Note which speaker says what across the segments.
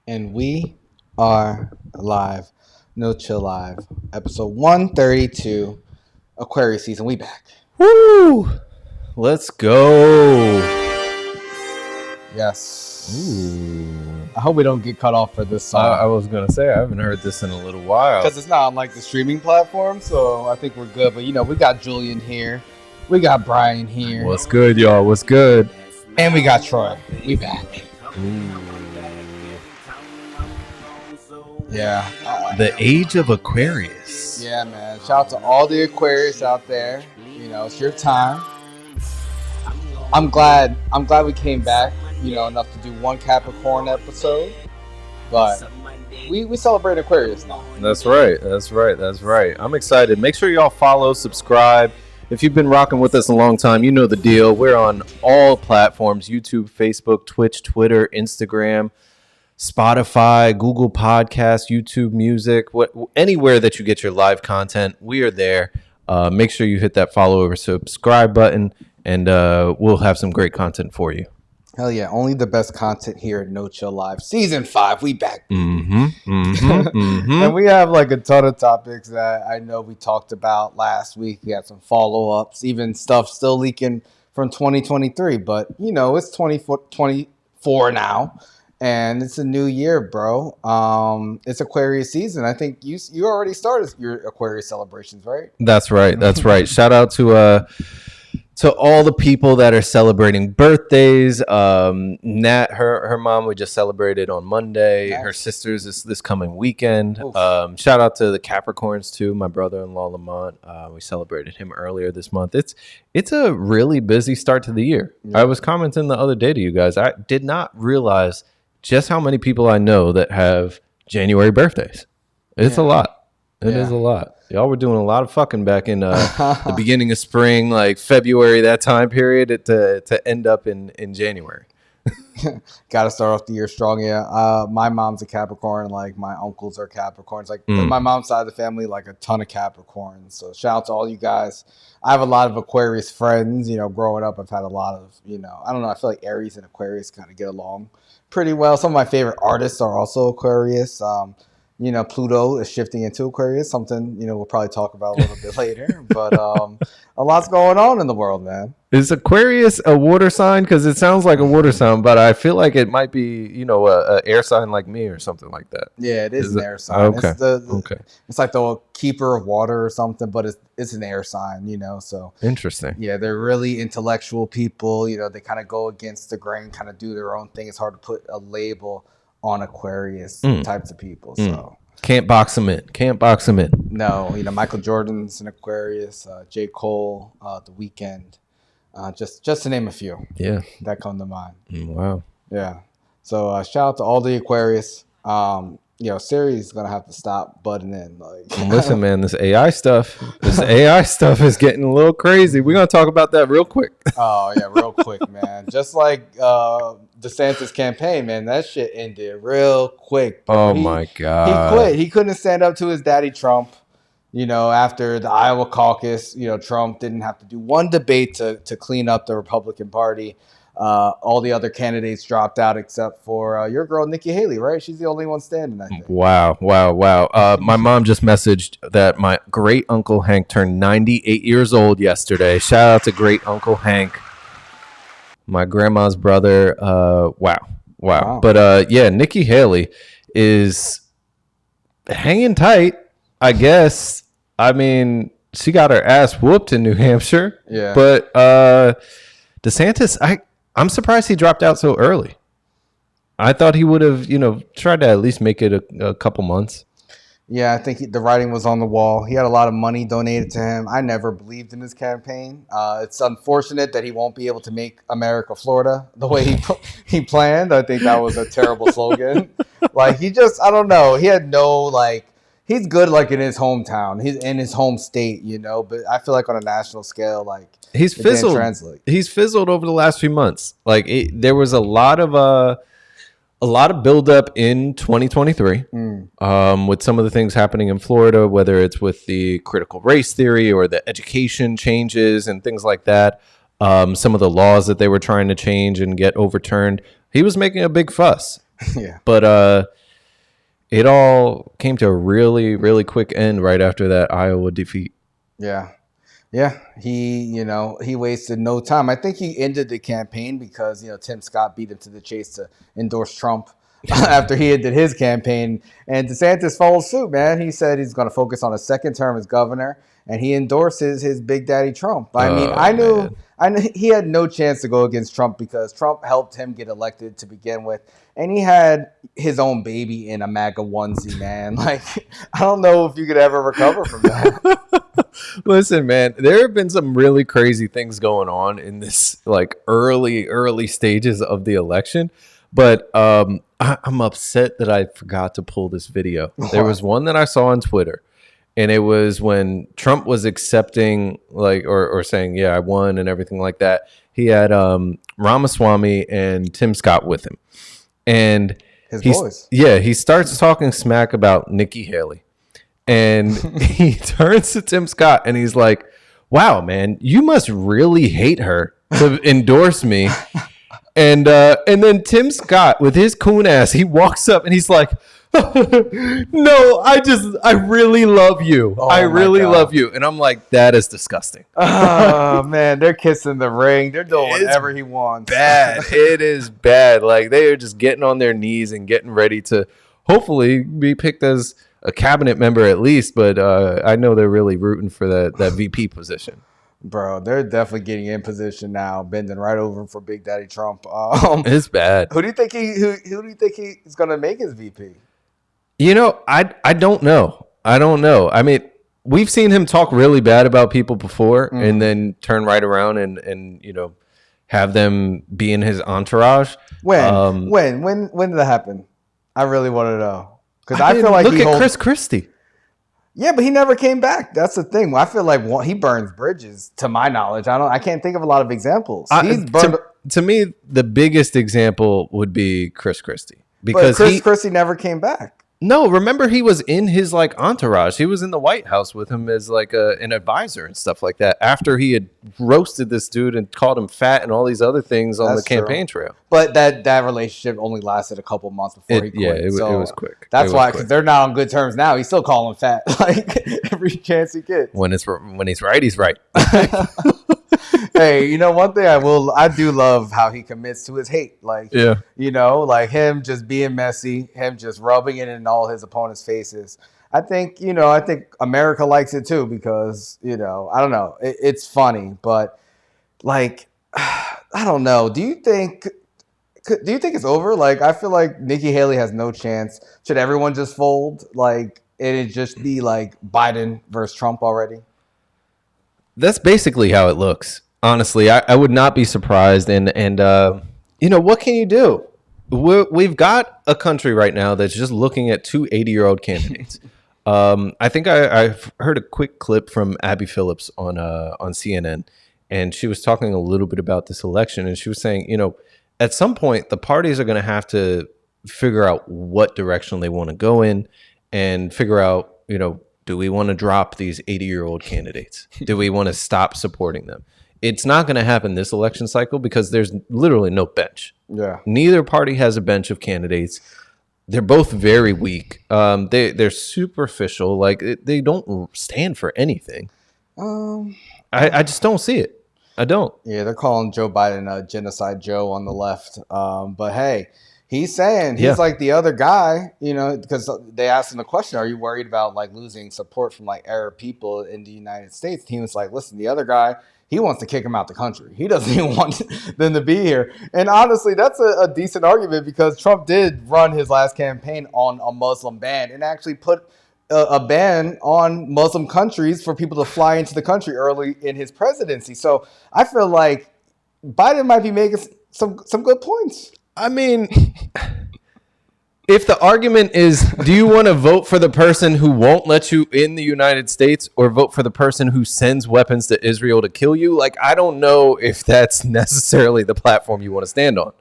Speaker 1: And we are live. No Chill Live. Episode 132. Aquarius season. We back.
Speaker 2: Woo! Let's go.
Speaker 1: Yes.
Speaker 2: Ooh.
Speaker 1: I hope we don't get cut off for this song.
Speaker 2: I was going to say, I haven't heard this in a little while.
Speaker 1: Because it's not on like the streaming platform, so I think we're good. But you know, we got Julian here. We got Brian here.
Speaker 2: What's good, y'all? What's good?
Speaker 1: And we got Troy. We back.
Speaker 2: Ooh.
Speaker 1: Yeah.
Speaker 2: The age of Aquarius.
Speaker 1: Yeah, man. Shout out to all the Aquarius out there. You know, it's your time. I'm glad we came back, you know, enough to do one Capricorn episode. But we celebrate Aquarius now.
Speaker 2: That's right. I'm excited. Make sure y'all follow, subscribe. If you've been rocking with us a long time, you know the deal. We're on all platforms: YouTube, Facebook, Twitch, Twitter, Instagram, Spotify, Google Podcasts, YouTube Music, anywhere that you get your live content, we are there. Make sure you hit that follow or subscribe button, and we'll have some great content for you.
Speaker 1: Hell yeah, only the best content here at No Chill Live. Season 5, we back. And we have like a ton of topics that I know we talked about last week. We had some follow-ups, even stuff still leaking from 2023. But, you know, it's 24 now. And it's a new year, bro. It's Aquarius season. I think you already started your Aquarius celebrations, right?
Speaker 2: That's right. Shout out to all the people that are celebrating birthdays. Nat, her mom, we just celebrated on Monday. Nice. Her sisters this coming weekend. Shout out to the Capricorns too. My brother-in-law Lamont. We celebrated him earlier this month. It's a really busy start to the year. Yeah. I was commenting the other day to you guys. I did not realize just how many people I know that have January birthdays. It's a lot. It is a lot. Y'all were doing a lot of fucking back in the beginning of spring, like February, that time period, to end up in January.
Speaker 1: Got to start off the year strong, yeah. My mom's a Capricorn, like my uncles are Capricorns. Like my mom's side of the family, like a ton of Capricorns. So shout out to all you guys. I have a lot of Aquarius friends. You know, growing up, I've had a lot of, you know, I don't know, I feel like Aries and Aquarius kind of get along pretty well. Some of my favorite artists are also Aquarius. You know, Pluto is shifting into Aquarius, something, you know, we'll probably talk about a little bit later. But a lot's going on in the world, man.
Speaker 2: Is Aquarius a water sign? Because it sounds like a water sign, but I feel like it might be, you know, a air sign like me or something like that.
Speaker 1: Yeah, it is an air sign.
Speaker 2: Okay.
Speaker 1: It's like the keeper of water or something, but it's an air sign, you know. So
Speaker 2: interesting. Yeah,
Speaker 1: they're really intellectual people. You know, they kind of go against the grain, kind of do their own thing. It's hard to put a label on Aquarius types of people. So
Speaker 2: can't box them in.
Speaker 1: No, you know, Michael Jordan's an Aquarius, J. Cole, The Weeknd, just to name a few.
Speaker 2: Yeah,
Speaker 1: that come to mind.
Speaker 2: Wow.
Speaker 1: Yeah. So shout out to all the Aquarius. You know, Siri's gonna have to stop butting in. Like,
Speaker 2: listen, man, this AI stuff is getting a little crazy. We're gonna talk about that real quick.
Speaker 1: Oh yeah, real quick, man. Just like Desantis campaign, man, that shit ended real quick.
Speaker 2: Bro. My God,
Speaker 1: he quit. He couldn't stand up to his daddy Trump. You know, after the Iowa caucus, you know, Trump didn't have to do one debate to clean up the Republican Party. All the other candidates dropped out except for your girl, Nikki Haley, right? She's the only one standing, I think.
Speaker 2: Wow. My mom just messaged that my great uncle Hank turned 98 years old yesterday. Shout out to great uncle Hank, my grandma's brother. Wow. But yeah, Nikki Haley is hanging tight, I guess. I mean, she got her ass whooped in New Hampshire.
Speaker 1: Yeah.
Speaker 2: But DeSantis, I'm surprised he dropped out so early. I thought he would have, you know, tried to at least make it a couple months.
Speaker 1: Yeah, I think the writing was on the wall. He had a lot of money donated to him. I never believed in his campaign. It's unfortunate that he won't be able to make America Florida the way he planned. I think that was a terrible slogan. Like, he just, I don't know. He had no, like, he's good, like, in his hometown. He's in his home state, you know, but I feel like on a national scale, like,
Speaker 2: he's fizzled. He's fizzled over the last few months. Like, there was a lot of buildup in 2023 with some of the things happening in Florida, whether it's with the critical race theory or the education changes and things like that. Some of the laws that they were trying to change and get overturned. He was making a big fuss.
Speaker 1: Yeah.
Speaker 2: But it all came to a really, really quick end right after that Iowa defeat.
Speaker 1: Yeah. Yeah, he wasted no time. I think he ended the campaign because, Tim Scott beat him to the chase to endorse Trump after he did his campaign. And DeSantis followed suit, man. He said he's going to focus on a second term as governor, and he endorses his big daddy Trump. I mean, I knew he had no chance to go against Trump because Trump helped him get elected to begin with. And he had his own baby in a MAGA onesie, man. Like, I don't know if you could ever recover from that.
Speaker 2: Listen, man, there have been some really crazy things going on in this like early stages of the election. But I'm upset that I forgot to pull this video. There was one that I saw on Twitter. And it was when Trump was accepting, like, or saying, yeah, I won and everything like that. He had Ramaswamy and Tim Scott with him. And
Speaker 1: his boys.
Speaker 2: Yeah, he starts talking smack about Nikki Haley. And he turns to Tim Scott and he's like, wow, man, you must really hate her to endorse me. And then Tim Scott, with his coon ass, he walks up and he's like, no, I really love you. I really love you. And I'm like, that is disgusting.
Speaker 1: Oh, man, they're kissing the ring. They're doing whatever he wants.
Speaker 2: Bad. It is bad. Like, they are just getting on their knees and getting ready to hopefully be picked as a cabinet member at least. But I know they're really rooting for that VP position.
Speaker 1: Bro, they're definitely getting in position now, bending right over for Big Daddy Trump.
Speaker 2: It's bad.
Speaker 1: Who do you think he's gonna make his VP?
Speaker 2: I don't know. I mean, we've seen him talk really bad about people before and then turn right around and have them be in his entourage.
Speaker 1: When did that happen? I really want to know because I feel like
Speaker 2: look at Chris Christie.
Speaker 1: Yeah, but he never came back. That's the thing. I feel like he burns bridges. To my knowledge, I can't think of a lot of examples.
Speaker 2: To me, the biggest example would be Chris Christie because
Speaker 1: Chris Christie never came back.
Speaker 2: No, remember he was in his like entourage. He was in the White House with him as like an advisor and stuff like that. After he had roasted this dude and called him fat and all these other things on the campaign trail.
Speaker 1: But that relationship only lasted a couple months before he quit.
Speaker 2: Yeah, it was quick.
Speaker 1: That's why, because they're not on good terms now. He's still calling him fat like every chance he gets.
Speaker 2: When he's right, he's right.
Speaker 1: Hey, one thing I do love how he commits to his hate. Like, like him just being messy, him just rubbing it in all his opponents' faces. I think America likes it too because, I don't know. It's funny, but like, I don't know. Do you think it's over? Like, I feel like Nikki Haley has no chance. Should everyone just fold? Like, it'd just be like Biden versus Trump already?
Speaker 2: That's basically how it looks. Honestly, I would not be surprised. And what can you do? We've got a country right now that's just looking at two 80-year-old candidates. I think I've heard a quick clip from Abby Phillips on CNN, and she was talking a little bit about this election, and she was saying, at some point the parties are going to have to figure out what direction they want to go in, and figure out, do we want to drop these 80-year-old candidates? Do we want to stop supporting them? It's not going to happen this election cycle because there's literally no bench.
Speaker 1: Yeah. Neither
Speaker 2: party has a bench of candidates. They're both very weak. They're superficial. Like they don't stand for anything. I just don't see it. I don't.
Speaker 1: Yeah, they're calling Joe Biden a genocide Joe on the left. But hey, he's saying he's like the other guy, because they asked him the question, are you worried about like losing support from like Arab people in the United States? He was like, listen, the other guy, he wants to kick him out the country. He doesn't even want them to be here. And honestly, that's a decent argument because Trump did run his last campaign on a Muslim ban and actually put a ban on Muslim countries for people to fly into the country early in his presidency. So I feel like Biden might be making some good points.
Speaker 2: I mean, if the argument is, do you want to vote for the person who won't let you in the United States or vote for the person who sends weapons to Israel to kill you? Like, I don't know if that's necessarily the platform you want to stand on.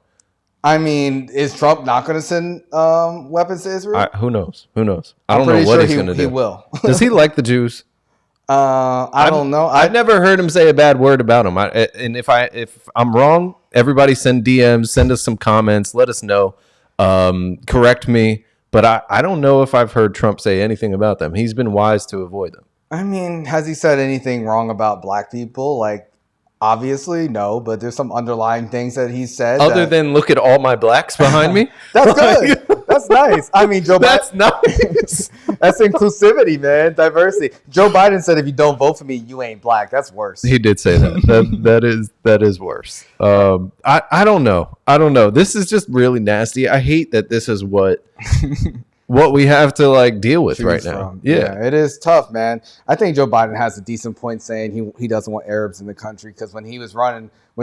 Speaker 1: I mean, is Trump not going to send weapons to Israel?
Speaker 2: Who knows? I don't know what he's going to do.
Speaker 1: He will.
Speaker 2: Does he like the Jews?
Speaker 1: I don't know.
Speaker 2: I've never heard him say a bad word about them. And if I'm wrong, everybody send DMs, send us some comments, let us know. Correct me, But I don't know if I've heard Trump say anything about them. He's been wise to avoid them.
Speaker 1: I mean, has he said anything wrong about black people? Like, obviously, no, but there's some underlying things that he said.
Speaker 2: Other than look at all my blacks behind me.
Speaker 1: That's good. That's nice. I mean, Joe Biden.
Speaker 2: That's nice.
Speaker 1: That's inclusivity, man. Diversity. Joe Biden said, if you don't vote for me, you ain't black. That's worse.
Speaker 2: He did say that. That is worse. I don't know. I don't know. This is just really nasty. I hate that this is what we have to like deal with right now. Yeah,
Speaker 1: it is tough, man. I think Joe Biden has a decent point saying he doesn't want Arabs in the country, because when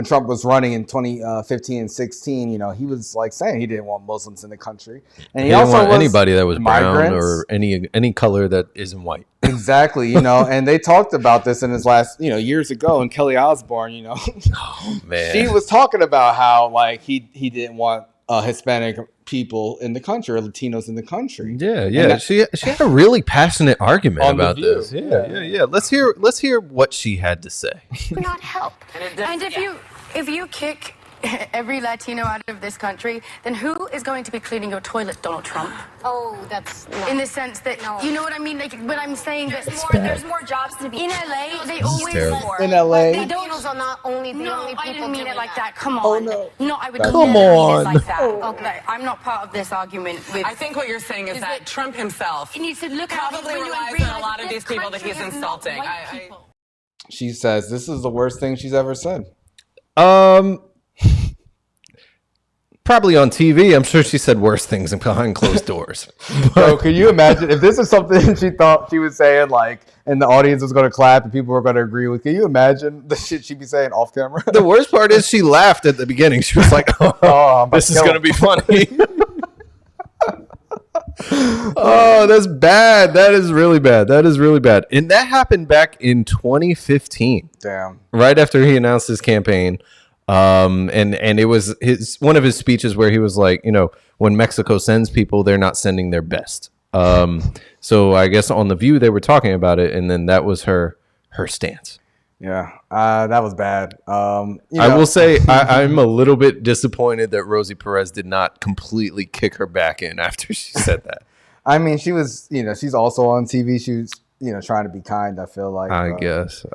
Speaker 1: Trump was running in 2015 and 16, you know, he was like saying he didn't want Muslims in the country, and he also
Speaker 2: didn't want anybody that was
Speaker 1: migrants.
Speaker 2: Brown or any color that isn't white.
Speaker 1: Exactly, you know, and they talked about this in his last, you know, years ago. And Kelly Osbourne, you know,
Speaker 2: oh man,
Speaker 1: she was talking about how like he didn't want Hispanic people in the country or Latinos in the country.
Speaker 2: Yeah. She had a really passionate argument about this. Yeah. Let's hear what she had to say.
Speaker 3: Not help. And if you kick every Latino out of this country, then who is going to be cleaning your toilet, Donald Trump?
Speaker 4: Oh, that's no.
Speaker 3: In the sense that you know what I mean. Like when I'm saying that
Speaker 4: there's more jobs to be
Speaker 3: in LA. They always
Speaker 1: in LA.
Speaker 4: Latinos are not only the only people.
Speaker 3: I didn't mean it like that. Come
Speaker 1: on.
Speaker 3: Oh, no, I would
Speaker 2: Come
Speaker 3: never
Speaker 2: on.
Speaker 3: mean it like that. Okay, I'm not part of this argument.
Speaker 5: I think what you're saying is that Trump himself
Speaker 3: needs to look
Speaker 5: probably relies on a lot of these people that he's insulting.
Speaker 1: She says this is the worst thing she's ever said.
Speaker 2: Probably on TV. I'm sure she said worse things behind closed doors.
Speaker 1: Bro, can you imagine if this is something she thought she was saying, like, and the audience was going to clap and people were going to agree with? Can you imagine the shit she'd be saying off camera?
Speaker 2: The worst part is she laughed at the beginning. She was like, "Oh, this is going to be funny." Oh, that's bad. That is really bad. And that happened back in 2015.
Speaker 1: Damn.
Speaker 2: Right after he announced his campaign. And it was one of his speeches where he was like, you know, when Mexico sends people, they're not sending their best. So I guess on The View they were talking about it, and then that was her stance.
Speaker 1: Yeah, that was bad.
Speaker 2: I will say I'm a little bit disappointed that Rosie Perez did not completely kick her back in after she said that.
Speaker 1: I mean, she was, you know, she's also on TV. She was, you know, trying to be kind, I feel like.
Speaker 2: I guess.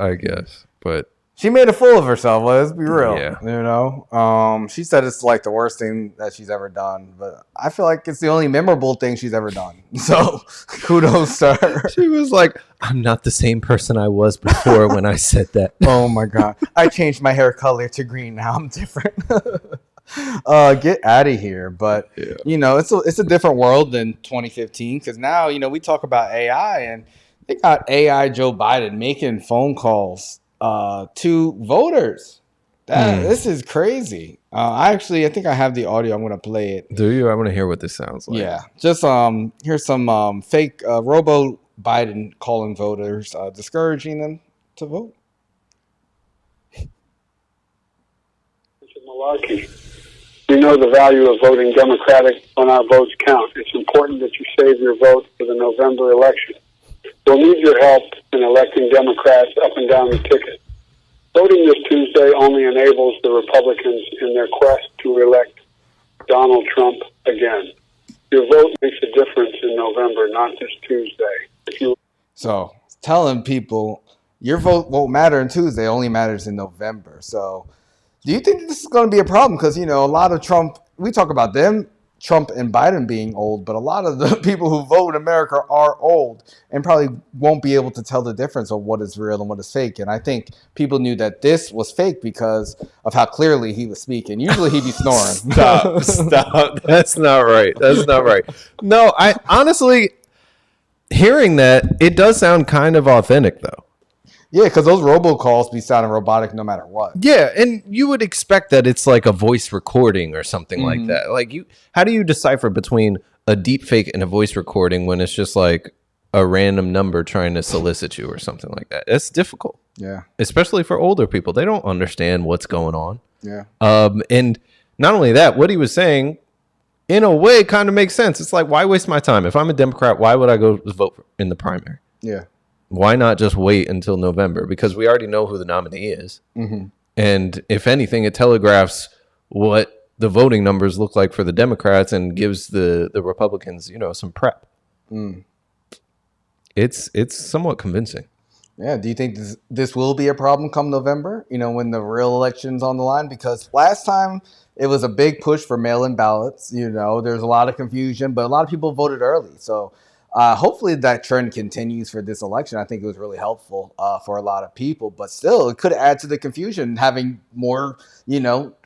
Speaker 2: But
Speaker 1: she made a fool of herself. Let's be real.
Speaker 2: Yeah.
Speaker 1: You know, she said it's like the worst thing that she's ever done, but I feel like it's the only memorable thing she's ever done. So kudos to her.
Speaker 2: She was like, I'm not the same person I was before when I said that.
Speaker 1: Oh my God. I changed my hair color to green. Now I'm different. Get out of here. But, you know, it's a different world than 2015, because now, you know, we talk about AI, and they got AI Joe Biden making phone calls to voters. This is crazy. I think I have the audio. I'm going to play it.
Speaker 2: Do you? I want to hear what this sounds like.
Speaker 1: Yeah. Just here's some fake robo Biden calling voters, discouraging them to vote.
Speaker 6: It's a malarkey. We know the value of voting Democratic when our votes count. It's important that you save your vote for the November election. We'll need your help in electing Democrats up and down the ticket. Voting this Tuesday only enables the Republicans in their quest to elect Donald Trump again. Your vote makes a difference in November, not this Tuesday.
Speaker 1: So, telling people your vote won't matter on Tuesday, only matters in November. So, do you think this is going to be a problem? Because, you know, a lot of Trump, we talk about them, Trump and Biden being old, but a lot of the people who vote in America are old and probably won't be able to tell the difference of what is real and what is fake. And I think people knew that this was fake because of how clearly he was speaking. Usually he'd be snoring.
Speaker 2: Stop. That's not right. No, I honestly, hearing that, it does sound kind of authentic though.
Speaker 1: Yeah, because those robocalls be sounding robotic no matter what.
Speaker 2: Yeah, and you would expect that it's like a voice recording or something like that. Like, how do you decipher between a deep fake and a voice recording when it's just like a random number trying to solicit you or something like that? It's difficult.
Speaker 1: Yeah.
Speaker 2: Especially for older people. They don't understand what's going on.
Speaker 1: Yeah.
Speaker 2: And not only that, what he was saying, in a way, kind of makes sense. It's like, why waste my time? If I'm a Democrat, why would I go vote in the primary?
Speaker 1: Yeah.
Speaker 2: Why not just wait until November? Because we already know who the nominee is. Mm-hmm. And if anything, it telegraphs what the voting numbers look like for the Democrats and gives the Republicans, some prep. It's somewhat convincing.
Speaker 1: Yeah. Do you think this will be a problem come November, when the real election's on the line? Because last time it was a big push for mail-in ballots. There's a lot of confusion, but a lot of people voted early. So hopefully that trend continues for this election. I think it was really helpful for a lot of people, but still it could add to the confusion, having more,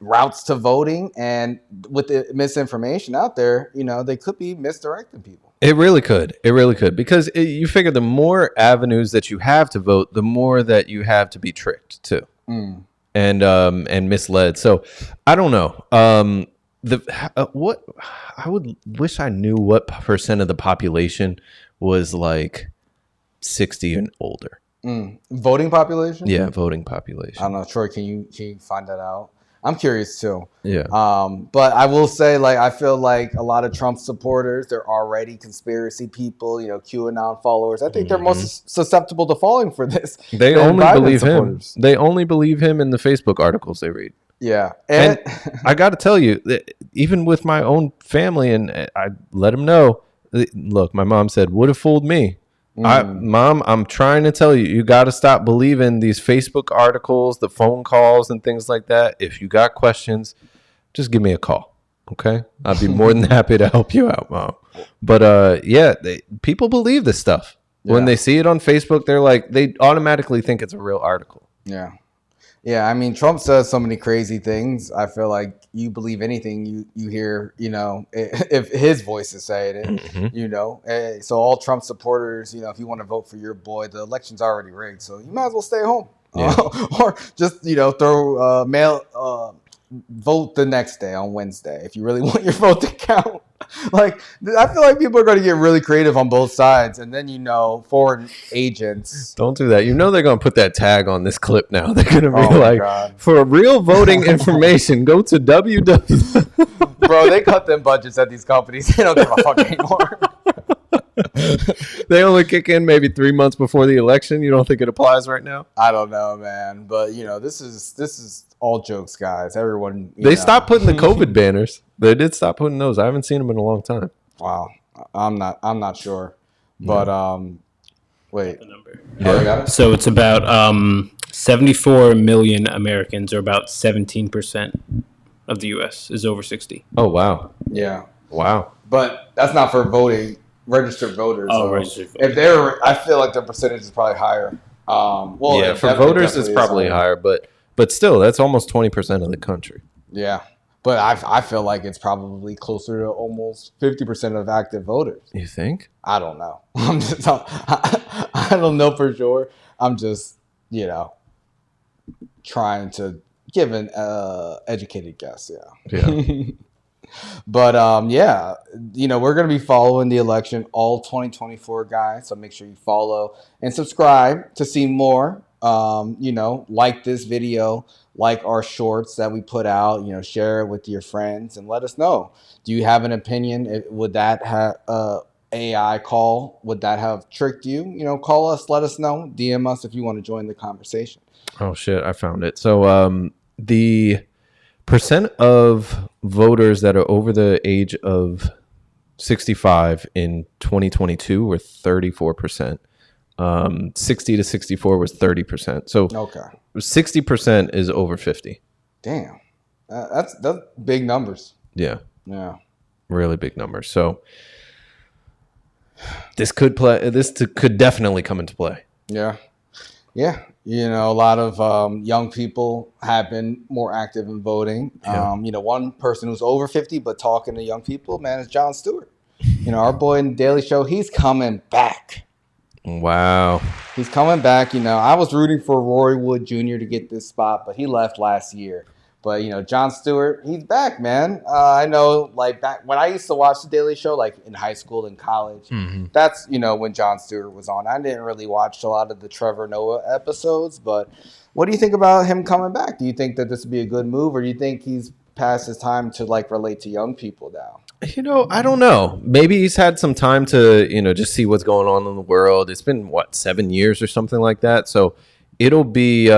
Speaker 1: routes to voting, and with the misinformation out there, they could be misdirecting people.
Speaker 2: It really could. Because you figure the more avenues that you have to vote, the more that you have to be tricked too. And misled. So I don't know. What I would wish I knew what percent of the population was like 60 and older.
Speaker 1: Voting population?
Speaker 2: Yeah, voting population.
Speaker 1: I don't know, Troy. Can you find that out? I'm curious too.
Speaker 2: Yeah.
Speaker 1: But I will say, I feel like a lot of Trump supporters, they're already conspiracy people, QAnon followers. I think they're most susceptible to falling for this.
Speaker 2: They only believe him. They only believe him in the Facebook articles they read.
Speaker 1: Yeah.
Speaker 2: And I got to tell you, even with my own family, and I let them know, look, my mom said, would have fooled me. Mom, I'm trying to tell you, you got to stop believing these Facebook articles, the phone calls and things like that. If you got questions, just give me a call. Okay. I'd be more than happy to help you out, Mom. But people believe this stuff. When they see it on Facebook, they automatically think it's a real article.
Speaker 1: Yeah. Yeah, I mean, Trump says so many crazy things. I feel like you believe anything you hear, if his voice is saying it, So all Trump supporters, if you want to vote for your boy, the election's already rigged. So you might as well stay home. Yeah. Or just, throw vote the next day on Wednesday if you really want your vote to count. I feel like people are going to get really creative on both sides, and then foreign agents.
Speaker 2: Don't do that. They're going to put that tag on this clip now. They're going to be God. For real voting information, go to www.
Speaker 1: Bro, they cut them budgets at these companies. They don't give a fuck anymore.
Speaker 2: They only kick in maybe 3 months before the election. You don't think it applies right now?
Speaker 1: I don't know, man. But this is all jokes, guys. Everyone.
Speaker 2: They stopped putting the COVID banners. They did stop putting those. I haven't seen them in a long time.
Speaker 1: Wow, I'm not sure, but wait.
Speaker 2: Yeah.
Speaker 7: So it's about 74 million Americans, or about 17% of the U.S. is over 60.
Speaker 2: Oh wow.
Speaker 1: Yeah.
Speaker 2: Wow.
Speaker 1: But that's not for voting. Registered voters.
Speaker 7: Oh, registered voters.
Speaker 1: If they're, I feel like the percentage is probably higher.
Speaker 2: For voters it's probably higher, but still, that's almost 20% of the country.
Speaker 1: Yeah, but I feel like it's probably closer to almost 50% of active voters.
Speaker 2: You think?
Speaker 1: I don't know. I don't know for sure. I'm just trying to give an educated guess. Yeah. But we're going to be following the election all 2024, guys. So make sure you follow and subscribe to see more. Like this video, like our shorts that we put out, share it with your friends and let us know. Do you have an opinion? Would that have AI call? Would that have tricked you? Call us, let us know. DM us if you want to join the conversation.
Speaker 2: Oh shit, I found it. So the percent of voters that are over the age of 65 in 2022 were 34%. 60 to 64 was 30%. So
Speaker 1: okay,
Speaker 2: 60% is over 50.
Speaker 1: Damn, that's big numbers.
Speaker 2: Yeah, really big numbers. So this could play. This could definitely come into play.
Speaker 1: Yeah. A lot of young people have been more active in voting.
Speaker 2: Yeah.
Speaker 1: One person who's over 50 but talking to young people, man, is Jon Stewart. Our boy in the Daily Show, he's coming back.
Speaker 2: Wow.
Speaker 1: He's coming back. I was rooting for Roy Wood Jr. to get this spot, but he left last year. But, Jon Stewart, he's back, man. I know, back when I used to watch The Daily Show, in high school and college, that's, when Jon Stewart was on. I didn't really watch a lot of the Trevor Noah episodes, but what do you think about him coming back? Do you think that this would be a good move, or do you think he's past his time to, relate to young people now?
Speaker 2: I don't know. Maybe he's had some time to, just see what's going on in the world. It's been, 7 years or something like that. So it'll be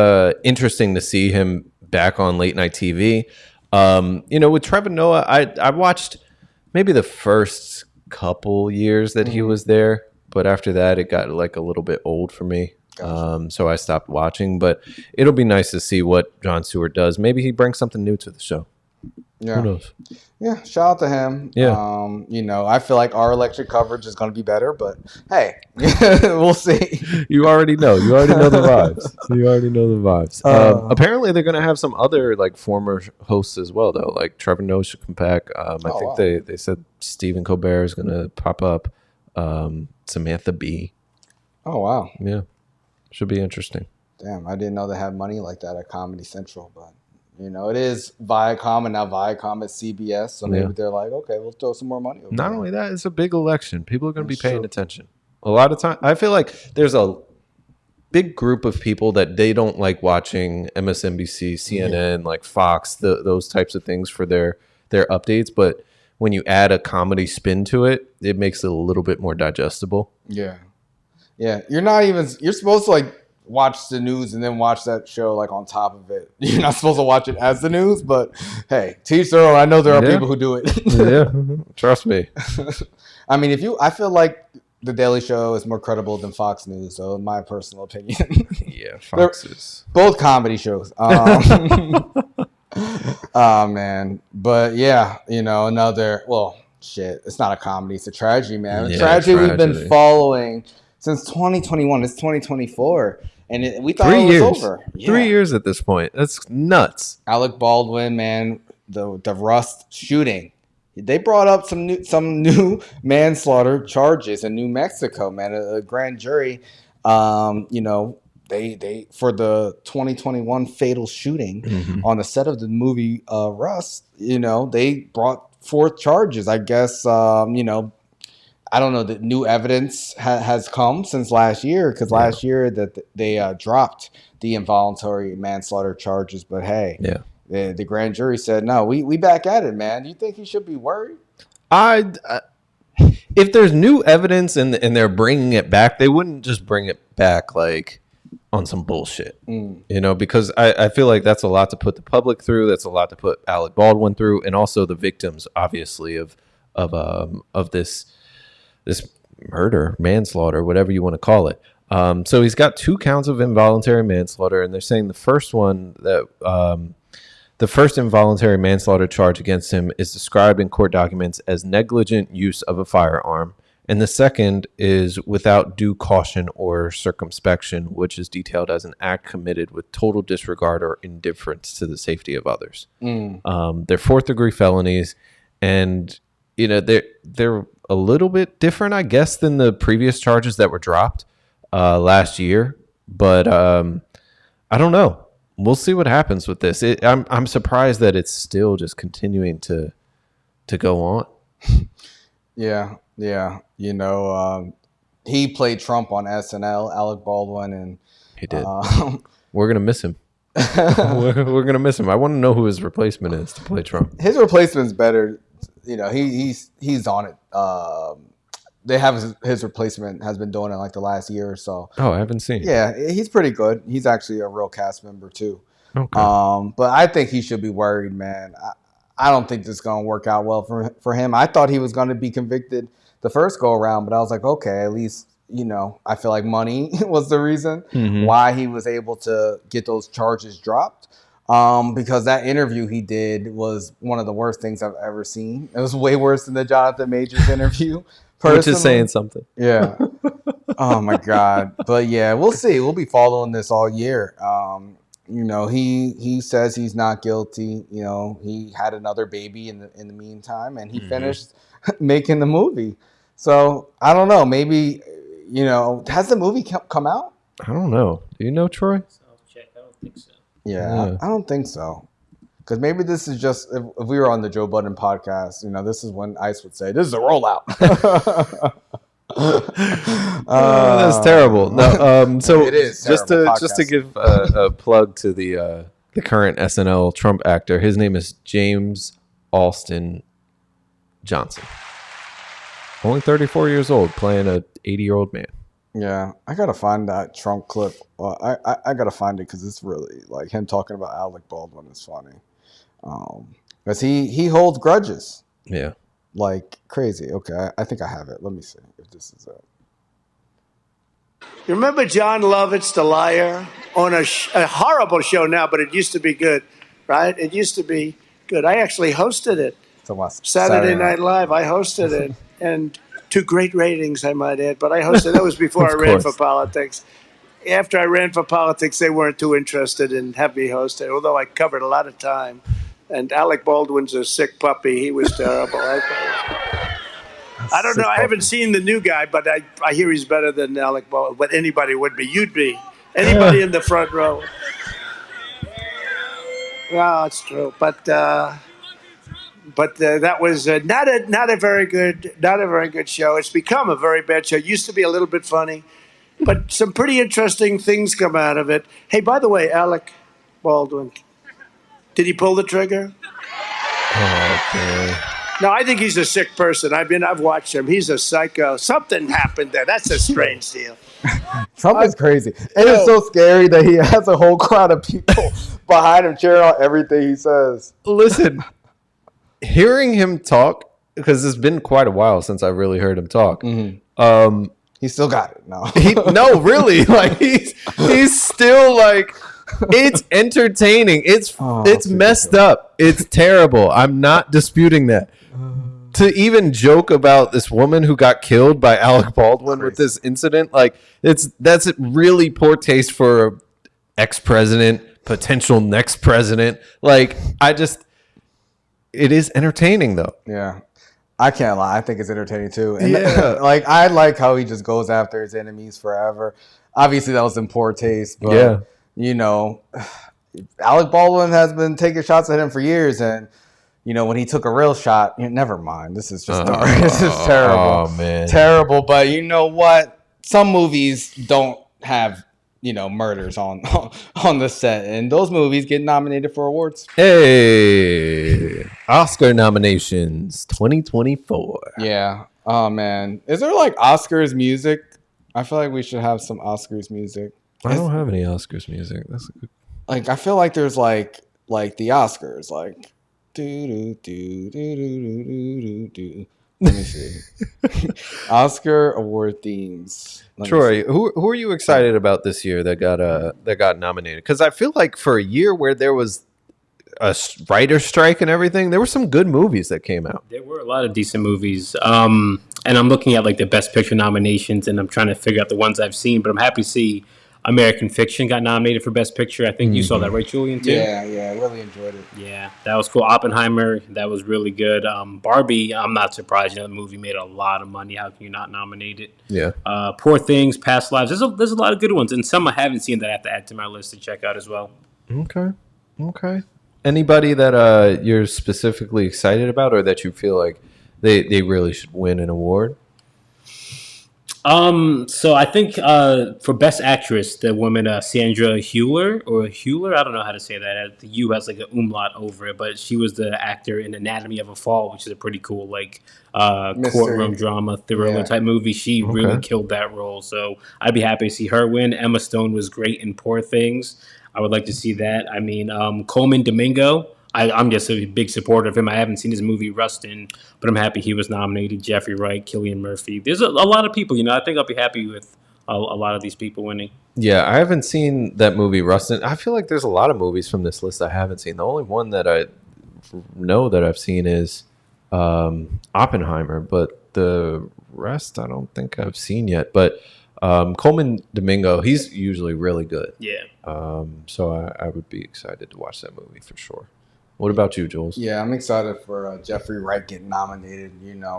Speaker 2: interesting to see him back on late night TV. With Trevor Noah, I watched maybe the first couple years that he was there, but after that it got like a little bit old for me. Gotcha. So I stopped watching, but it'll be nice to see what Jon Stewart does. Maybe he brings something new to the show.
Speaker 1: Yeah.
Speaker 2: Who knows?
Speaker 1: Yeah, shout out to him. Yeah. I feel like our election coverage is going to be better, but hey, we'll see.
Speaker 2: You already know. You already know the vibes. Apparently, they're going to have some other like former hosts as well, though. Like Trevor Noah should come back. I think they said Stephen Colbert is going to pop up. Samantha Bee.
Speaker 1: Oh, wow.
Speaker 2: Yeah. Should be interesting.
Speaker 1: Damn, I didn't know they had money like that at Comedy Central, but it is Viacom, and now Viacom is CBS, so maybe they're like, okay, we'll throw some more money over
Speaker 2: Not
Speaker 1: there.
Speaker 2: only that, it's a big election. People are going to be paying attention. A lot of time, I feel like there's a big group of people that they don't like watching MSNBC, CNN, like Fox, those types of things for their updates, but when you add a comedy spin to it, it makes it a little bit more digestible.
Speaker 1: Yeah. Yeah, you're supposed to like watch the news and then watch that show like on top of it. You're not supposed to watch it as the news, but hey, teach their own. I know there are people who do it.
Speaker 2: Yeah, trust me.
Speaker 1: I mean, I feel like The Daily Show is more credible than Fox News, so in my personal opinion.
Speaker 2: Yeah, Fox is
Speaker 1: both comedy shows. Oh man, but yeah, shit, it's not a comedy, it's a tragedy, man.
Speaker 2: Yeah,
Speaker 1: tragedy we've been following since 2021. It's 2024, and we thought it was over.
Speaker 2: 3 years at this point. That's nuts.
Speaker 1: Alec Baldwin, man, the Rust shooting. They brought up some new manslaughter charges in New Mexico, man. A grand jury, they for the 2021 fatal shooting on the set of the movie Rust, they brought forth charges. I guess I don't know, the new evidence has come since last year, because last year that they dropped the involuntary manslaughter charges. But hey, the grand jury said, no, we back at it, man. Do you think he should be worried?
Speaker 2: If there's new evidence and they're bringing it back, they wouldn't just bring it back like on some bullshit, because I feel like that's a lot to put the public through. That's a lot to put Alec Baldwin through, and also the victims, obviously, of this murder, manslaughter, whatever you want to call it. So he's got 2 counts of involuntary manslaughter, and they're saying the first one that the first involuntary manslaughter charge against him is described in court documents as negligent use of a firearm, and the second is without due caution or circumspection, which is detailed as an act committed with total disregard or indifference to the safety of others. They're 4th-degree felonies, and they're a little bit different, I guess, than the previous charges that were dropped last year. But I don't know. We'll see what happens with this. I'm surprised that it's still just continuing to go on.
Speaker 1: Yeah. He played Trump on SNL, Alec Baldwin, and
Speaker 2: he did. We're gonna miss him. we're gonna miss him. I want to know who his replacement is to play Trump.
Speaker 1: His replacement's better. He's on it. They have his replacement has been doing it like the last year or so.
Speaker 2: Oh, I haven't seen.
Speaker 1: Yeah, he's pretty good. He's actually a real cast member too.
Speaker 2: Okay.
Speaker 1: But I think he should be worried, man. I don't think this is going to work out well for him. I thought he was going to be convicted the first go around, but I was like, okay, at least, I feel like money was the reason why he was able to get those charges dropped. Because that interview he did was one of the worst things I've ever seen. It was way worse than the Jonathan Majors interview.
Speaker 2: Which is saying something.
Speaker 1: Yeah. Oh my God. But yeah, we'll see. We'll be following this all year. He says he's not guilty. He had another baby in the meantime, and he finished making the movie. So I don't know. Maybe has the movie come out?
Speaker 2: I don't know. Do you know, Troy?
Speaker 7: I'll check. I don't think so.
Speaker 1: Yeah. I don't think so. Because maybe this is just, if we were on the Joe Budden podcast, this is when Ice would say, this is a rollout.
Speaker 2: That's terrible. No, so
Speaker 1: it is
Speaker 2: just to give a plug to the current SNL Trump actor. His name is James Alston Johnson. Only 34 years old, playing a 80-year-old man.
Speaker 1: Yeah, I gotta find that Trump clip. I gotta find it because it's really like him talking about Alec Baldwin is funny. Because he holds grudges.
Speaker 2: Yeah.
Speaker 1: Like crazy. Okay, I think I have it. Let me see if this is it.
Speaker 8: You remember John Lovitz, the liar, on a horrible show now, but it used to be good, right? It used to be good. I actually hosted it. Saturday Night Live. I hosted it, and to great ratings, I might add. But I hosted. That was before I ran for politics. After I ran for politics, they weren't too interested in having me host it, although I covered a lot of time. And Alec Baldwin's a sick puppy. He was terrible. I don't know. I haven't seen the new guy, but I hear he's better than Alec Baldwin. But anybody would be. You'd be. Anybody in the front row. Well, it's true. But that was not a very good show. It's become a very bad show. It used to be a little bit funny, but some pretty interesting things come out of it. Hey, by the way, Alec Baldwin, did he pull the trigger?
Speaker 2: Okay.
Speaker 8: No, I think he's a sick person. I've watched him. He's a psycho. Something happened there. That's a strange deal.
Speaker 1: Something's crazy. And it's so scary that he has a whole crowd of people behind him cheering on everything he says.
Speaker 2: Listen, hearing him talk, because it's been quite a while since I really heard him talk.
Speaker 1: Mm-hmm. He still got it. No,
Speaker 2: no, really. Like he's still like. It's entertaining. It's messed up. It's terrible. I'm not disputing that. To even joke about this woman who got killed by Alec Baldwin with this incident, like that's really poor taste for ex-president, potential next president. Like it is entertaining though.
Speaker 1: Yeah. I can't lie. I think it's entertaining too. And
Speaker 2: yeah.
Speaker 1: I like how he just goes after his enemies forever. Obviously that was in poor taste, but
Speaker 2: yeah.
Speaker 1: You know, Alec Baldwin has been taking shots at him for years, and you know when he took a real shot, never mind. This is just dark. This is terrible.
Speaker 2: Oh man,
Speaker 1: terrible. But you know what? Some movies don't have murders on the set, and those movies get nominated for awards.
Speaker 2: Hey, Oscar nominations 2024.
Speaker 1: Yeah. Oh man, is there like Oscars music? I feel like we should have some Oscars music.
Speaker 2: I don't have any Oscars music. That's good.
Speaker 1: Like I feel like there's like the Oscars, like do. Let me see. Oscar award themes.
Speaker 2: Troy, who are you excited about this year that got nominated? Because I feel like for a year where there was a writer's strike and everything, there were some good movies that came out.
Speaker 7: There were a lot of decent movies. And I'm looking at like the Best Picture nominations, and I'm trying to figure out the ones I've seen. But I'm happy to see American Fiction got nominated for Best Picture. I think you saw that, right, Julian, too?
Speaker 1: Yeah, I really enjoyed it.
Speaker 7: Yeah, that was cool. Oppenheimer, that was really good. Barbie, I'm not surprised. The movie made a lot of money. How can you not nominate it?
Speaker 2: Yeah.
Speaker 7: Poor Things, Past Lives. There's a lot of good ones, and some I haven't seen that I have to add to my list to check out as well.
Speaker 2: Okay. Anybody that you're specifically excited about, or that you feel like they really should win an award?
Speaker 7: So I think for Best Actress, the woman Sandra Hüller, I don't know how to say that. The U has like an umlaut over it, but she was the actor in Anatomy of a Fall, which is a pretty cool courtroom drama thriller type movie. She really killed that role, so I'd be happy to see her win. Emma Stone was great in Poor Things. I would like to see that. I mean, Coleman Domingo. I'm just a big supporter of him. I haven't seen his movie Rustin, but I'm happy he was nominated. Jeffrey Wright, Cillian Murphy. There's a lot of people. I think I'll be happy with a lot of these people winning.
Speaker 2: Yeah, I haven't seen that movie Rustin. I feel like there's a lot of movies from this list I haven't seen. The only one that I know that I've seen is Oppenheimer, but the rest I don't think I've seen yet. But Coleman Domingo, he's usually really good.
Speaker 7: Yeah.
Speaker 2: So I would be excited to watch that movie for sure. What about you, Jules?
Speaker 1: Yeah, I'm excited for Jeffrey Wright getting nominated.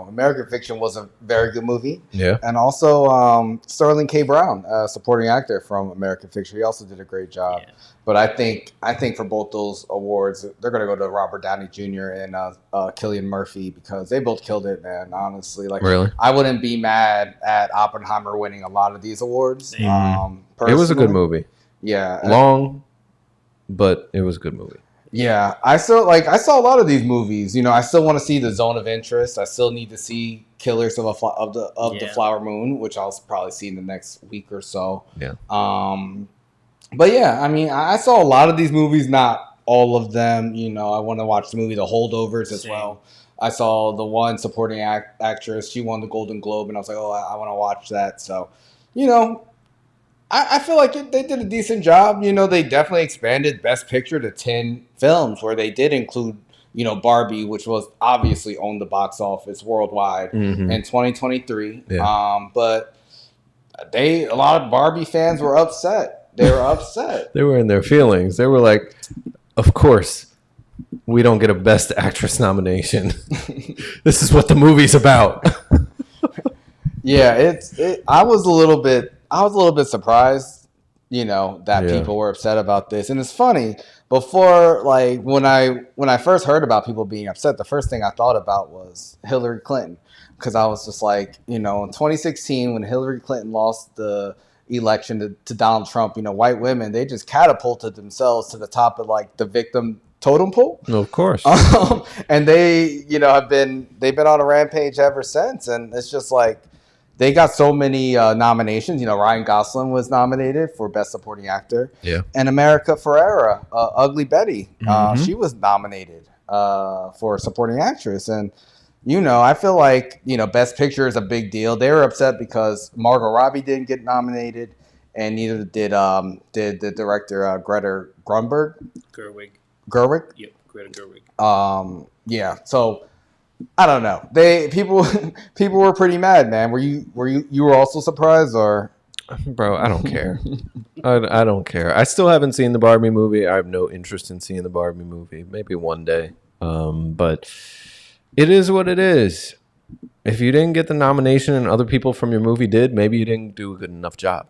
Speaker 1: American Fiction was a very good movie.
Speaker 2: Yeah.
Speaker 1: And also Sterling K. Brown, supporting actor from American Fiction. He also did a great job. Yeah. But I think for both those awards, they're going to go to Robert Downey Jr. and Cillian Murphy because they both killed it, man, honestly.
Speaker 2: Really?
Speaker 1: I wouldn't be mad at Oppenheimer winning a lot of these awards.
Speaker 2: It was a good movie.
Speaker 1: Yeah.
Speaker 2: Long, but it was a good movie.
Speaker 1: Yeah, I saw a lot of these movies. I still want to see The Zone of Interest. I still need to see Killers of the Flower Moon, which I'll probably see in the next week or so.
Speaker 2: Yeah.
Speaker 1: But yeah, I mean, I saw a lot of these movies not all of them. You know, I want to watch the movie The Holdovers as well. I saw the one supporting actress. She won the Golden Globe, and I was like, oh, I want to watch that. So, you know, I feel like they did a decent job. You know, they definitely expanded Best Picture to 10 films, where they did include, you know, Barbie, which was obviously on the box office worldwide in 2023. Yeah. But a lot of Barbie fans were upset. They were upset.
Speaker 2: They were in their feelings. They were like, of course, we don't get a Best Actress nomination. This is what the movie's about.
Speaker 1: Yeah, I was a little bit surprised, you know, that people were upset about this. And it's funny, before, like, when I first heard about people being upset, the first thing I thought about was Hillary Clinton. Because I was just like, you know, in 2016, when Hillary Clinton lost the election to Donald Trump, you know, white women, they just catapulted themselves to the top of, like, the victim totem pole.
Speaker 2: Of course.
Speaker 1: And they, you know, they've been on a rampage ever since. And it's just like, they got so many nominations. You know, Ryan Gosling was nominated for Best Supporting Actor. Yeah. And America Ferrera, Ugly Betty, she was nominated for Supporting Actress. And, you know, I feel like, you know, Best Picture is a big deal. They were upset because Margot Robbie didn't get nominated, and neither did the director Greta Gerwig.
Speaker 7: Yep, Greta Gerwig.
Speaker 1: Yeah. So I don't know. People were pretty mad, man. Were you also surprised, or?
Speaker 2: Bro, I don't care. I don't care. I still haven't seen the Barbie movie. I have no interest in seeing the Barbie movie. Maybe one day. But it is what it is. If you didn't get the nomination and other people from your movie did, maybe you didn't do a good enough job.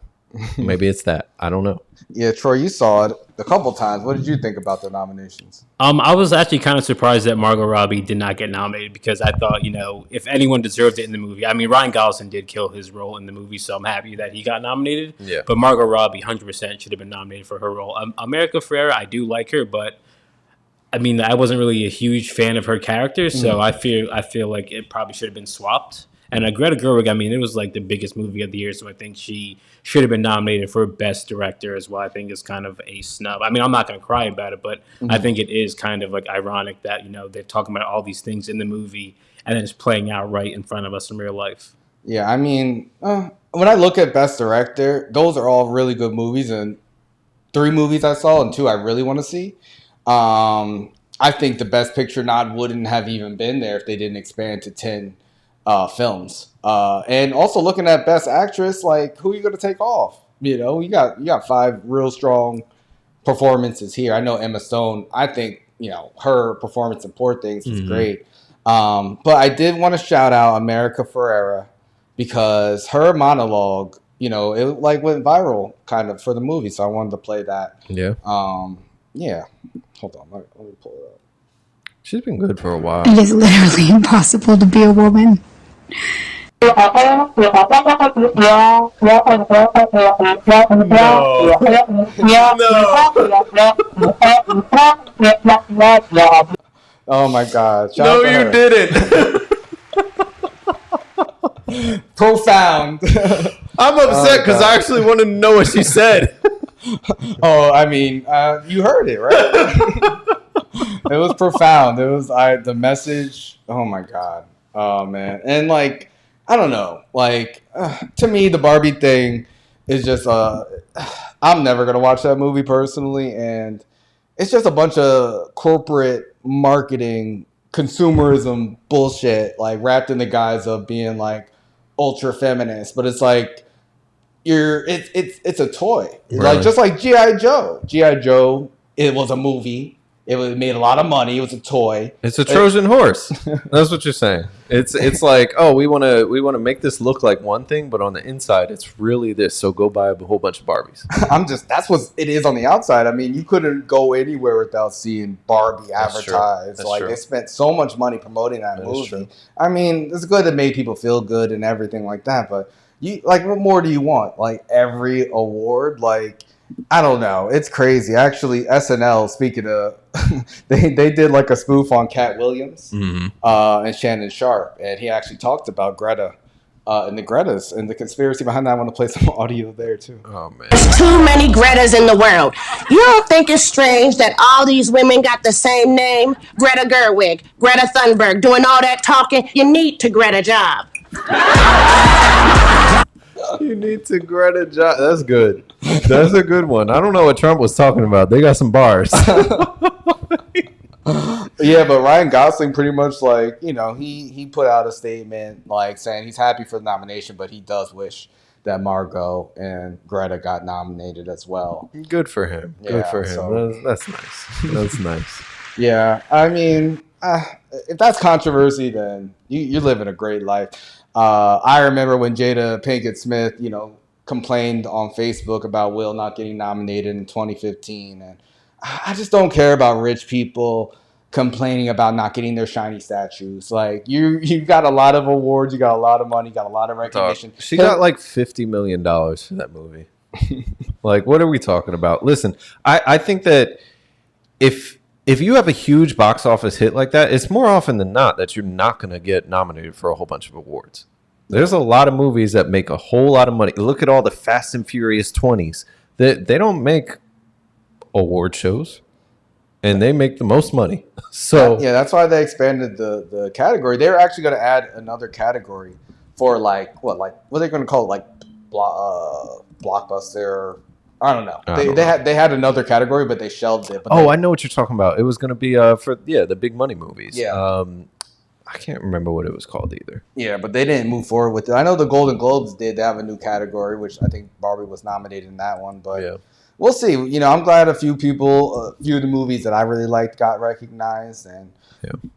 Speaker 2: Maybe it's that. I don't know.
Speaker 1: Yeah, Troy, you saw it a couple times. What did you think about the nominations?
Speaker 7: I was actually kind of surprised that Margot Robbie did not get nominated, because I thought, you know, if anyone deserved it in the movie, I mean, Ryan Gosling did kill his role in the movie, so I'm happy that he got nominated. Yeah. But Margot Robbie 100% should have been nominated for her role. America Ferrera, I do like her, but I mean, I wasn't really a huge fan of her character, so I feel like it probably should have been swapped. And Greta Gerwig, I mean, it was like the biggest movie of the year, so I think she should have been nominated for Best Director as well. I think it's kind of a snub. I mean, I'm not going to cry about it, but I think it is kind of like ironic that, you know, they're talking about all these things in the movie and then it's playing out right in front of us in real life.
Speaker 1: Yeah, I mean, when I look at Best Director, those are all really good movies, and 3 movies I saw and 2 I really want to see. I think the Best Picture nod wouldn't have even been there if they didn't expand to 10 films. And also looking at Best Actress, like, who are you going to take off? You know, you got 5 real strong performances here. I know Emma Stone, I think, you know, her performance in Poor Things was great. But I did want to shout out America Ferrera, because her monologue, you know, it like went viral kind of for the movie. So I wanted to play that. Yeah. Yeah. Hold on. Let me pull it up.
Speaker 2: She's been good for a while.
Speaker 9: It is literally impossible to be a woman.
Speaker 2: No.
Speaker 1: Oh my God.
Speaker 2: No, you didn't.
Speaker 1: Profound.
Speaker 2: I'm upset because I actually wanted to know what she said.
Speaker 1: Oh, I mean, you heard it, right? It was profound. It was the message. Oh my God. Oh man. And like, I don't know. Like, to me, the Barbie thing is just. I'm never gonna watch that movie personally, and it's just a bunch of corporate marketing, consumerism bullshit, like wrapped in the guise of being like ultra feminist. But it's like it's a toy. Really? Like just like G.I. Joe. G.I. Joe. It was a movie. It made a lot of money. It was a toy.
Speaker 2: It's a Trojan horse. That's what you're saying. It's like, oh, we want to make this look like one thing, but on the inside, it's really this. So go buy a whole bunch of Barbies.
Speaker 1: That's what it is on the outside. I mean, you couldn't go anywhere without seeing Barbie advertised. They spent so much money promoting that movie. True. I mean, it's good to make people feel good and everything like that, but what more do you want? Like every award, like. I don't know. It's crazy. Actually, SNL, speaking of, they did like a spoof on Katt Williams and Shannon Sharp. And he actually talked about Greta and the Gretas and the conspiracy behind that. I want to play some audio there too.
Speaker 2: Oh man,
Speaker 10: there's too many Gretas in the world. You don't think it's strange that all these women got the same name? Greta Gerwig, Greta Thunberg, doing all that talking. You need to Greta job.
Speaker 2: You need to Greta job. That's good. That's a good one. I don't know what Trump was talking about. They got some bars.
Speaker 1: Yeah, but Ryan Gosling pretty much like, you know, he put out a statement like saying he's happy for the nomination, but he does wish that Margot and Greta got nominated as well.
Speaker 2: Good for him. Good for him. So, that's nice. That's nice.
Speaker 1: Yeah, I mean, if that's controversy, then you're living a great life. I remember when Jada Pinkett Smith, you know, complained on Facebook about Will not getting nominated in 2015, and I just don't care about rich people complaining about not getting their shiny statues. Like you've got a lot of awards, you got a lot of money, you got a lot of recognition.
Speaker 2: She got like $50 million for that movie. Like, what are we talking about? Listen, I think that if you have a huge box office hit like that, it's more often than not that you're not going to get nominated for a whole bunch of awards. There's a lot of movies that make a whole lot of money. Look at all the Fast and Furious 20s. They don't make award shows, and they make the most money. So
Speaker 1: yeah, that's why they expanded the category. They were actually going to add another category for what are they going to call it, like blockbuster? I don't know. They had another category, but they shelved it. But
Speaker 2: I know what you're talking about. It was going to be for the big money movies.
Speaker 1: Yeah.
Speaker 2: I can't remember what it was called either.
Speaker 1: Yeah, but they didn't move forward with it. I know the Golden Globes did. They have a new category, which I think Barbie was nominated in that one. But yeah. We'll see. You know, I'm glad a few of the movies that I really liked got recognized, and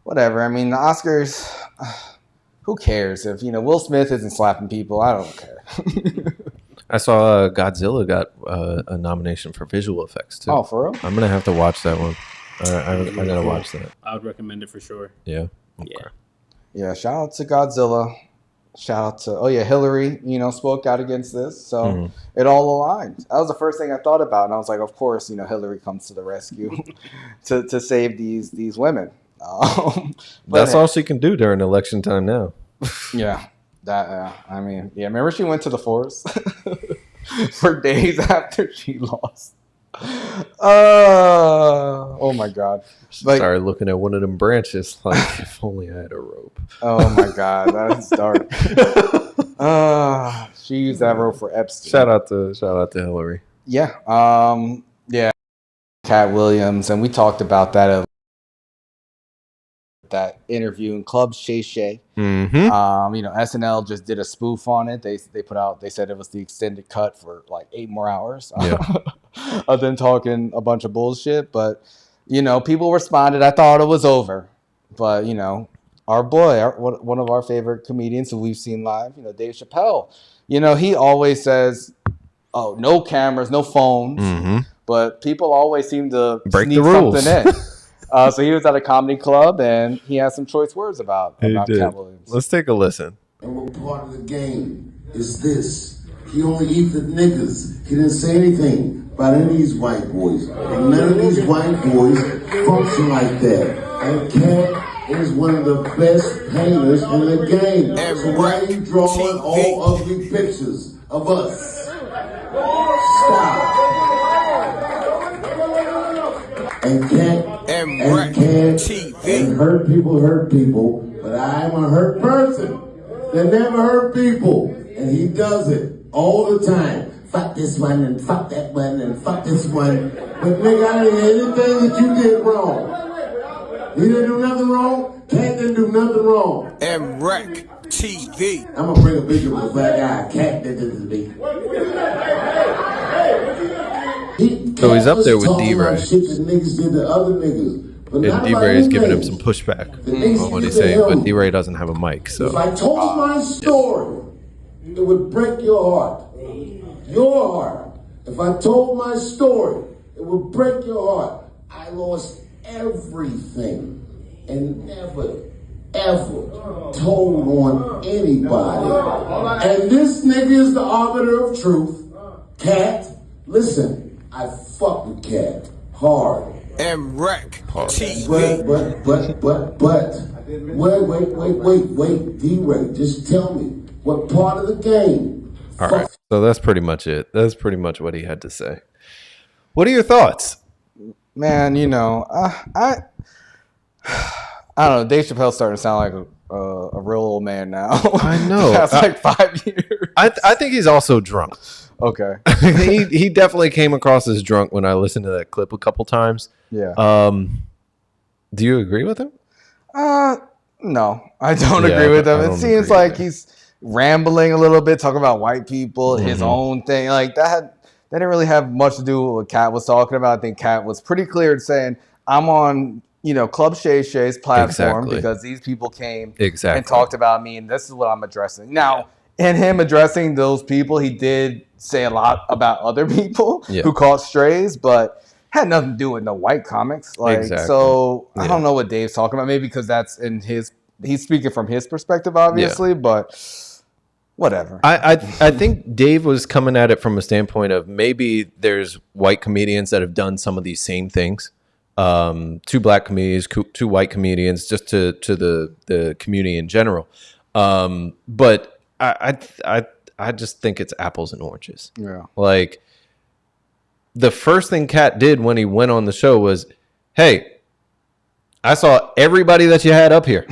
Speaker 1: whatever. I mean, the Oscars, who cares if, you know, Will Smith isn't slapping people? I don't care.
Speaker 2: I saw Godzilla got a nomination for visual effects too.
Speaker 1: Oh, for real?
Speaker 2: I'm gonna have to watch that one. I gotta watch that.
Speaker 7: I would recommend it for sure.
Speaker 2: Yeah. Okay.
Speaker 1: Yeah. Shout out to Godzilla. Shout out to Hilary. You know, spoke out against this, so it all aligned. That was the first thing I thought about, and I was like, of course, you know, Hilary comes to the rescue to save these women.
Speaker 2: That's all she can do during election time now.
Speaker 1: Yeah. I mean, remember she went to the forest for days after she lost. Oh my God.
Speaker 2: Like, started looking at one of them branches like, if only I had a rope.
Speaker 1: Oh my God, that's dark. She used that rope for Epstein.
Speaker 2: Shout out to Hilary.
Speaker 1: Yeah. Katt Williams, and we talked about that interview in Club Shay Shay.
Speaker 2: Mm-hmm.
Speaker 1: You know, SNL just did a spoof on it. They said it was the extended cut for like 8 more hours of them talking a bunch of bullshit. But, you know, people responded. I thought it was over. But, you know, our boy, one of our favorite comedians who we've seen live, you know, Dave Chappelle, you know, he always says, oh, no cameras, no phones.
Speaker 2: Mm-hmm.
Speaker 1: But people always seem to
Speaker 2: break
Speaker 1: sneak
Speaker 2: the rules.
Speaker 1: Something in. So he was at a comedy club, and he had some choice words about Katt Williams.
Speaker 2: Let's take a listen.
Speaker 11: And what part of the game is this? He only eats the niggas. He didn't say anything about any of these white boys. And none of these white boys function like that. And Katt is one of the best painters in the game. So why are you drawing all ugly pictures of us? Stop. And Katt and hurt people, but I'm a hurt person that never hurt people, and he does it all the time. Fuck this one and fuck that one and fuck this one, but nigga, I didn't hear anything that you did wrong. He didn't do nothing wrong. Katt didn't do nothing wrong.
Speaker 12: Robach TJ.
Speaker 11: I'm gonna bring a picture of a black guy. Katt did this to me.
Speaker 2: So he's up there with D-Ray. And D-Ray is giving him some pushback on what he's saying, but D-Ray doesn't have a mic. So
Speaker 11: if I told my story, it would break your heart. Your heart. If I told my story, it would break your heart. I lost everything and never, ever told on anybody. And this nigga is the arbiter of truth. Katt, listen. I fuck with Katt hard.
Speaker 12: Robach TJ.
Speaker 11: But. Wait, D-Ray, just tell me. We're part of the game.
Speaker 2: All right. So that's pretty much it. That's pretty much what he had to say. What are your thoughts?
Speaker 1: Man, you know, I don't know. Dave Chappelle's starting to sound like a real old man now.
Speaker 2: I know.
Speaker 1: That's like 5 years.
Speaker 2: I think he's also drunk.
Speaker 1: Okay.
Speaker 2: he definitely came across as drunk when I listened to that clip a couple times.
Speaker 1: Yeah.
Speaker 2: Do you agree with him?
Speaker 1: No, I don't agree with him. It seems like he's rambling a little bit, talking about white people, his own thing. Like that didn't really have much to do with what Katt was talking about. I think Katt was pretty clear in saying, I'm on, Club Shay Shay's platform because these people came and talked about me, and this is what I'm addressing. Now, in him addressing those people, he did say a lot about other people who caught strays, but had nothing to do with no white comics. So I don't know what Dave's talking about. Maybe because that's he's speaking from his perspective, obviously, but whatever.
Speaker 2: I think Dave was coming at it from a standpoint of maybe there's white comedians that have done some of these same things. 2 black comedians, 2 white comedians, just to the community in general. But I just think it's apples and oranges.
Speaker 1: Yeah.
Speaker 2: Like the first thing Katt did when he went on the show was, hey, I saw everybody that you had up here.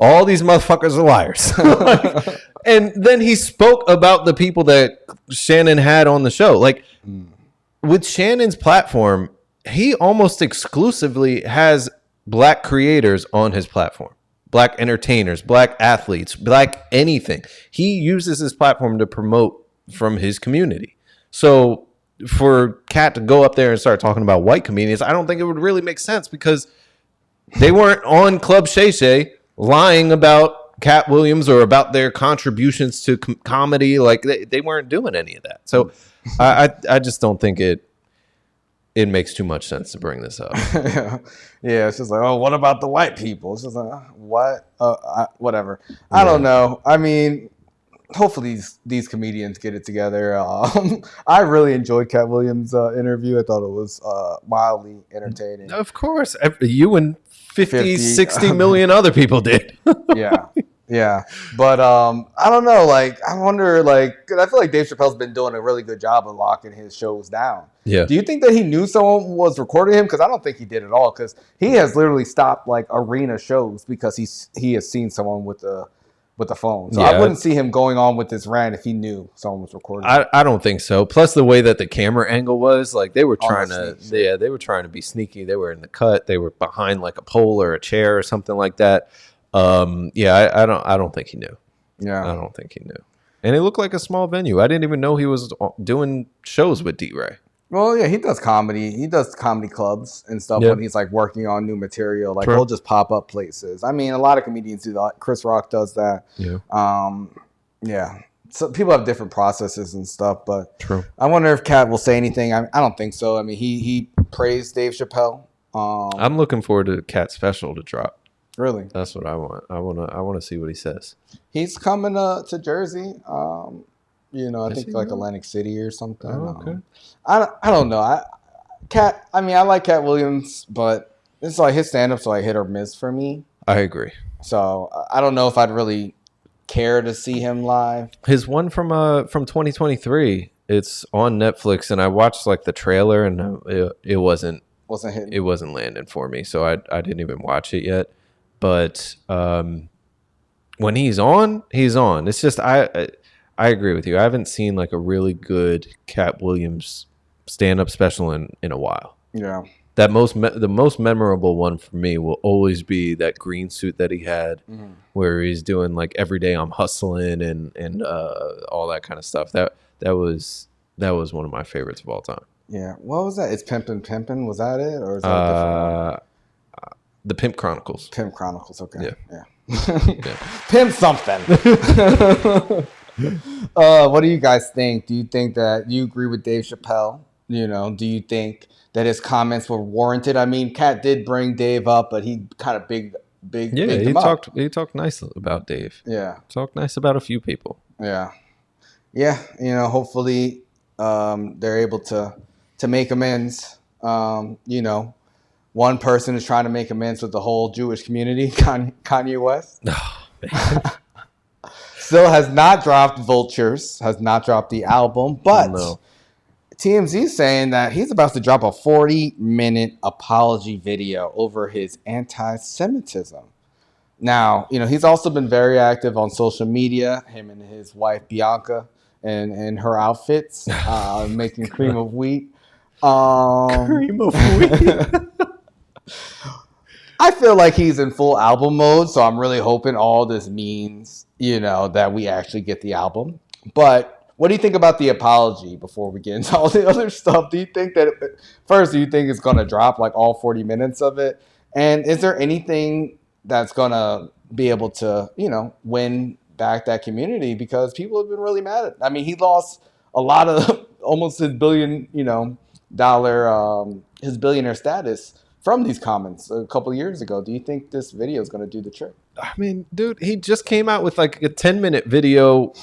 Speaker 2: All these motherfuckers are liars. And then he spoke about the people that Shannon had on the show. Like with Shannon's platform, he almost exclusively has black creators on his platform. Black entertainers, black athletes, black anything. He uses his platform to promote from his community. So for Katt to go up there and start talking about white comedians, I don't think it would really make sense because they weren't on Club Shay Shay lying about Katt Williams or about their contributions to comedy. Like they weren't doing any of that. So I just don't think it makes too much sense to bring this up.
Speaker 1: Yeah, it's just like, oh, what about the white people? It's just like, what? Whatever. I don't know. I mean, hopefully these comedians get it together. I really enjoyed Katt Williams' interview. I thought it was mildly entertaining.
Speaker 2: Of course. You and 60 million other people did.
Speaker 1: Yeah. But I don't know. Like, I wonder, like, 'cause I feel like Dave Chappelle's been doing a really good job of locking his shows down.
Speaker 2: Yeah.
Speaker 1: Do you think that he knew someone was recording him? Because I don't think he did at all. Because he has literally stopped like arena shows because he has seen someone with the phone. So I wouldn't see him going on with this rant if he knew someone was recording.
Speaker 2: I don't think so. Plus the way that the camera angle was, like they were trying they were trying to be sneaky. They were in the cut. They were behind like a pole or a chair or something like that. I don't think he knew.
Speaker 1: Yeah.
Speaker 2: I don't think he knew. And it looked like a small venue. I didn't even know he was doing shows with D-Ray.
Speaker 1: Well, yeah, he does comedy. He does comedy clubs and stuff when he's like working on new material. Like he'll just pop up places. I mean, a lot of comedians do that. Chris Rock does that.
Speaker 2: Yeah.
Speaker 1: So people have different processes and stuff, but I wonder if Katt will say anything. I don't think so. I mean, he praised Dave Chappelle.
Speaker 2: I'm looking forward to Katt's special to drop.
Speaker 1: Really?
Speaker 2: That's what I want. I want to see what he says.
Speaker 1: He's coming to Jersey. I think like Atlantic City or something.
Speaker 2: Oh, okay.
Speaker 1: I don't know. I like Katt Williams, but it's like his stand-ups are like hit or miss for me.
Speaker 2: I agree.
Speaker 1: So I don't know if I'd really care to see him live.
Speaker 2: His one from 2023, it's on Netflix, and I watched like the trailer, and it wasn't hitting. It wasn't landing for me, so I didn't even watch it yet. But when he's on, he's on. It's just I agree with you. I haven't seen like a really good Katt Williams stand-up special in a while.
Speaker 1: Yeah.
Speaker 2: The most memorable one for me will always be that green suit that he had, where he's doing like every day I'm hustling and all that kind of stuff. That was one of my favorites of all time.
Speaker 1: Yeah. What was that? It's Pimpin'. Was that it, or is that a different one?
Speaker 2: The Pimp Chronicles.
Speaker 1: Pimp Chronicles. Okay.
Speaker 2: Yeah.
Speaker 1: Pimp something. What do you guys think? Do you think that you agree with Dave Chappelle? Do you think that his comments were warranted? I mean, Katt did bring Dave up, but he kind of bigged him up.
Speaker 2: He talked nice about Dave.
Speaker 1: Yeah.
Speaker 2: Talked nice about a few people.
Speaker 1: Yeah. Yeah. Hopefully they're able to make amends. One person is trying to make amends with the whole Jewish community, Kanye West.
Speaker 2: Oh, man.
Speaker 1: still has not dropped Vultures, has not dropped the album, but TMZ is saying that he's about to drop a 40-minute apology video over his anti-Semitism. Now, he's also been very active on social media, him and his wife, Bianca, and her outfits, making cream of wheat.
Speaker 2: Cream of wheat.
Speaker 1: I feel like he's in full album mode, so I'm really hoping all this means, that we actually get the album. But what do you think about the apology before we get into all the other stuff? Do you think it's going to drop like all 40 minutes of it? And is there anything that's going to be able to, win back that community? Because people have been really mad at it. I mean, he lost a lot of almost his billionaire status from these comments a couple of years ago. Do you think this video is going to do the trick?
Speaker 2: I mean, dude, he just came out with like a 10-minute video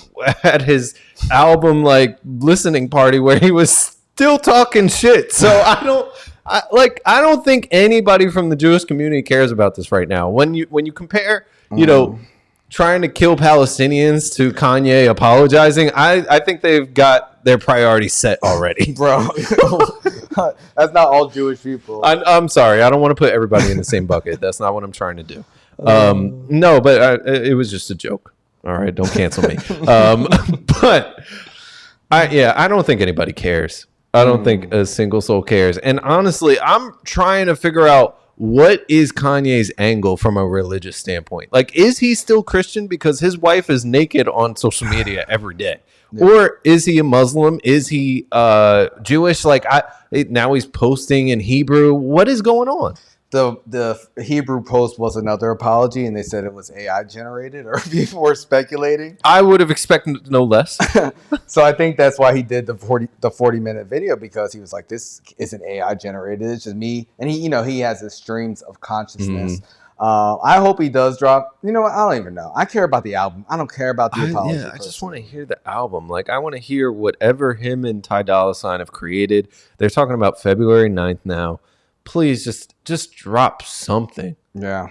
Speaker 2: at his album listening party where he was still talking shit. So I don't think anybody from the Jewish community cares about this right now. When you compare, trying to kill Palestinians to Kanye apologizing, I think they've got their priorities set already.
Speaker 1: Bro, that's not all Jewish people.
Speaker 2: I'm sorry. I don't want to put everybody in the same bucket. That's not what I'm trying to do. No, but it was just a joke. All right, don't cancel me. But I don't think anybody cares. I don't think a single soul cares. And honestly, I'm trying to figure out what is Kanye's angle from a religious standpoint. Like, is he still Christian because his wife is naked on social media every day? Yeah. Or is he a Muslim? Is he Jewish? Now he's posting in Hebrew. What is going on?
Speaker 1: The Hebrew post was another apology, and they said it was AI generated, or people were speculating.
Speaker 2: I would have expected no less.
Speaker 1: So I think that's why he did the 40-minute video, because he was like, "This isn't AI generated. It's just me." And he has his streams of consciousness. I hope he does drop. You know what? I don't even know. I care about the album. I don't care about the apology.
Speaker 2: I just want to hear the album. Like, I want to hear whatever him and Ty Dolla $ign have created. They're talking about February 9th now. Please just drop something.
Speaker 1: Yeah.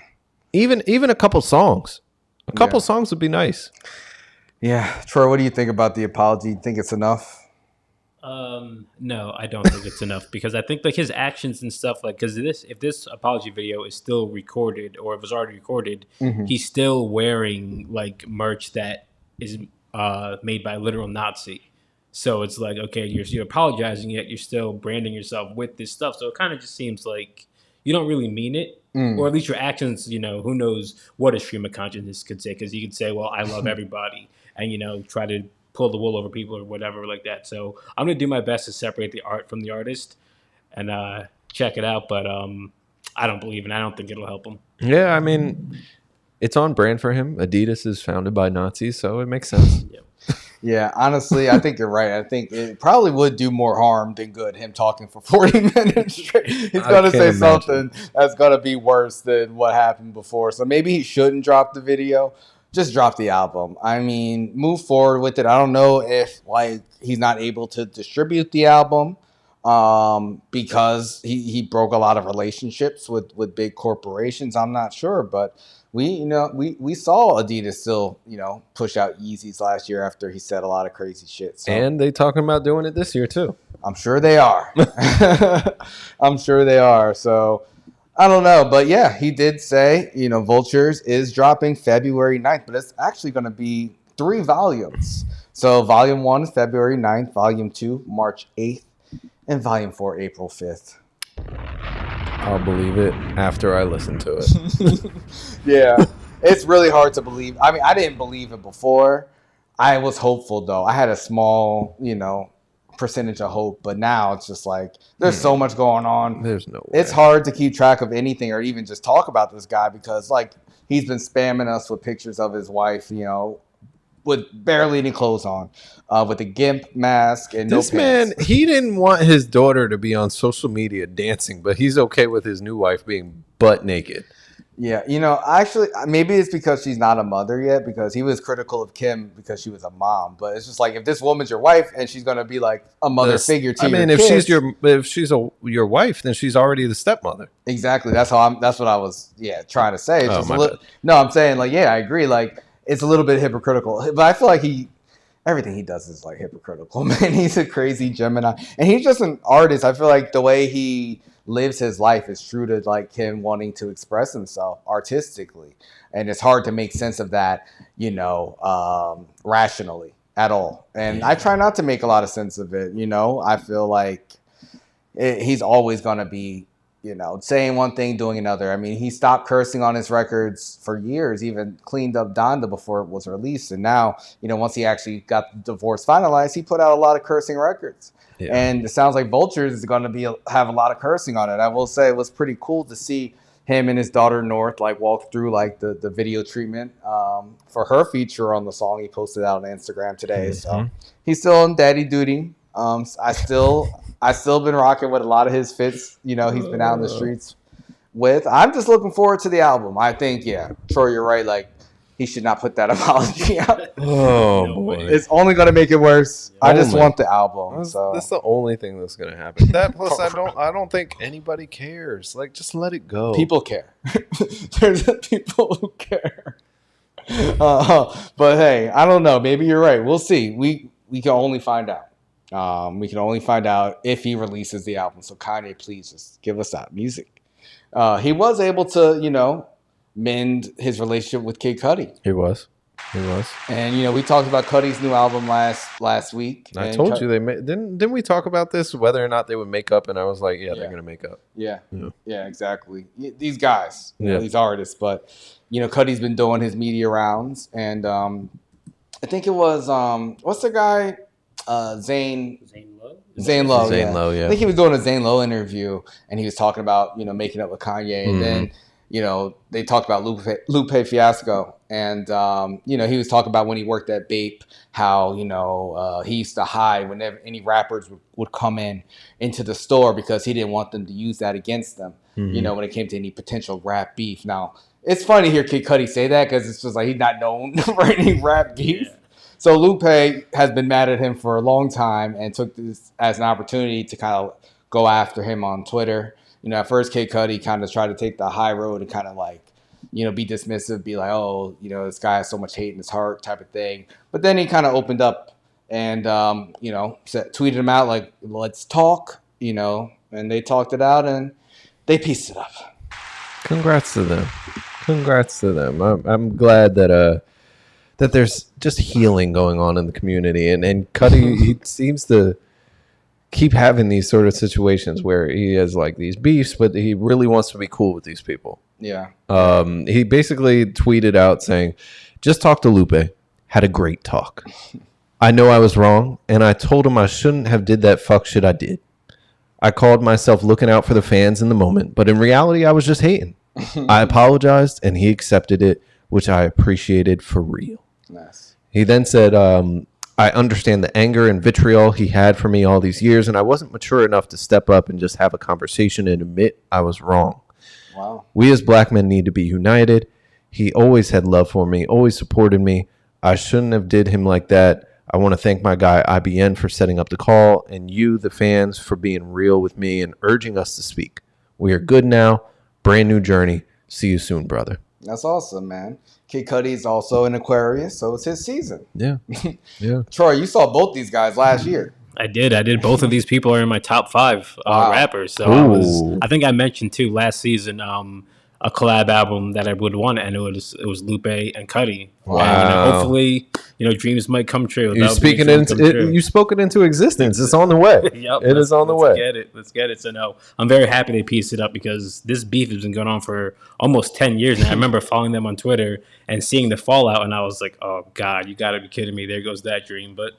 Speaker 2: Even a couple songs. A couple songs would be nice.
Speaker 1: Yeah. Troy, what do you think about the apology? You think it's enough?
Speaker 7: No, I don't think it's enough, because I think his actions and stuff, because if this apology video is still recorded, or it was already recorded, he's still wearing merch that is made by a literal Nazi. So it's like, okay, you're apologizing, yet you're still branding yourself with this stuff. So it kind of just seems like you don't really mean it, or at least your actions. Who knows what a stream of consciousness could say? Because you could say, "Well, I love everybody," and try to pull the wool over people or whatever like that. So I'm gonna do my best to separate the art from the artist and check it out. But I don't believe in it. I don't think it'll help him.
Speaker 2: Yeah, I mean, it's on brand for him. Adidas is founded by Nazis, so it makes sense.
Speaker 7: Yep.
Speaker 1: Yeah, honestly, I think you're right. I think it probably would do more harm than good, him talking for 40 minutes straight. He's going to say something that's going to be worse than what happened before. So maybe he shouldn't drop the video. Just drop the album. I mean, move forward with it. I don't know if he's not able to distribute the album because he broke a lot of relationships with big corporations. I'm not sure, but we saw Adidas still, push out Yeezys last year after he said a lot of crazy shit. So.
Speaker 2: And they talking about doing it this year too.
Speaker 1: I'm sure they are. I'm sure they are. So I don't know. But yeah, he did say, Vultures is dropping February 9th, but it's actually going to be 3 volumes. So volume 1 is February 9th, volume 2, March 8th, and volume 4, April 5th.
Speaker 2: I'll believe it after I listen to it.
Speaker 1: Yeah, it's really hard to believe. I mean, I didn't believe it before. I was hopeful, though. I had a small, percentage of hope, but now it's just like there's so much going on.
Speaker 2: There's no way.
Speaker 1: It's hard to keep track of anything or even just talk about this guy because he's been spamming us with pictures of his wife, with barely any clothes on, with a gimp mask and
Speaker 2: this
Speaker 1: no pants.
Speaker 2: Man, he didn't want his daughter to be on social media dancing, but he's okay with his new wife being butt naked.
Speaker 1: Yeah, actually, maybe it's because she's not a mother yet, because he was critical of Kim because she was a mom. But it's just like, if this woman's your wife and she's gonna be like a mother figure to your kids,
Speaker 2: if she's your wife, then she's already the stepmother.
Speaker 1: Exactly. That's what I was trying to say. It's I'm saying I agree. it's a little bit hypocritical. But I feel like everything he does is like hypocritical, man. He's a crazy Gemini, and he's just an artist. I feel like the way he lives his life is true to like him wanting to express himself artistically, and it's hard to make sense of that, rationally at all. And I try not to make a lot of sense of it. I feel like he's always gonna be, saying one thing, doing another. I mean, he stopped cursing on his records for years, even cleaned up Donda before it was released. And now, once he actually got the divorce finalized, he put out a lot of cursing records. Yeah. And it sounds like Vultures is going to have a lot of cursing on it. I will say it was pretty cool to see him and his daughter North like walk through like the video treatment for her feature on the song. He posted out on Instagram today. So he's still on daddy duty. I still been rocking with a lot of his fits. He's been out in the streets with. I'm just looking forward to the album. I think, Troy, you're right. Like, he should not put that apology out.
Speaker 2: Oh, boy.
Speaker 1: It's only going to make it worse. I just want the album.
Speaker 2: That's the only thing that's going to happen. That plus, I don't think anybody cares. Like, just let it go.
Speaker 1: People care. There's people who care. But hey, I don't know. Maybe you're right. We'll see. We can only find out. We can only find out if he releases the album. So Kanye, please just give us that music. He was able to, mend his relationship with Kid Cudi.
Speaker 2: He was.
Speaker 1: And we talked about Cudi's new album last week.
Speaker 2: I told you didn't we talk about this, whether or not they would make up? And I was like, they're gonna make up.
Speaker 1: Yeah, exactly. These guys, these artists. But Cudi's been doing his media rounds, and I think it was what's the guy? Zane Lowe. Yeah. I think he was doing a Zane Lowe interview, and he was talking about making up with Kanye, and then they talked about Lupe Fiasco, and he was talking about when he worked at Bape, how he used to hide whenever any rappers would come into the store because he didn't want them to use that against them. When it came to any potential rap beef. Now it's funny to hear Kid Cudi say that because it's just like he's not known for any rap beef. Yeah. So Lupe has been mad at him for a long time and took this as an opportunity to kind of go after him on Twitter. At first Kid Cudi kind of tried to take the high road and kind of like, be dismissive, be like, oh, this guy has so much hate in his heart type of thing. But then he kind of opened up and, tweeted him out like, let's talk, and they talked it out and they pieced it up.
Speaker 2: Congrats to them. I'm glad that there's just healing going on in the community. And Cudi, he seems to keep having these sort of situations where he has like these beefs, but he really wants to be cool with these people.
Speaker 1: Yeah.
Speaker 2: He basically tweeted out saying, just talked to Lupe, had a great talk. I know I was wrong, and I told him I shouldn't have did that fuck shit I did. I called myself looking out for the fans in the moment, but in reality, I was just hating. I apologized, and he accepted it, which I appreciated for real.
Speaker 1: Nice.
Speaker 2: He then said, I understand the anger and vitriol he had for me all these years, and I wasn't mature enough to step up and just have a conversation and admit I was wrong.
Speaker 1: Wow.
Speaker 2: We as black men need to be united. He always had love for me, always supported me. I shouldn't have did him like that. I want to thank my guy IBN for setting up the call, and you, the fans, for being real with me and urging us to speak. We are good now. Brand new journey. See you soon, brother.
Speaker 1: That's awesome, man. Kid Cudi is also an Aquarius, so it's his season.
Speaker 2: Yeah.
Speaker 1: Troy, you saw both these guys last year.
Speaker 7: I did. Both of these people are in my top 5 rappers. So I think I mentioned too last season a collab album that I would want, and it was Lupe and Cudi.
Speaker 2: Wow.
Speaker 7: And, hopefully, dreams might come true.
Speaker 2: You spoke it into existence. It's on the way.
Speaker 7: Yep,
Speaker 2: it is on the way.
Speaker 7: Let's get it. So no, I'm very happy they pieced it up because this beef has been going on for almost 10 years now. I remember following them on Twitter and seeing the fallout, and I was like, oh God, you got to be kidding me. There goes that dream. But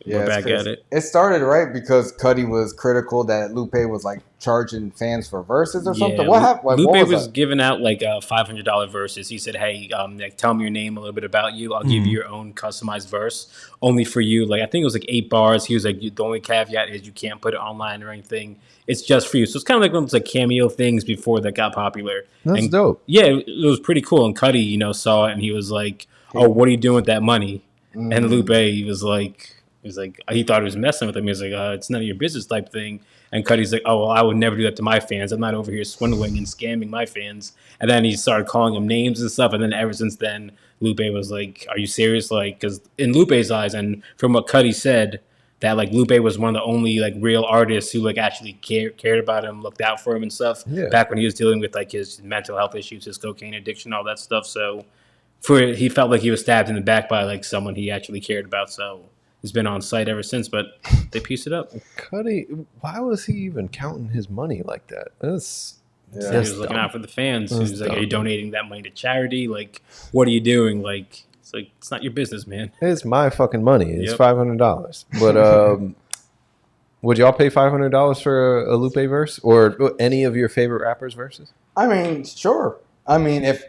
Speaker 7: we're back at it.
Speaker 1: It started right because Cudi was critical that Lupe was like charging fans for verses or something. What happened?
Speaker 7: Lupe was giving out like $500 verses. He said, "Hey, tell me your name, a little bit about you. I'll give you your own customized verse only for you." Like I think it was like 8 bars. He was like, "The only caveat is you can't put it online or anything. It's just for you." So it's kind of like one of those like cameo things before that got popular.
Speaker 2: That's dope.
Speaker 7: Yeah, it was pretty cool. And Cudi, saw it and he was like, "Oh, what are you doing with that money?" And Lupe, he was like, He was like, he thought he was messing with him. He was like, it's none of your business type thing. And Cudi's like, oh, well, I would never do that to my fans. I'm not over here swindling and scamming my fans. And then he started calling him names and stuff. And then ever since then, Lupe was like, are you serious? Like, because in Lupe's eyes, and from what Cudi said, that like Lupe was one of the only like real artists who like actually cared about him, looked out for him and stuff. Yeah. Back when he was dealing with like his mental health issues, his cocaine addiction, all that stuff. So he felt like he was stabbed in the back by like someone he actually cared about. So he's been on site ever since, but they pieced it up.
Speaker 2: Cudi, why was he even counting his money like that?
Speaker 7: He was looking out for the fans. He was like, are you donating that money to charity? Like, what are you doing? Like, it's like, it's not your business, man.
Speaker 2: It's my fucking money. It's $500. But would y'all pay $500 for a Lupe verse or any of your favorite rappers' verses?
Speaker 1: I mean, sure. I mean, if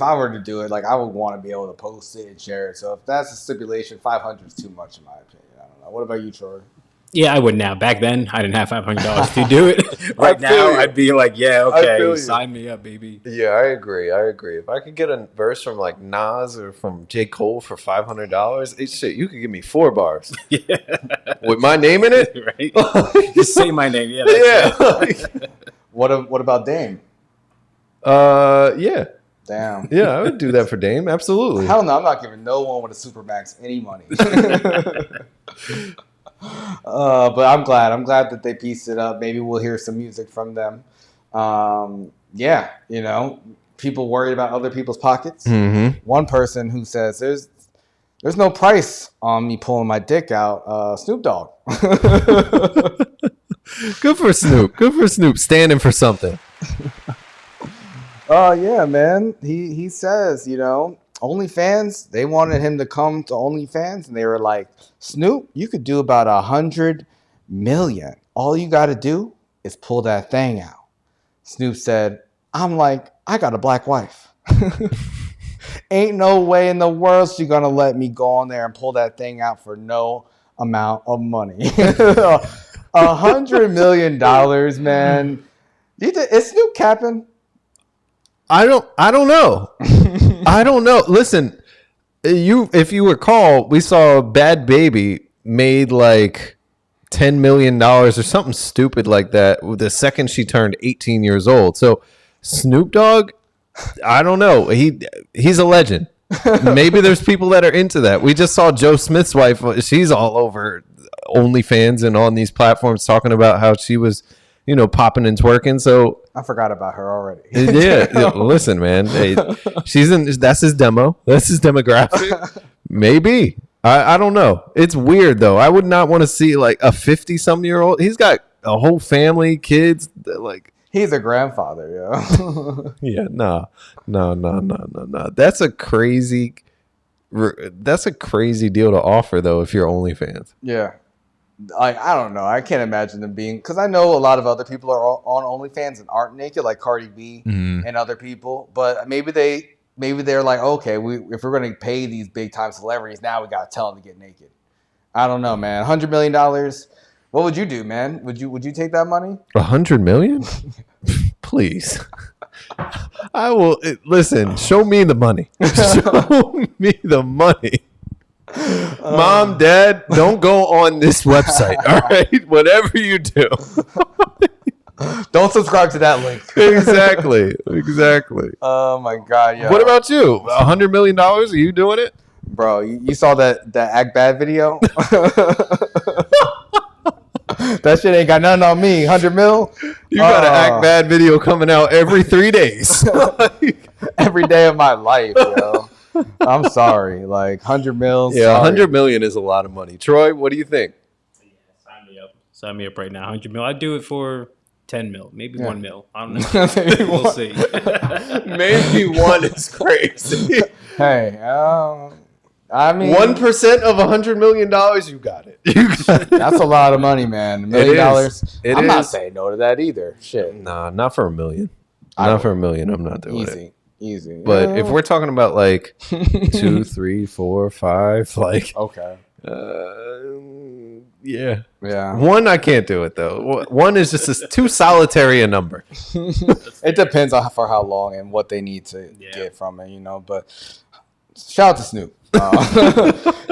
Speaker 1: I were to do it, like I would want to be able to post it and share it. So if that's a stipulation, 500 is too much in my opinion. I don't know. What about you, Troy?
Speaker 7: Yeah, I would now. Back then, I didn't have $500 to do it. Right now, I'd be like, yeah, okay, sign me up, baby.
Speaker 2: Yeah, I agree. If I could get a verse from like Nas or from J. Cole for $500, shit, you could give me 4 bars. Yeah. With my name in it?
Speaker 7: Right. Just say my name. Yeah.
Speaker 1: What about Dame?
Speaker 2: Yeah.
Speaker 1: Damn.
Speaker 2: Yeah, I would do that for Dame. Absolutely.
Speaker 1: Hell no, I'm not giving no one with a Supermax any money. But I'm glad that they pieced it up. Maybe we'll hear some music from them. Yeah, you know, people worried about other people's pockets. Mm-hmm. One person who says there's no price on me pulling my dick out. Snoop Dogg.
Speaker 2: Good for Snoop. Good for Snoop standing for something.
Speaker 1: Oh yeah, man. He says, you know, OnlyFans, they wanted him to come to OnlyFans, and they were like, Snoop, you could do about 100 million. All you got to do is pull that thing out. Snoop said, I'm like, I got a black wife. Ain't no way in the world she's going to let me go on there and pull that thing out for no amount of money. $100 million, man. Is Snoop capping?
Speaker 2: I don't know. I don't know. Listen, if you recall, we saw Bad Baby made like $10 million or something stupid like that the second she turned 18 years old. So Snoop Dogg, I don't know. He's a legend. Maybe there's people that are into that. We just saw Joe Smith's wife. She's all over OnlyFans and on these platforms talking about how she was, you know, popping and twerking. So
Speaker 1: I forgot about her already.
Speaker 2: Yeah, listen, man. Hey, that's his demo. That's his demographic. Maybe. I don't know. It's weird though. I would not want to see like a 50-something-year-old. He's got a whole family, kids. Like
Speaker 1: he's a grandfather, yeah.
Speaker 2: Yeah, no. That's a crazy deal to offer though if you're OnlyFans.
Speaker 1: Yeah. Like, I don't know. I can't imagine them being, because I know a lot of other people are on OnlyFans and aren't naked, like Cardi B and other people. But maybe they're like, okay, if we're going to pay these big time celebrities, now we got to tell them to get naked. I don't know, man. $100 million. What would you do, man? Would you take that money?
Speaker 2: $100 million? Please. I will listen. Show me the money. Show me the money. Mom, Dad, don't go on this website. All right, whatever you do,
Speaker 1: don't subscribe to that link.
Speaker 2: Exactly.
Speaker 1: Oh my God, yeah.
Speaker 2: What about you? $100 million? Are you doing it,
Speaker 1: bro? You saw that Act Bad video? That shit ain't got nothing on me. 100 mil.
Speaker 2: You got an Act Bad video coming out every 3 days.
Speaker 1: Every day of my life, yo. I'm sorry, like 100 mils.
Speaker 2: Yeah, 100 million is a lot of money. Troy, what do you think?
Speaker 7: Yeah, sign me up right now. 100 mil. I'd do it for 10 mil, maybe 1 mil. I don't know. We'll see.
Speaker 2: Maybe 1 is crazy.
Speaker 1: Hey, I mean,
Speaker 2: 1% of $100 million, you got it.
Speaker 1: That's a lot of money, man. $1 million. I'm not saying no to that either. Shit.
Speaker 2: Nah, not for $1 million. Not for $1 million. I'm not doing it.
Speaker 1: Easy.
Speaker 2: But if we're talking about like 2, 3, 4, 5, like
Speaker 1: okay.
Speaker 2: Yeah. 1, I can't do it though. 1 is just too solitary a number.
Speaker 1: It depends on for how long and what they need to get from it, you know. But shout out to Snoop.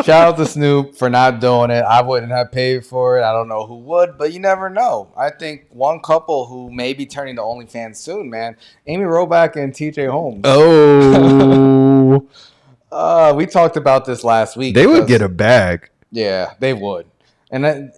Speaker 1: Shout out to Snoop for not doing it. I wouldn't have paid for it. I don't know who would, but you never know. I think one couple who may be turning to OnlyFans soon, man, Amy Robach and TJ Holmes.
Speaker 2: Oh.
Speaker 1: We talked about this last week.
Speaker 2: They would get a bag.
Speaker 1: Yeah, they would. And then,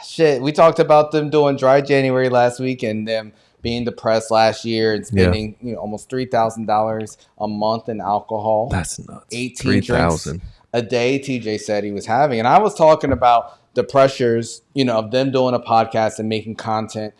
Speaker 1: shit, we talked about them doing Dry January last week and them being depressed last year and spending almost $3,000 a month in alcohol.
Speaker 2: That's nuts.
Speaker 1: 18 drinks a day, TJ said he was having. And I was talking about the pressures, of them doing a podcast and making content,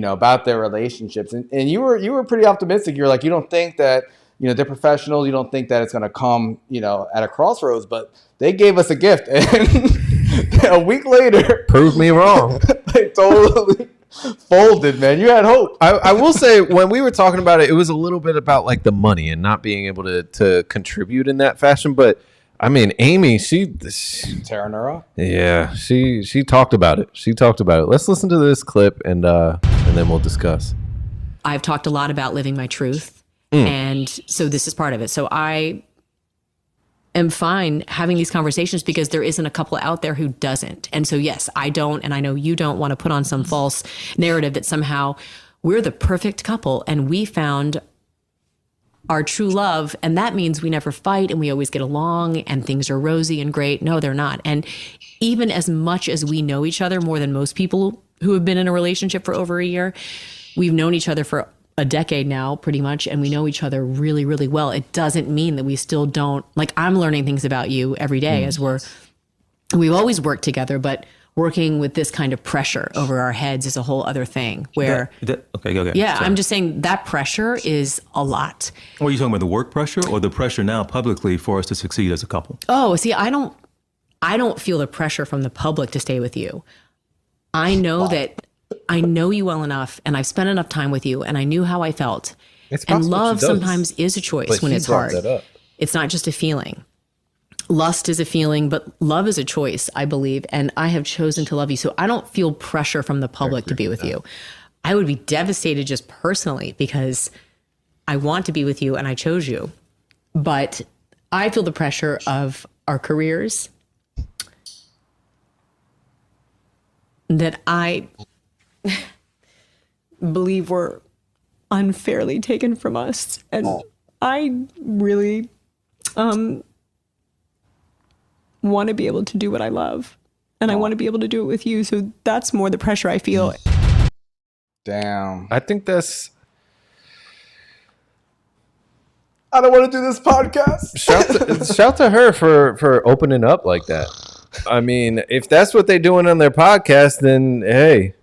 Speaker 1: about their relationships. And you were pretty optimistic. You're like, you don't think that, they're professionals. You don't think that it's going to come, at a crossroads. But they gave us a gift. And a week later.
Speaker 2: Prove me wrong.
Speaker 1: They totally folded, man. You had hope.
Speaker 2: I will say, when we were talking about it, it was a little bit about like the money and not being able to contribute in that fashion. But I mean, Amy, she
Speaker 1: tearing her up.
Speaker 2: Yeah, she talked about it. Let's listen to this clip and then we'll discuss.
Speaker 13: I've talked a lot about living my truth. And so this is part of it. So I am fine having these conversations because there isn't a couple out there who doesn't. And so, yes, I don't, and I know you don't want to put on some false narrative that somehow we're the perfect couple and we found our true love. And that means we never fight and we always get along and things are rosy and great. No, they're not. And even as much as we know each other more than most people who have been in a relationship for over a year, we've known each other for a decade now, pretty much, and we know each other really, really well. It doesn't mean that we still don't, like, I'm learning things about you every day as we've always worked together, but working with this kind of pressure over our heads is a whole other thing where,
Speaker 14: okay, go ahead.
Speaker 13: Yeah,
Speaker 14: Sorry.
Speaker 13: I'm just saying that pressure is a lot.
Speaker 14: Are you talking about the work pressure or the pressure now publicly for us to succeed as a couple?
Speaker 13: Oh, see, I don't feel the pressure from the public to stay with you. I know that I know you well enough and I've spent enough time with you and I knew how I felt. And love sometimes is a choice when it's hard. It's not just a feeling. Lust is a feeling, but love is a choice, I believe. And I have chosen to love you. So I don't feel pressure from the public to be with you. I would be devastated just personally because I want to be with you and I chose you. But I feel the pressure of our careers that I believe were unfairly taken from us. And I really want to be able to do what I love. And I want to be able to do it with you. So that's more the pressure I feel.
Speaker 1: Damn.
Speaker 2: I think that's...
Speaker 1: I don't want to do this podcast.
Speaker 2: Shout to her for opening up like that. I mean, if that's what they're doing on their podcast, then hey...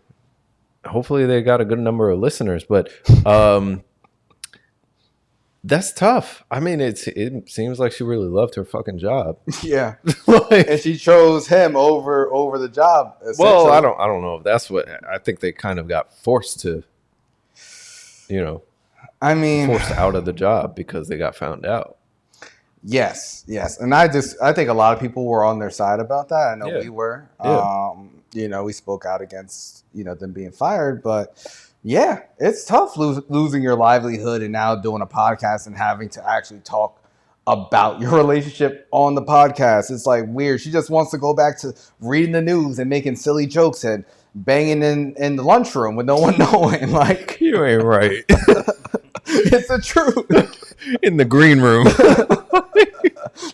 Speaker 2: Hopefully they got a good number of listeners, but that's tough. I mean, it seems like she really loved her fucking job.
Speaker 1: Yeah, and she chose him over the job.
Speaker 2: Well, I don't know if that's what I think. They kind of got forced to, forced out of the job because they got found out.
Speaker 1: Yes, and I think a lot of people were on their side about that. I know we were.
Speaker 2: Yeah.
Speaker 1: We spoke out against them being fired, but yeah, it's tough losing your livelihood and now doing a podcast and having to actually talk about your relationship on the podcast. It's like weird. She just wants to go back to reading the news and making silly jokes and banging in the lunchroom with no one knowing. Like,
Speaker 2: you ain't right.
Speaker 1: It's the truth.
Speaker 2: In the green room.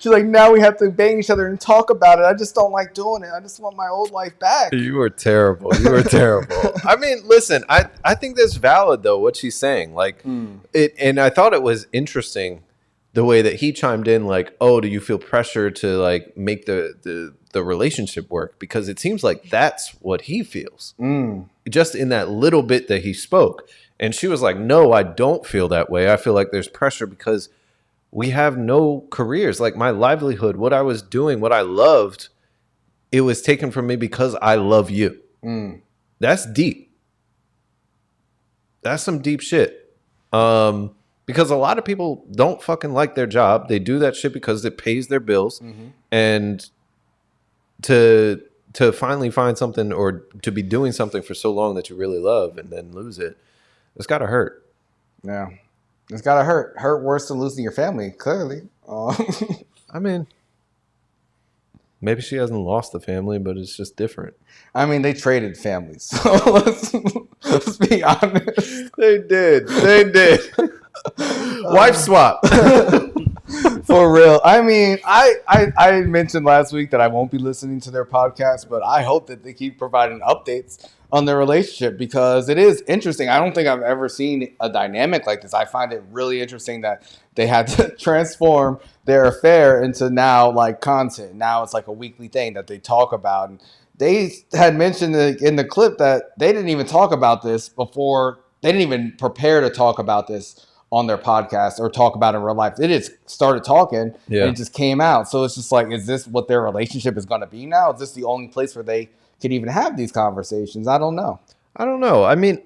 Speaker 1: She's like, now we have to bang each other and talk about it. I just don't like doing it. I just want my old life back.
Speaker 2: You are terrible. I mean, listen, I think that's valid though, what she's saying. Like and I thought it was interesting the way that he chimed in, like, oh, do you feel pressure to like make the relationship work? Because it seems like that's what he feels. Just in that little bit that he spoke. And she was like, no, I don't feel that way. I feel like there's pressure because we have no careers. Like my livelihood, what I was doing, what I loved, it was taken from me because I love you. That's deep. That's some deep shit. Because a lot of people don't fucking like their job. They do that shit because it pays their bills. And to finally find something or to be doing something for so long that you really love and then lose it, it's got to hurt.
Speaker 1: Yeah. It's got to hurt. Hurt worse than losing your family, clearly.
Speaker 2: I mean, Maybe she hasn't lost the family, but it's just different.
Speaker 1: I mean, they traded families, so let's be honest.
Speaker 2: They did. Wife swap.
Speaker 1: For real. I mean, I mentioned last week that I won't be listening to their podcast, but I hope that they keep providing updates on their relationship because it is interesting. I don't think I've ever seen a dynamic like this. I find it really interesting that they had to transform their affair into now like content. Now it's like a weekly thing that they talk about. And they had mentioned in the clip that they didn't even talk about this before. They didn't even prepare to talk about this on their podcast or talk about it in real life. They just started talking and it just came out. So it's just like, is this what their relationship is going to be now? Is this the only place where they could even have these conversations? I don't know.
Speaker 2: I mean,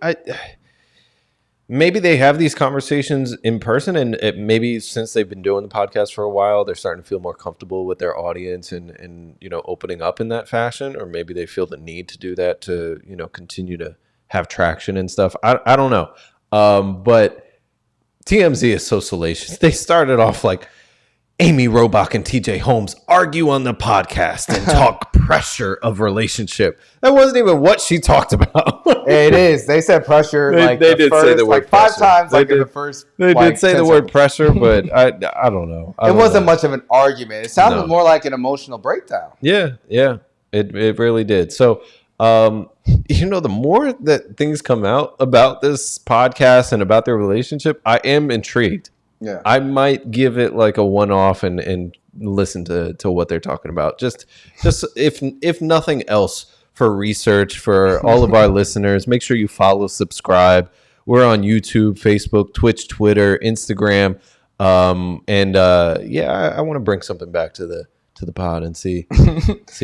Speaker 2: maybe they have these conversations in person, and maybe since they've been doing the podcast for a while, they're starting to feel more comfortable with their audience and opening up in that fashion, or maybe they feel the need to do that to continue to have traction and stuff. I don't know, but TMZ is so salacious. They started off like Amy Robach and TJ Holmes argue on the podcast and talk pressure of relationship. That wasn't even what she talked about.
Speaker 1: It is. They said pressure.
Speaker 2: They did say the word
Speaker 1: five
Speaker 2: pressure.
Speaker 1: times. In the first.
Speaker 2: They did say the word pressure, but I don't know.
Speaker 1: It wasn't much of an argument. It sounded more like an emotional breakdown.
Speaker 2: Yeah. It really did. So, the more that things come out about this podcast and about their relationship, I am intrigued.
Speaker 1: Yeah,
Speaker 2: I might give it like a one-off and listen to what they're talking about. Just if nothing else, for research for all of our listeners. Make sure you follow, subscribe. We're on YouTube, Facebook, Twitch, Twitter, Instagram, I want to bring something back to the pod and see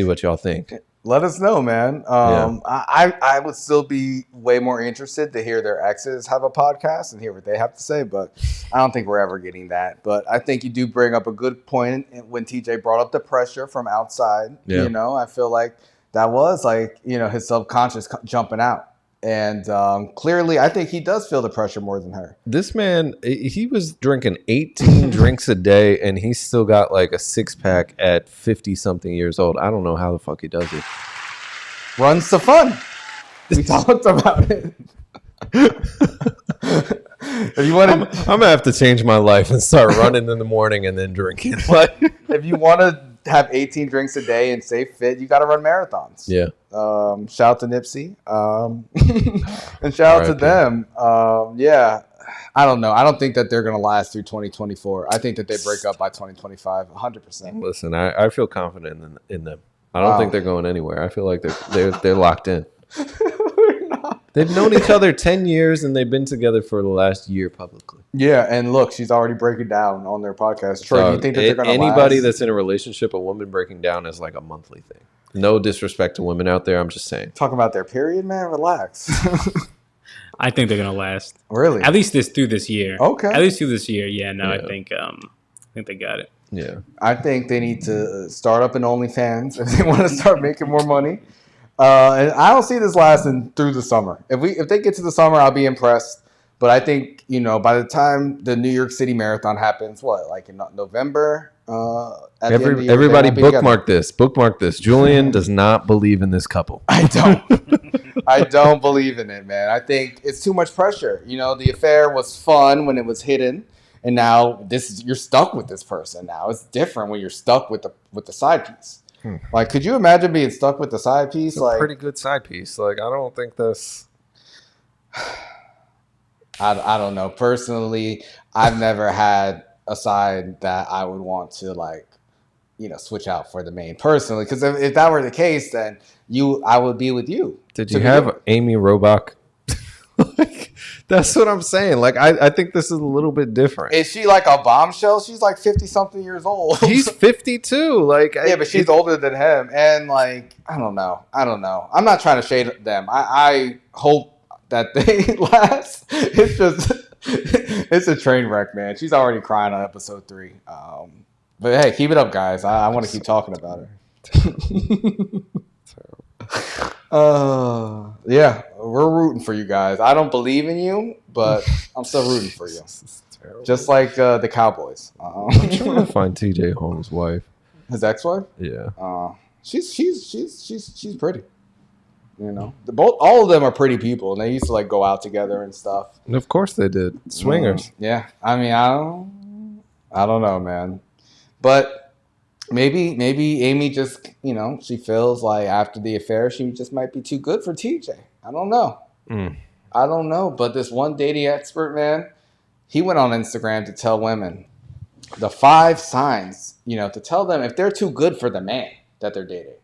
Speaker 2: what y'all think.
Speaker 1: Let us know, man. I would still be way more interested to hear their exes have a podcast and hear what they have to say, but I don't think we're ever getting that. But I think you do bring up a good point when TJ brought up the pressure from outside.
Speaker 2: Yeah.
Speaker 1: I feel like that was like, his subconscious jumping out. And clearly, I think he does feel the pressure more than her.
Speaker 2: This man, he was drinking 18 drinks a day, and he's still got like a six-pack at 50-something years old. I don't know how the fuck he does it.
Speaker 1: Runs to fun. We talked about it. If you want
Speaker 2: I'm gonna have to change my life and start running in the morning and then drinking.
Speaker 1: If you want to have 18 drinks a day and stay fit, you got to run marathons.
Speaker 2: Yeah.
Speaker 1: Shout out to Nipsey. And shout out to them. I don't know. I don't think that they're going to last through 2024. I think that they break up by 2025, 100%.
Speaker 2: Listen, I feel confident in them. I don't think they're going anywhere. I feel like they're locked in. They've known each other 10 years, and they've been together for the last year publicly.
Speaker 1: Yeah, and look, she's already breaking down on their podcast. Troy, do you think that they're going to
Speaker 2: anybody
Speaker 1: last?
Speaker 2: That's in a relationship, a woman breaking down is like a monthly thing. No disrespect to women out there. I'm just saying.
Speaker 1: Talking about their period, man. Relax.
Speaker 7: I think they're gonna last.
Speaker 1: Really?
Speaker 7: At least through this year.
Speaker 1: Okay.
Speaker 7: At least through this year. Yeah. No, yeah. I think they got it.
Speaker 2: Yeah.
Speaker 1: I think they need to start up an OnlyFans if they want to start making more money. And I don't see this lasting through the summer. If they get to the summer, I'll be impressed. But I think, by the time the New York City Marathon happens, like in November?
Speaker 2: Everybody bookmark this. Bookmark this. Julian does not believe in this couple.
Speaker 1: I don't. I don't believe in it, man. I think it's too much pressure. The affair was fun when it was hidden. And now you're stuck with this person now. It's different when you're stuck with the side piece. Like, could you imagine being stuck with the side piece?
Speaker 2: It's a pretty good side piece. Like, I don't think that's...
Speaker 1: I don't know. Personally, I've never had a side that I would want to, switch out for the main personally. Because if that were the case, then I would be with you.
Speaker 2: Did you have Amy Robach? That's what I'm saying. Like, I think this is a little bit different.
Speaker 1: Is she like a bombshell? She's like 50-something years old.
Speaker 2: He's 52. Like,
Speaker 1: yeah, but she's older than him. And I don't know. I'm not trying to shade them. I hope that they last. It's just, it's a train wreck, man. She's already crying on episode 3. But hey, keep it up, guys. I want to keep talking about her. Yeah, we're rooting for you guys. I don't believe in you, but I'm still rooting for you. Just like the Cowboys.
Speaker 2: I'm trying to find TJ Holmes' wife.
Speaker 1: His ex-wife?
Speaker 2: Yeah.
Speaker 1: She's pretty. You know, all of them are pretty people, and they used to like go out together and stuff.
Speaker 2: And of course they did. Swingers.
Speaker 1: Yeah. I mean, I don't know, man. But maybe Amy just, you know, she feels like after the affair, she just might be too good for TJ. I don't know. I don't know. But this one dating expert, man, he went on Instagram to tell women the 5 signs, you know, to tell them if they're too good for the man that they're dating.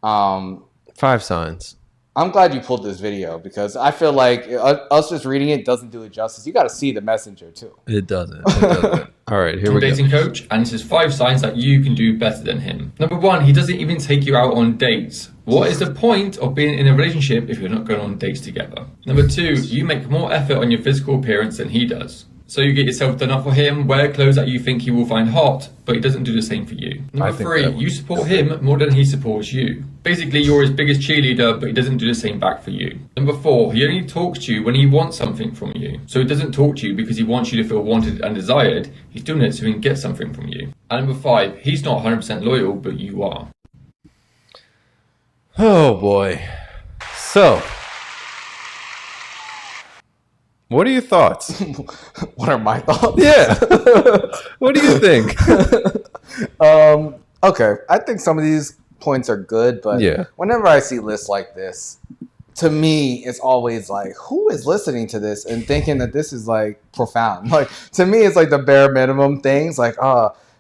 Speaker 2: 5 signs.
Speaker 1: I'm glad you pulled this video because I feel like us just reading it doesn't do it justice. You got to see the messenger too.
Speaker 2: It doesn't. All right, here we go.
Speaker 15: Dating coach, and this is 5 signs that you can do better than him. Number 1, he doesn't even take you out on dates. What is the point of being in a relationship if you're not going on dates together? Number 2, you make more effort on your physical appearance than he does. So you get yourself done up for him, wear clothes that you think he will find hot, but he doesn't do the same for you. Number 3, you support him more than he supports you. Basically, you're his biggest cheerleader, but he doesn't do the same back for you. Number 4, he only talks to you when he wants something from you. So he doesn't talk to you because he wants you to feel wanted and desired. He's doing it so he can get something from you. And number 5, he's not 100% loyal, but you are.
Speaker 2: Oh boy. So, what are your thoughts?
Speaker 1: What are my thoughts?
Speaker 2: Yeah. What do you think?
Speaker 1: Okay. I think some of these points are good, but whenever I see lists like this, to me, it's always like, who is listening to this and thinking that this is like profound? Like, to me, it's like the bare minimum things. Like,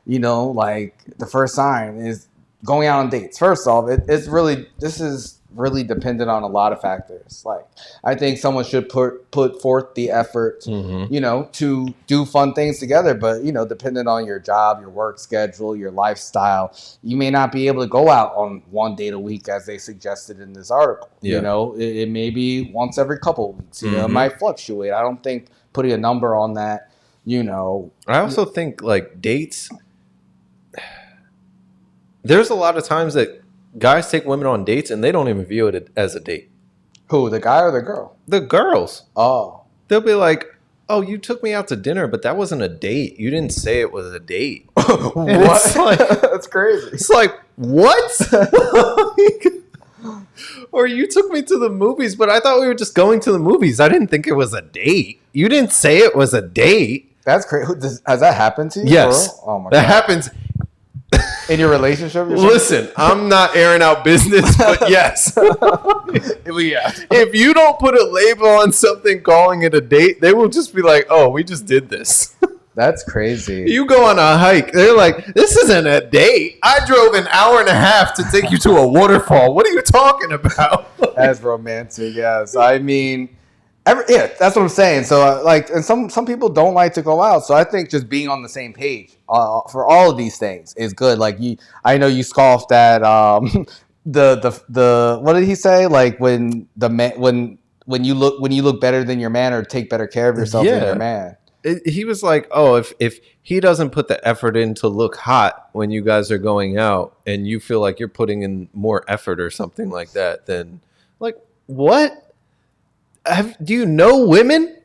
Speaker 1: you know, like the first sign is going out on dates. First off, this is really dependent on a lot of factors. Like, I think someone should put forth the effort, you know, to do fun things together. But, you know, depending on your job, your work schedule, your lifestyle, you may not be able to go out on 1 date a week as they suggested in this article. You know, it may be once every couple of weeks. You know, it might fluctuate. I don't think putting a number on that, you know.
Speaker 2: I also think like dates, there's a lot of times that guys take women on dates and they don't even view it as a date.
Speaker 1: Who, the guy or the girl?
Speaker 2: The girls.
Speaker 1: Oh.
Speaker 2: They'll be like, oh, you took me out to dinner, but that wasn't a date. You didn't say it was a date.
Speaker 1: What?
Speaker 2: It's like,
Speaker 1: that's crazy.
Speaker 2: It's like, what? Or you took me to the movies, but I thought we were just going to the movies. I didn't think it was a date. You didn't say it was a date.
Speaker 1: That's crazy. Has that happened to you?
Speaker 2: Yes.
Speaker 1: Oh my God.
Speaker 2: That happens.
Speaker 1: In your relationship?
Speaker 2: Listen, I'm not airing out business, but yes. If you don't put a label on something calling it a date, they will just be like, oh, we just did this.
Speaker 1: That's crazy.
Speaker 2: You go on a hike. They're like, this isn't a date. I drove an hour and a half to take you to a waterfall. What are you talking about?
Speaker 1: That's romantic, yes. I mean, that's what I'm saying. So, and some people don't like to go out. So I think just being on the same page for all of these things is good. Like I know you scoffed at the what did he say? Like when you look better than your man or take better care of yourself than your man.
Speaker 2: He was like, oh, if he doesn't put the effort in to look hot when you guys are going out, and you feel like you're putting in more effort or something like that, then like what? Do you know women?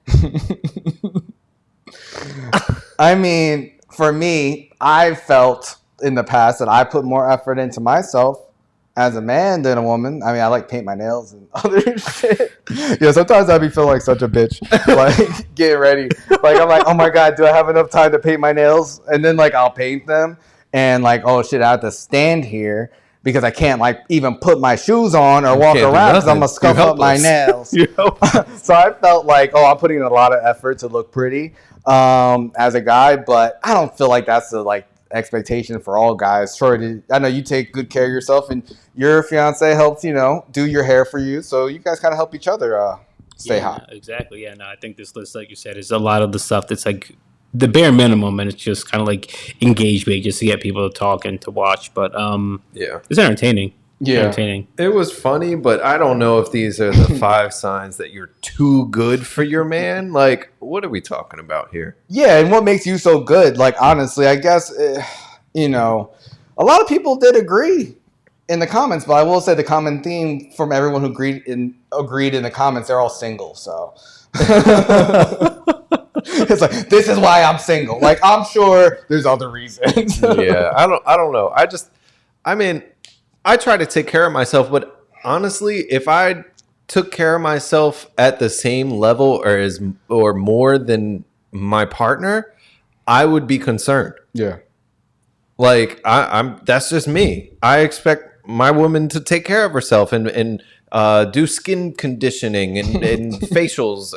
Speaker 1: I mean, for me, I've felt in the past that I put more effort into myself as a man than a woman. I mean, I like paint my nails and other shit. Yeah, sometimes I be feeling like such a bitch. Like, getting ready. Like, I'm like, oh my God, do I have enough time to paint my nails? And then, like, I'll paint them. And, like, oh shit, I have to stand here because I can't like even put my shoes on or walk around because I'm gonna scuff up my nails. So I felt like, oh, I'm putting in a lot of effort to look pretty as a guy, but I don't feel like that's the like expectation for all guys. Troy, I know you take good care of yourself, and your fiance helps, you know, do your hair for you, so you guys kind of help each other stay hot.
Speaker 7: Exactly. Yeah. No, I think this list, like you said, is a lot of the stuff that's like the bare minimum, and it's just kind of like engagement just to get people to talk and to watch. But it's entertaining.
Speaker 2: Yeah,
Speaker 7: entertaining.
Speaker 2: It was funny, but I don't know if these are the 5 signs that you're too good for your man. Like, what are we talking about here?
Speaker 1: Yeah, and what makes you so good? Like, honestly, I guess you know, a lot of people did agree in the comments, but I will say the common theme from everyone who agreed in the comments, they're all single. So. It's like, this is why I'm single. Like, I'm sure there's other reasons.
Speaker 2: Yeah, I don't know. I try to take care of myself, but honestly, if I took care of myself at the same level or more than my partner, I would be concerned.
Speaker 1: Yeah.
Speaker 2: Like I'm that's just me. I expect my woman to take care of herself and do skin conditioning and facials,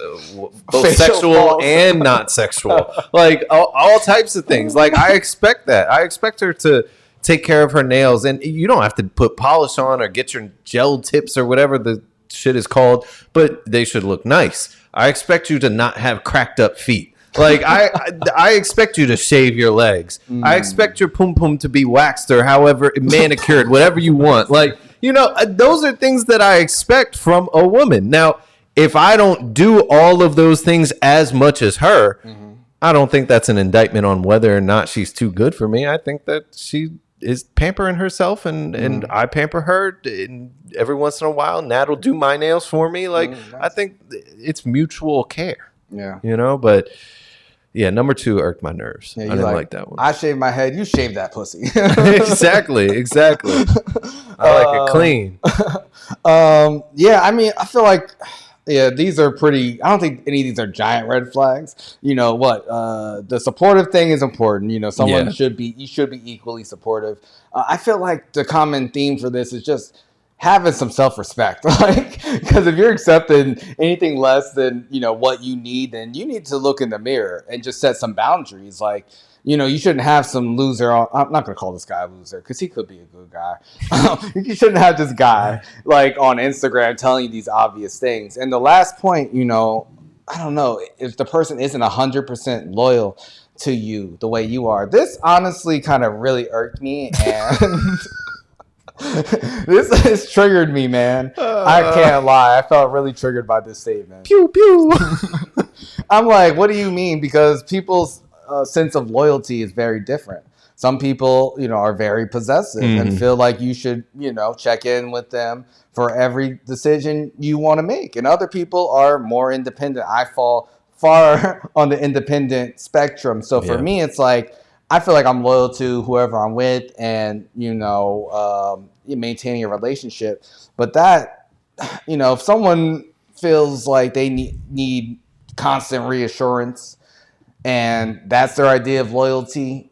Speaker 2: both facial sexual balls. And not sexual, like all types of things. Like I expect that. I expect her to take care of her nails, and you don't have to put polish on or get your gel tips or whatever the shit is called, but they should look nice. I expect you to not have cracked up feet. Like I expect you to shave your legs. I expect your pum pum to be waxed or however manicured, whatever you want. Like, you know, those are things that I expect from a woman. Now, if I don't do all of those things as much as her, I don't think that's an indictment on whether or not she's too good for me. I think that she is pampering herself and I pamper her, and every once in a while Nat'll do my nails for me. Like nice. I think it's mutual care.
Speaker 1: Yeah.
Speaker 2: You know, but yeah, number 2 irked my nerves.
Speaker 1: Yeah,
Speaker 2: I didn't like that one.
Speaker 1: I shaved my head, you shaved that pussy.
Speaker 2: Exactly. I like it clean.
Speaker 1: Yeah, I mean, I feel like these are pretty. I don't think any of these are giant red flags. You know what? The supportive thing is important. You know, someone should be equally supportive. I feel like the common theme for this is just having some self-respect. Like, because if you're accepting anything less than, you know, what you need, then you need to look in the mirror and just set some boundaries. Like, you know, you shouldn't have some loser. I'm not going to call this guy a loser because he could be a good guy. You shouldn't have this guy like on Instagram telling you these obvious things. And the last point, you know, I don't know if the person isn't 100% loyal to you the way you are. This honestly kind of really irked me, and this has triggered me, man. I can't lie. I felt really triggered by this statement.
Speaker 2: Pew pew.
Speaker 1: I'm like, what do you mean? Because people's sense of loyalty is very different. Some people, you know, are very possessive and feel like you should, you know, check in with them for every decision you want to make. And other people are more independent. I fall far on the independent spectrum. So for me, it's like, I feel like I'm loyal to whoever I'm with and, you know, maintaining a relationship. But that, you know, if someone feels like they need constant reassurance and that's their idea of loyalty,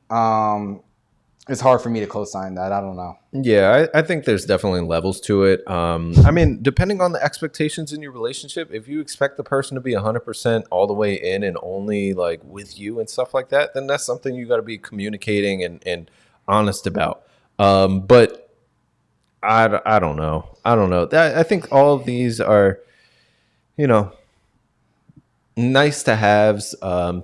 Speaker 1: it's hard for me to co-sign that. I don't know.
Speaker 2: Yeah, I think there's definitely levels to it. I mean, depending on the expectations in your relationship, if you expect the person to be 100% all the way in and only like with you and stuff like that, then that's something you got to be communicating and honest about. But I don't know. I think all of these are, you know, nice to haves,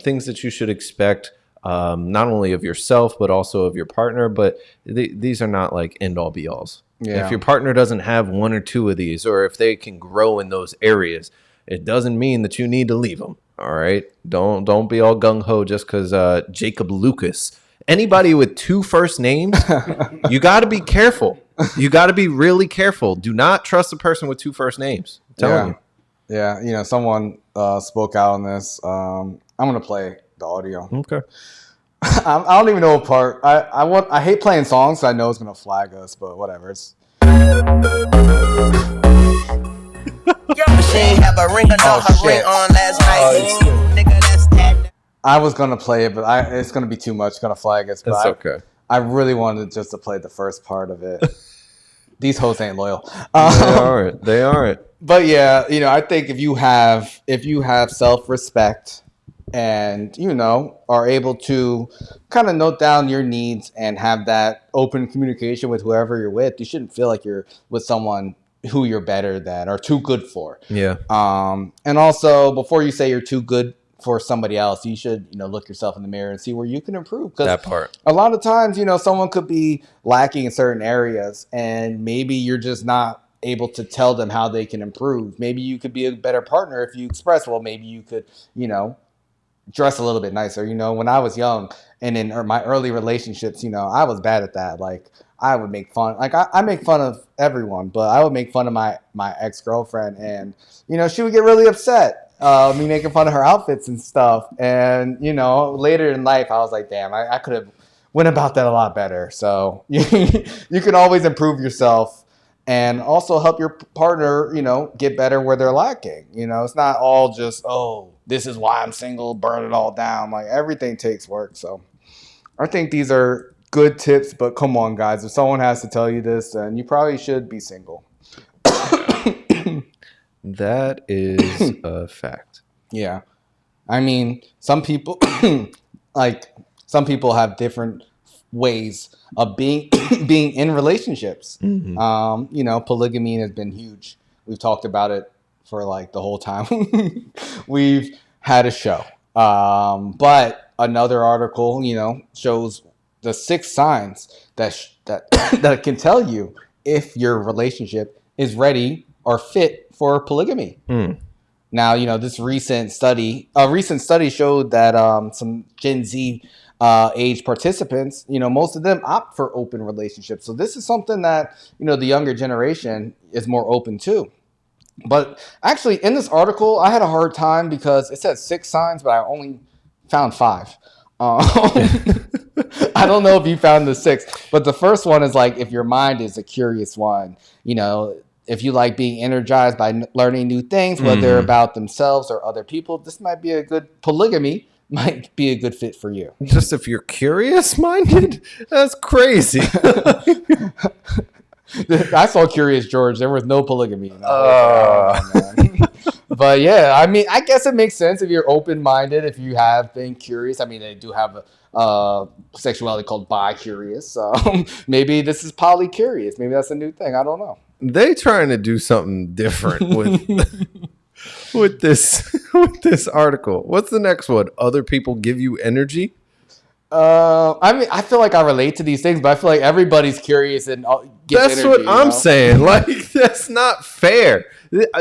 Speaker 2: things that you should expect. Not only of yourself, but also of your partner. But these are not like end all be alls. Yeah. If your partner doesn't have one or two of these, or if they can grow in those areas, it doesn't mean that you need to leave them. All right. Don't be all gung ho just because Jacob Lucas. Anybody with 2 first names, you got to be careful. You got to be really careful. Do not trust a person with 2 first names. I'm telling you.
Speaker 1: Yeah. You know, someone spoke out on this. I'm going to play the audio.
Speaker 2: Okay.
Speaker 1: I don't even know what part. I hate playing songs, so I know it's gonna flag us, but whatever. It's.
Speaker 16: Yo, she ain't have a ring or no her ring on last night. Nigga, that's that.
Speaker 1: I was gonna play it, but it's gonna be too much. It's gonna flag us.
Speaker 2: That's okay.
Speaker 1: I really wanted just to play the first part of it. These hoes ain't loyal.
Speaker 2: They aren't.
Speaker 1: But yeah, you know, I think if you have self-respect and, you know, are able to kind of note down your needs and have that open communication with whoever you're with, you shouldn't feel like you're with someone who you're better than or too good for.
Speaker 2: Yeah.
Speaker 1: And also, before you say you're too good for somebody else, you should, you know, look yourself in the mirror and see where you can improve.
Speaker 2: That part.
Speaker 1: A lot of times, you know, someone could be lacking in certain areas and maybe you're just not able to tell them how they can improve. Maybe you could be a better partner if you express, well, maybe you could, you know, dress a little bit nicer. You know, when I was young and in my early relationships, you know, I was bad at that. Like I would make fun, like I make fun of everyone, but I would make fun of my ex-girlfriend and, you know, she would get really upset me making fun of her outfits and stuff. And, you know, later in life, I was like, damn, I could have went about that a lot better. So you can always improve yourself and also help your partner, you know, get better where they're lacking. You know, it's not all just, oh, this is why I'm single, burn it all down. Like, everything takes work. So I think these are good tips, but come on, guys. If someone has to tell you this, then you probably should be single.
Speaker 2: That is a fact.
Speaker 1: Yeah. I mean, some people some people have different ways of being in relationships. Mm-hmm. You know, polygamy has been huge. We've talked about it for like the whole time we've had a show. But another article, you know, shows the 6 signs that can tell you if your relationship is ready or fit for polygamy. Now, you know, this recent study showed that some Gen Z age participants, you know, most of them opt for open relationships. So this is something that, you know, the younger generation is more open to. But actually, in this article, I had a hard time because it said 6 signs, but I only found 5. I don't know if you found the 6th, but the first one is like, if your mind is a curious one, you know, if you like being energized by learning new things, whether about themselves or other people, this might be a good polygamy, might be a good fit for you.
Speaker 2: Just if you're curious minded, that's crazy.
Speaker 1: I saw Curious George. There was no polygamy. But yeah, I mean, I guess it makes sense if you're open-minded, if you have been curious. I mean, they do have a sexuality called bi-curious. So maybe this is poly-curious. Maybe that's a new thing. I don't know.
Speaker 2: They trying to do something different with this article. What's the next one? Other people give you energy?
Speaker 1: I mean, I feel like I relate to these things, but I feel like everybody's curious and gets
Speaker 2: that's
Speaker 1: energy,
Speaker 2: what I'm saying. Like, that's not fair.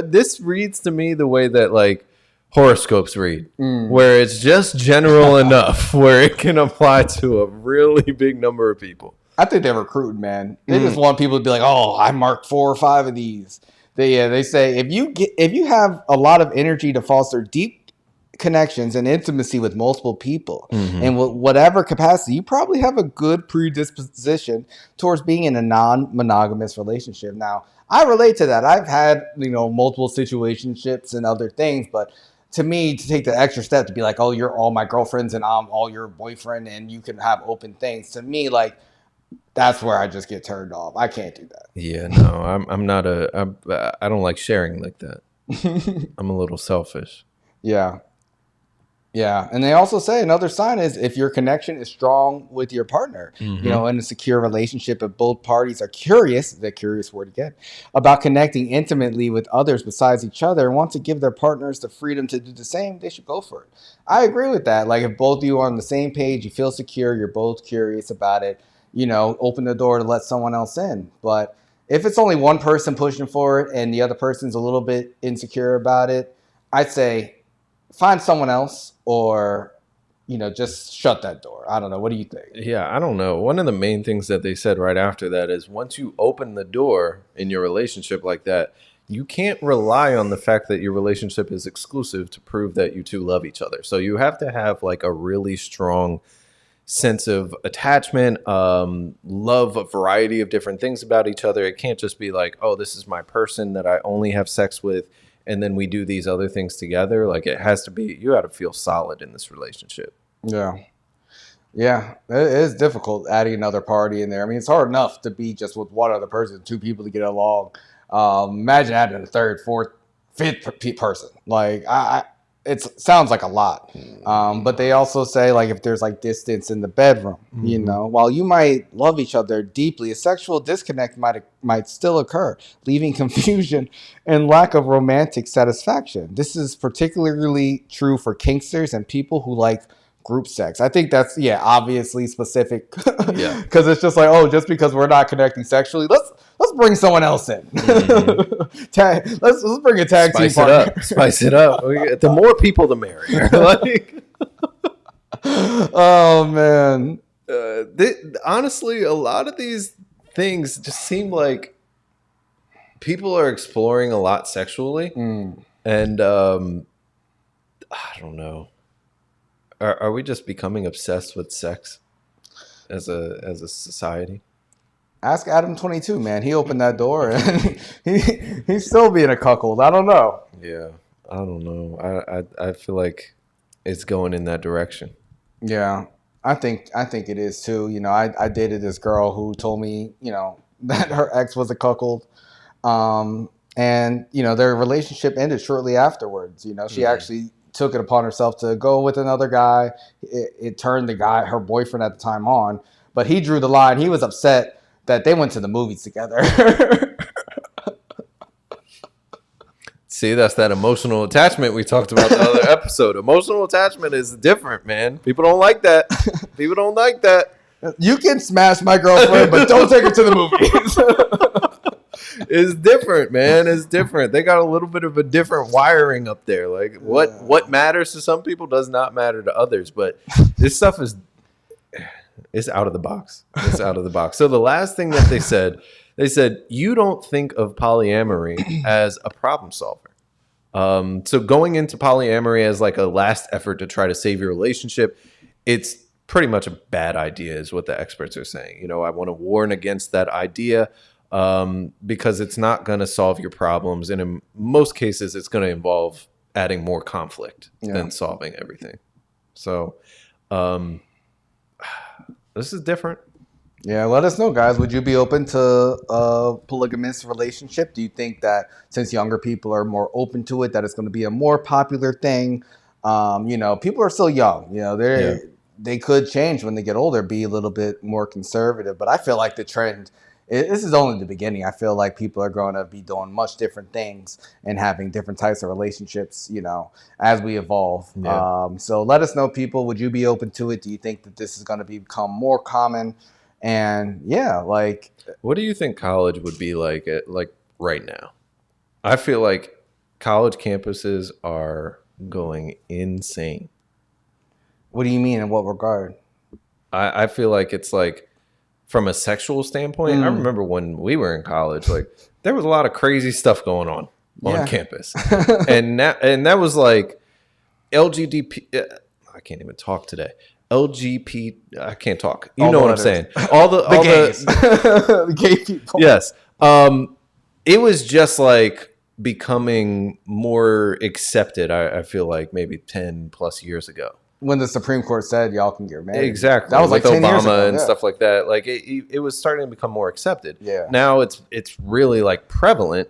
Speaker 2: This reads to me the way that like horoscopes read, where it's just general enough where it can apply to a really big number of people.
Speaker 1: I think they're recruiting, man. They just want people to be like, "Oh, I marked 4 or 5 of these." They say if you have a lot of energy to foster deep connections and intimacy with multiple people, and whatever capacity, you probably have a good predisposition towards being in a non-monogamous relationship. Now, I relate to that. I've had, you know, multiple situationships and other things, but to me, to take the extra step to be like, "Oh, you're all my girlfriends and I'm all your boyfriend and you can have open things," to me, like, that's where I just get turned off. I can't do that.
Speaker 2: Yeah, no, I'm not I don't like sharing like that. I'm a little selfish.
Speaker 1: Yeah. Yeah. And they also say another sign is if your connection is strong with your partner, you know, in a secure relationship, if both parties are curious, the curious word again, about connecting intimately with others besides each other and want to give their partners the freedom to do the same, they should go for it. I agree with that. Like, if both of you are on the same page, you feel secure, you're both curious about it, you know, open the door to let someone else in. But if it's only one person pushing for it and the other person's a little bit insecure about it, I'd say find someone else or, you know, just shut that door. I don't know. What do you think?
Speaker 2: Yeah, I don't know. One of the main things that they said right after that is once you open the door in your relationship like that, you can't rely on the fact that your relationship is exclusive to prove that you two love each other. So you have to have like a really strong sense of attachment, love a variety of different things about each other. It can't just be like, oh, this is my person that I only have sex with, and then we do these other things together. Like, it has to be, you got to feel solid in this relationship.
Speaker 1: Yeah. Yeah. It is difficult adding another party in there. I mean, it's hard enough to be just with one other person, 2 people to get along. Imagine adding a 3rd, 4th, 5th person. Like, it sounds like a lot. But they also say, like, if there's like distance in the bedroom, you know, while you might love each other deeply, a sexual disconnect might still occur, leaving confusion and lack of romantic satisfaction. This is particularly true for kinksters and people who like group sex. I think that's, obviously specific. Yeah. Because it's just like, oh, just because we're not connecting sexually, let's bring someone else in. Let's bring a tag team partner.
Speaker 2: Spice it up. The more people, the merrier. Like,
Speaker 1: oh man.
Speaker 2: Honestly, a lot of these things just seem like people are exploring a lot sexually, and I don't know. Are we just becoming obsessed with sex as a society? Ask
Speaker 1: Adam 22, man. He opened that door and he's still being a cuckold. I don't know.
Speaker 2: Yeah, I don't know. I feel like it's going in that direction.
Speaker 1: Yeah, I think it is too. You know, I dated this girl who told me, you know, that her ex was a cuckold. And, you know, their relationship ended shortly afterwards. You know, she actually took it upon herself to go with another guy. It turned her boyfriend at the time on, but he drew the line. He was upset that they went to the movies together.
Speaker 2: See, that's that emotional attachment we talked about the other episode. Emotional attachment is different, man. People don't like that. People don't like that.
Speaker 1: You can smash my girlfriend, but don't take her to the movies.
Speaker 2: It's different, man. It's different. They got a little bit of a different wiring up there. Like what matters to some people does not matter to others. But this stuff it's out of the box. It's out of the box. So the last thing that they said, you don't think of polyamory as a problem solver. So going into polyamory as like a last effort to try to save your relationship, it's pretty much a bad idea is what the experts are saying. You know, I want to warn against that idea. Because it's not going to solve your problems. And in most cases, it's going to involve adding more conflict than solving everything. So this is different.
Speaker 1: Yeah, let us know, guys. Would you be open to a polygamous relationship? Do you think that since younger people are more open to it, that it's going to be a more popular thing? You know, people are still young. You know, they could change when they get older, be a little bit more conservative. But I feel like the trend... This is only the beginning. I feel like people are going to be doing much different things and having different types of relationships, you know, as we evolve. Yeah. So let us know, people. Would you be open to it? Do you think that this is going to become more common? And yeah, like,
Speaker 2: what do you think college would be like right now? I feel like college campuses are going insane.
Speaker 1: What do you mean? In what regard?
Speaker 2: I feel like it's like, from a sexual standpoint, I remember when we were in college, like there was a lot of crazy stuff going on campus, and that was like LGBT. I can't even talk today. LGBT. I can't talk. You know what I'm saying? All the gays.
Speaker 1: The gay people.
Speaker 2: Yes. It was just like becoming more accepted. I feel like maybe 10 plus years ago.
Speaker 1: When the Supreme Court said y'all can get married.
Speaker 2: Exactly.
Speaker 1: That was like 10 years ago.
Speaker 2: Obama and stuff like that. Like it was starting to become more accepted.
Speaker 1: Yeah.
Speaker 2: Now it's really like prevalent.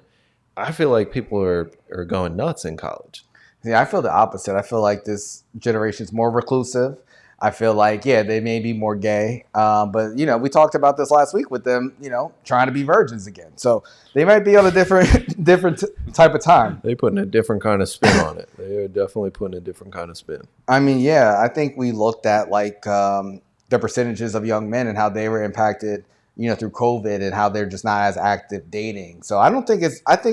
Speaker 2: I feel like people are going nuts in college.
Speaker 1: Yeah, I feel the opposite. I feel like this generation's more reclusive. I feel like, yeah, they may be more gay. But, you know, we talked about this last week with them, you know, trying to be virgins again. So they might be on a different type of time.
Speaker 2: They're putting a different kind of spin on it. They are definitely putting a different kind of spin.
Speaker 1: I mean, yeah, I think we looked at like the percentages of young men and how they were impacted, you know, through COVID and how they're just not as active dating. So I think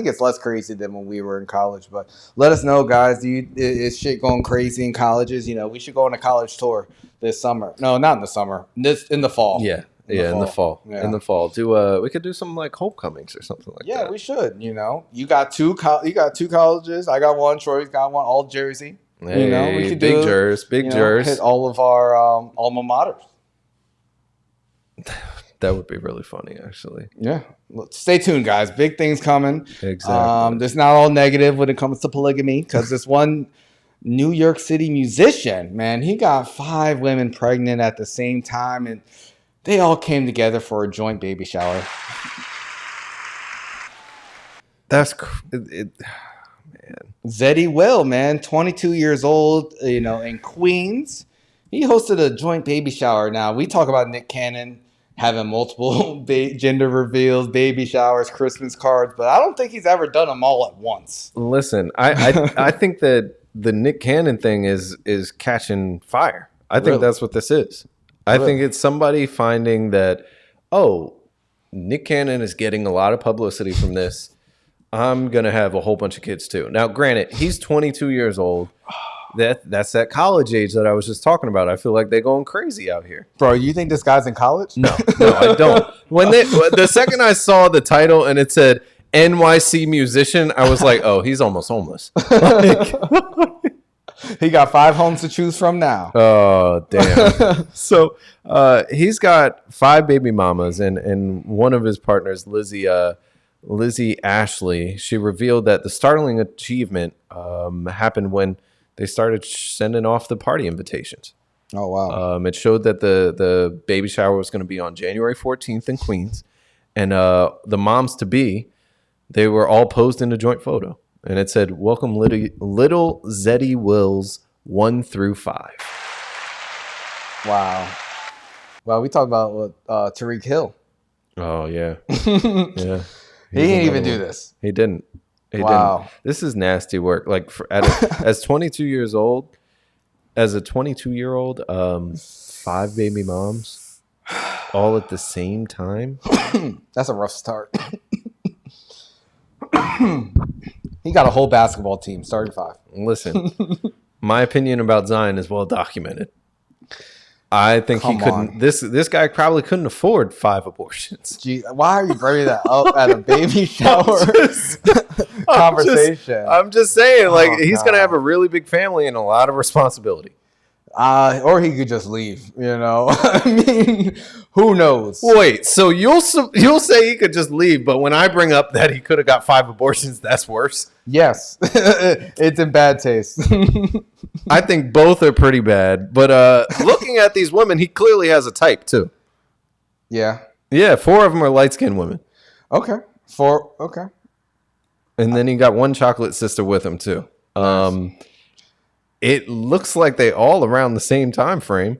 Speaker 1: it's less crazy than when we were in college. But let us know, guys. Is shit going crazy in colleges? You know, we should go on a college tour this summer. No, not in the summer. In the fall.
Speaker 2: Yeah. In the fall.
Speaker 1: Yeah.
Speaker 2: In the fall. We could do some like homecomings or something like that.
Speaker 1: Yeah, we should. You know, you got two colleges. I got one. Troy's got one. All Jersey.
Speaker 2: Hey,
Speaker 1: you know, we could
Speaker 2: big Jers.
Speaker 1: Hit all of our alma maters.
Speaker 2: That would be really funny, actually.
Speaker 1: Yeah. Stay tuned, guys. Big things coming.
Speaker 2: Exactly.
Speaker 1: It's not all negative when it comes to polygamy, because this one New York City musician, man, he got 5 women pregnant at the same time, and they all came together for a joint baby shower.
Speaker 2: That's man.
Speaker 1: Zeddy Will, man, 22 years old, you know, in Queens. He hosted a joint baby shower. Now, we talk about Nick Cannon having multiple gender reveals, baby showers, Christmas cards, but I don't think he's ever done them all at once.
Speaker 2: Listen, I think that the Nick Cannon thing is catching fire. I think that's what this is. I think it's somebody finding that, oh, Nick Cannon is getting a lot of publicity from this. I'm going to have a whole bunch of kids too. Now, granted, he's 22 years old. That's that college age that I was just talking about. I feel like they're going crazy out here.
Speaker 1: Bro, you think this guy's in college?
Speaker 2: No, I don't. The second I saw the title and it said NYC musician, I was like, oh, he's almost homeless.
Speaker 1: He got 5 homes to choose from now.
Speaker 2: Oh, damn. So he's got 5 baby mamas, and one of his partners, Lizzie Ashley, she revealed that the startling achievement happened when they started sending off the party invitations.
Speaker 1: Oh, wow.
Speaker 2: It showed that the baby shower was going to be on January 14th in Queens, and the moms-to-be, they were all posed in a joint photo. And it said, welcome little Zeddy Wills 1 through 5.
Speaker 1: Wow. Well, we talked about Tariq Hill.
Speaker 2: Oh, yeah. Yeah.
Speaker 1: He didn't even do this.
Speaker 2: He didn't.
Speaker 1: Wow.
Speaker 2: Didn't. This is nasty work. Like, as 22 years old, as a 22-year-old, 5 baby moms, all at the same time.
Speaker 1: That's a rough start. He got a whole basketball team starting 5.
Speaker 2: Listen, my opinion about Zion is well documented. I think he couldn't. This guy probably couldn't afford 5 abortions.
Speaker 1: Gee, why are you bringing that up at a baby shower conversation?
Speaker 2: I'm just saying, like, he's gonna have a really big family and a lot of responsibility.
Speaker 1: Or he could just leave. You know, I mean, who knows?
Speaker 2: Wait, so you'll say he could just leave, but when I bring up that he could have got 5 abortions, that's worse?
Speaker 1: Yes, it's in bad taste.
Speaker 2: I think both are pretty bad, but looking at these women, he clearly has a type too.
Speaker 1: Yeah.
Speaker 2: Yeah, 4 of them are light-skinned women.
Speaker 1: Okay. 4. Okay.
Speaker 2: And then he got 1 chocolate sister with him too. Nice. It looks like they all around the same time frame.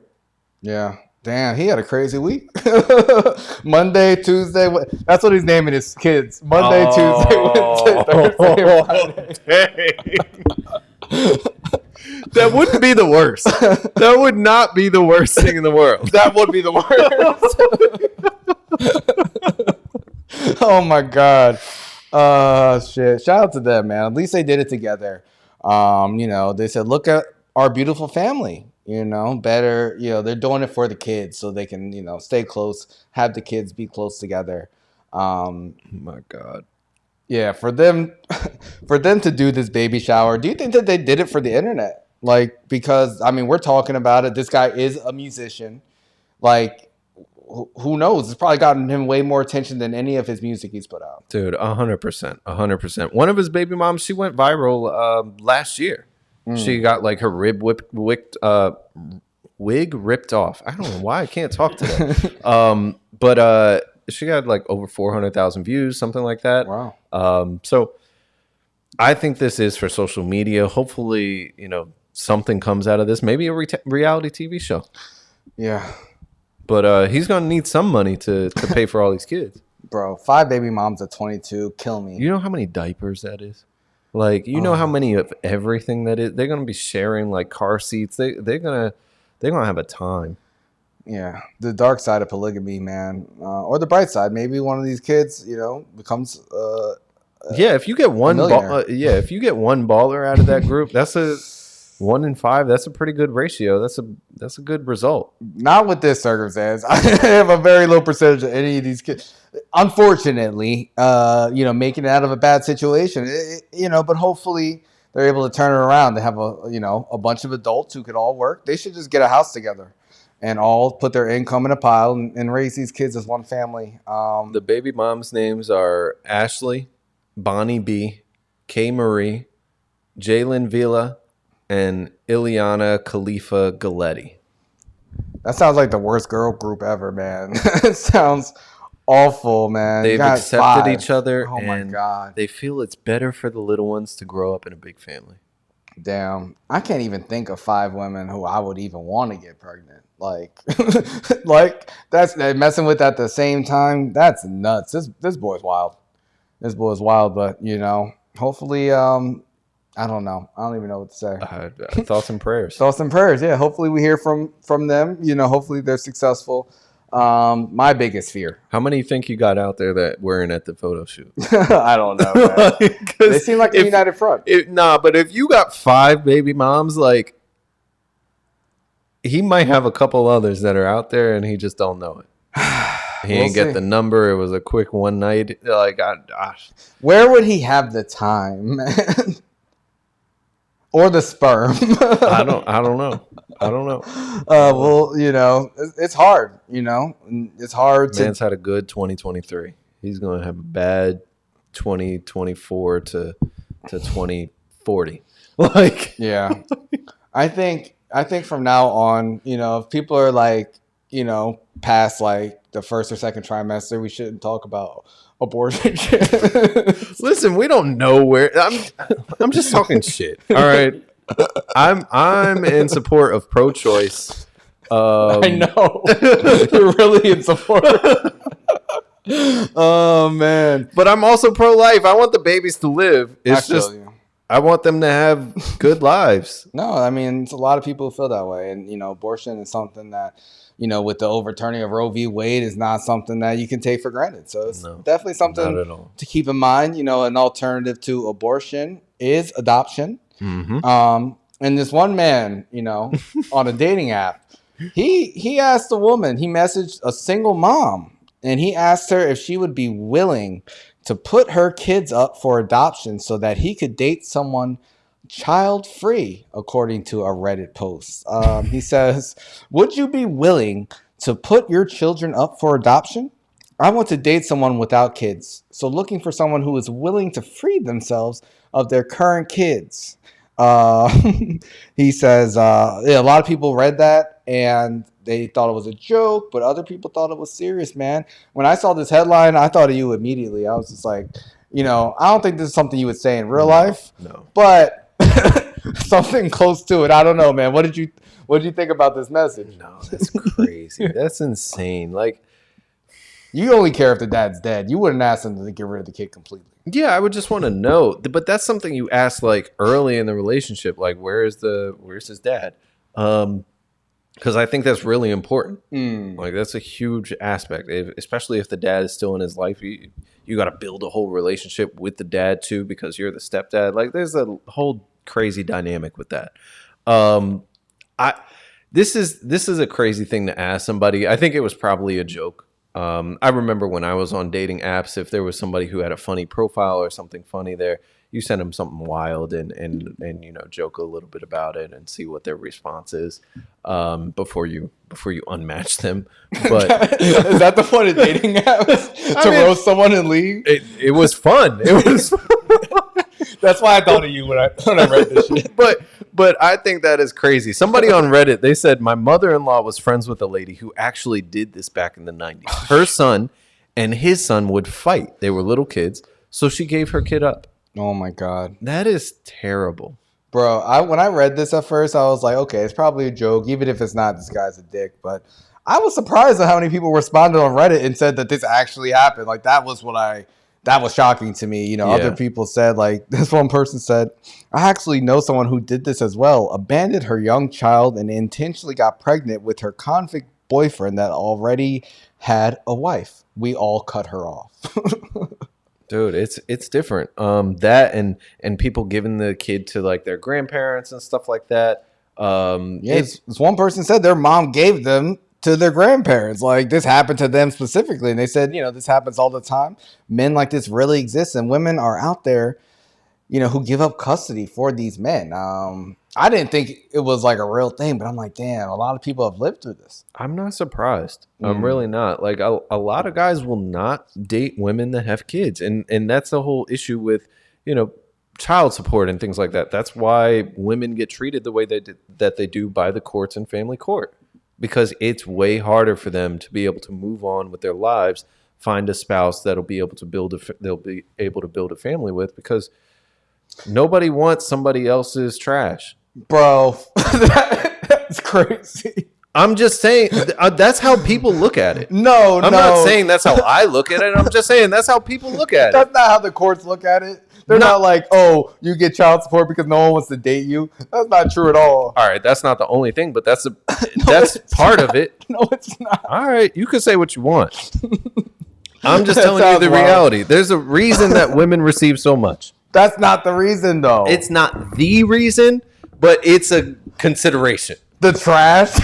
Speaker 1: Yeah. Damn, he had a crazy week. Monday, Tuesday. That's what he's naming his kids. Monday, Tuesday, Wednesday, Thursday, Friday.
Speaker 2: That wouldn't be the worst. That would not be the worst thing in the world.
Speaker 1: That would be the worst. Oh, my God. Shit. Shout out to them, man. At least they did it together. You know, they said, look at our beautiful family, you know, better, you know, they're doing it for the kids so they can, you know, stay close, have the kids be close together.
Speaker 2: My God.
Speaker 1: Yeah. For them to do this baby shower, do you think that they did it for the internet? Like, because, I mean, we're talking about it. This guy is a musician. Like, who knows? It's probably gotten him way more attention than any of his music he's put out.
Speaker 2: Dude, 100%. 100%. One of his baby moms, she went viral last year. She got like her wig ripped off. I don't know why I can't talk today. But she got like over 400,000 views, something like that.
Speaker 1: Wow.
Speaker 2: So I think this is for social media. Hopefully, you know, something comes out of this. Maybe a reality TV show.
Speaker 1: Yeah.
Speaker 2: But he's going to need some money to pay for all these kids.
Speaker 1: Bro, 5 baby moms at 22, kill me.
Speaker 2: You know how many diapers that is? Like, you know how many of everything that is? They're going to be sharing, like, car seats. They're gonna have a time.
Speaker 1: Yeah, the dark side of polygamy, man. Or the bright side. Maybe one of these kids, you know, becomes
Speaker 2: yeah, if you get one if you get one baller out of that group, that's a 1 in 5. That's a pretty good ratio. That's a good result.
Speaker 1: Not with this circumstance. I have a very low percentage of any of these kids. Unfortunately, you know, making it out of a bad situation. You know, but hopefully they're able to turn it around. They have a bunch of adults who could all work. They should just get a house together and all put their income in a pile and raise these kids as one family.
Speaker 2: The baby moms' names are Ashley, Bonnie B, Kay Marie, Jalen Villa, and Ileana Khalifa Galetti.
Speaker 1: That sounds like the worst girl group ever, man. It sounds awful, man.
Speaker 2: They've accepted each other.
Speaker 1: Oh, my God.
Speaker 2: They feel it's better for the little ones to grow up in a big family.
Speaker 1: Damn. I can't even think of 5 women who I would even want to get pregnant. Like, that's messing with at the same time. That's nuts. This boy's wild. This boy's wild, but, you know, hopefully, I don't know. I don't even know what to say.
Speaker 2: Thoughts and prayers.
Speaker 1: Thoughts and prayers. Yeah. Hopefully we hear from them. You know, hopefully they're successful. My biggest fear.
Speaker 2: How many you think you got out there that weren't at the photo shoot?
Speaker 1: I don't know, man. They seem like a united front.
Speaker 2: But if you got 5 baby moms, like, he might have a couple others that are out there and he just don't know it. He didn't get the number. It was a quick one night. Like,
Speaker 1: where would he have the time, man? or the sperm.
Speaker 2: I don't know.
Speaker 1: Well, you know, it's hard. You know, it's hard.
Speaker 2: Man's had a good 2023. He's going to have a bad 2024 to 2040. Like,
Speaker 1: yeah, I think from now on, you know, if people are like, you know, past like the first or second trimester, we shouldn't talk about abortion.
Speaker 2: Listen, we don't know where. I'm just talking shit. All right, I'm in support of pro-choice.
Speaker 1: I know you're really in support. Oh man,
Speaker 2: but I'm also pro-life. I want the babies to live. It's just I want them to have good lives.
Speaker 1: No, I mean, it's a lot of people who feel that way, and you know, abortion is something that, you know, with the overturning of Roe v. Wade, is not something that you can take for granted. So it's definitely something to keep in mind. You know, an alternative to abortion is adoption.
Speaker 2: Mm-hmm.
Speaker 1: And this one man, you know, on a dating app, he asked a woman, he messaged a single mom, and he asked her if she would be willing to put her kids up for adoption so that he could date someone child-free, according to a Reddit post. He says, would you be willing to put your children up for adoption? I want to date someone without kids, so looking for someone who is willing to free themselves of their current kids. He says, yeah, a lot of people read that and they thought it was a joke, but other people thought it was serious, man. When I saw this headline, I thought of you immediately. I was just like, you know, I don't think this is something you would say in real life, but something close to it. I don't know, man. What did you think about this message?
Speaker 2: No, that's crazy. That's insane. Like,
Speaker 1: you only care if the dad's dead. You wouldn't ask him to get rid of the kid completely.
Speaker 2: Yeah, I would just want to know. But that's something you ask like early in the relationship, like where's his dad? Because I think that's really important. Like that's a huge aspect, especially if the dad is still in his life. You got to build a whole relationship with the dad too, because you're the stepdad. Like there's a whole crazy dynamic with that. This is a crazy thing to ask somebody. I think it was probably a joke. I remember when I was on dating apps, if there was somebody who had a funny profile or something funny there, you send them something wild and you know, joke a little bit about it and see what their response is before you unmatch them. But
Speaker 1: is that the point of dating apps? Roast someone and leave?
Speaker 2: It was fun. It was
Speaker 1: That's why I thought of you when I read this shit.
Speaker 2: But I think that is crazy. Somebody on Reddit, they said, my mother-in-law was friends with a lady who actually did this back in the 90s. Her son and his son would fight. They were little kids. So she gave her kid up.
Speaker 1: Oh, my God.
Speaker 2: That is terrible.
Speaker 1: Bro, when I read this at first, I was like, okay, it's probably a joke. Even if it's not, this guy's a dick. But I was surprised at how many people responded on Reddit and said that this actually happened. Like, that was shocking to me. You know, Other people said, like, this one person said, I actually know someone who did this as well. Abandoned her young child and intentionally got pregnant with her convict boyfriend that already had a wife. We all cut her off.
Speaker 2: Dude, it's different. That and people giving the kid to like their grandparents and stuff like that.
Speaker 1: This one person said their mom gave them to their grandparents. Like, this happened to them specifically. And they said, you know, this happens all the time. Men like this really exist. And women are out there, you know, who give up custody for these men. I didn't think it was like a real thing, but I'm like, damn, a lot of people have lived through this.
Speaker 2: I'm not surprised. I'm really not. Like, a lot of guys will not date women that have kids. And that's the whole issue with, you know, child support and things like that. That's why women get treated the way that they do by the courts and family court. Because it's way harder for them to be able to move on with their lives, find a spouse that'll be able to build a family with, because nobody wants somebody else's trash.
Speaker 1: Bro, that's crazy.
Speaker 2: I'm just saying that's how people look at it. I'm not saying that's how I look at it. I'm just saying that's how people look at it.
Speaker 1: That's not how the courts look at it. They're not like, oh, you get child support because no one wants to date you. That's not true at all.
Speaker 2: All right, that's not the only thing, but that's part of it.
Speaker 1: No, it's not.
Speaker 2: All right, you can say what you want. I'm just telling you the reality. There's a reason that women receive so much.
Speaker 1: That's not the reason, though.
Speaker 2: It's not the reason, but it's a consideration.
Speaker 1: The trash?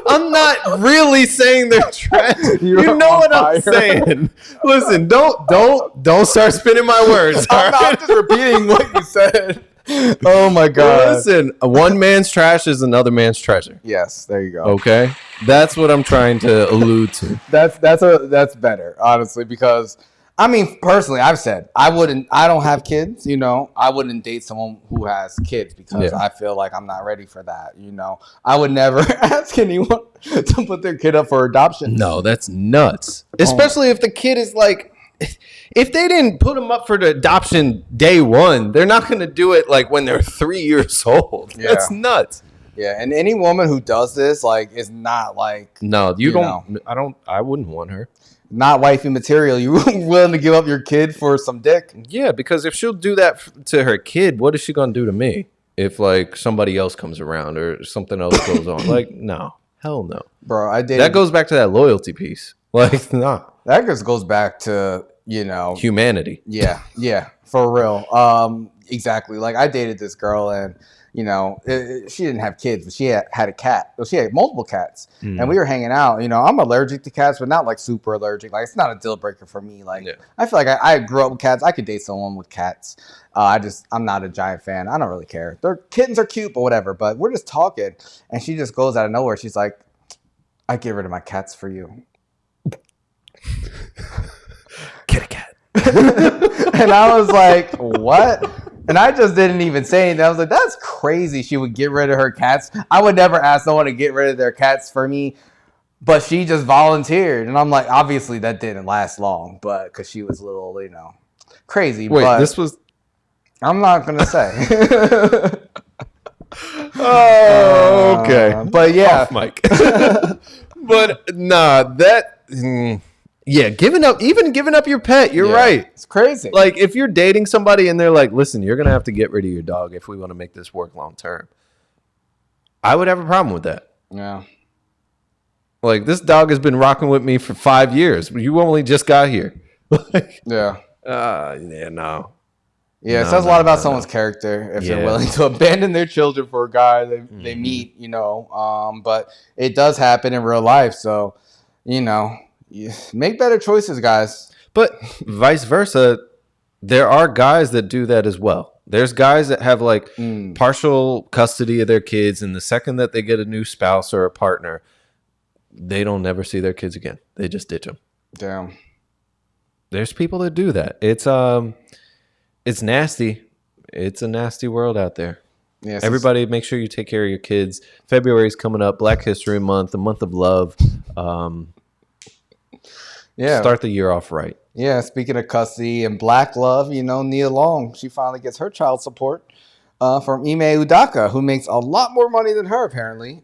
Speaker 2: I'm not really saying they're trash. You know what I'm saying. Listen, don't start spinning my words.
Speaker 1: I'm just repeating what you said. Oh my God.
Speaker 2: Well, listen, one man's trash is another man's treasure.
Speaker 1: Yes, there you go.
Speaker 2: Okay, that's what I'm trying to allude to.
Speaker 1: That's better, honestly, because I mean, personally, I've said I don't have kids, you know. I wouldn't date someone who has kids because I feel like I'm not ready for that, you know. I would never ask anyone to put their kid up for adoption.
Speaker 2: No, that's nuts. Especially if the kid is like, if they didn't put them up for the adoption day one, they're not going to do it like when they're 3 years old. Yeah. That's nuts.
Speaker 1: Yeah, and any woman who does this like is not like
Speaker 2: I wouldn't want her.
Speaker 1: Not wifey material. You willing to give up your kid for some dick?
Speaker 2: Yeah, because if she'll do that to her kid, what is she gonna do to me if like somebody else comes around or something else goes on? Like, no, hell no,
Speaker 1: bro.
Speaker 2: That goes back to that loyalty piece. Like, nah,
Speaker 1: that just goes back to
Speaker 2: humanity.
Speaker 1: Yeah, for real. Exactly. Like I dated this girl and. You know, she didn't have kids, but she had a cat. Well, she had multiple cats, and we were hanging out. You know, I'm allergic to cats, but not like super allergic. Like it's not a deal breaker for me. Like I feel like I grew up with cats. I could date someone with cats. I'm not a giant fan. I don't really care. Their kittens are cute, but whatever. But we're just talking, and she just goes out of nowhere. She's like, "I get rid of my cats for you."
Speaker 2: Get a cat.
Speaker 1: And I was like, "What?" And I just didn't even say anything. I was like, that's crazy. She would get rid of her cats. I would never ask someone to get rid of their cats for me. But she just volunteered. And I'm like, obviously that didn't last long. But because she was a little, crazy.
Speaker 2: Wait,
Speaker 1: but
Speaker 2: this was...
Speaker 1: I'm not going to say.
Speaker 2: Oh, okay.
Speaker 1: But yeah.
Speaker 2: Off mic. But nah, that... Yeah, giving up your pet, you're right.
Speaker 1: It's crazy.
Speaker 2: Like, if you're dating somebody and they're like, listen, you're going to have to get rid of your dog if we want to make this work long term. I would have a problem with that.
Speaker 1: Yeah.
Speaker 2: Like, this dog has been rocking with me for 5 years. You only just got here.
Speaker 1: Yeah.
Speaker 2: No.
Speaker 1: Yeah, it says a lot about someone's character if they're willing to abandon their children for a guy they meet, But it does happen in real life. So, make better choices, guys.
Speaker 2: But vice versa, there are guys that do that as well. There's guys that have like partial custody of their kids, and the second that they get a new spouse or a partner, they don't never see their kids again. They just ditch them.
Speaker 1: Damn.
Speaker 2: There's people that do that. It's nasty. It's a nasty world out there. Yes, everybody, make sure you take care of your kids. February's coming up. Black History Month, the month of love.
Speaker 1: Yeah.
Speaker 2: Start the year off right.
Speaker 1: Yeah, speaking of custody and black love, Nia Long, she finally gets her child support from Ime Udoka, who makes a lot more money than her, apparently.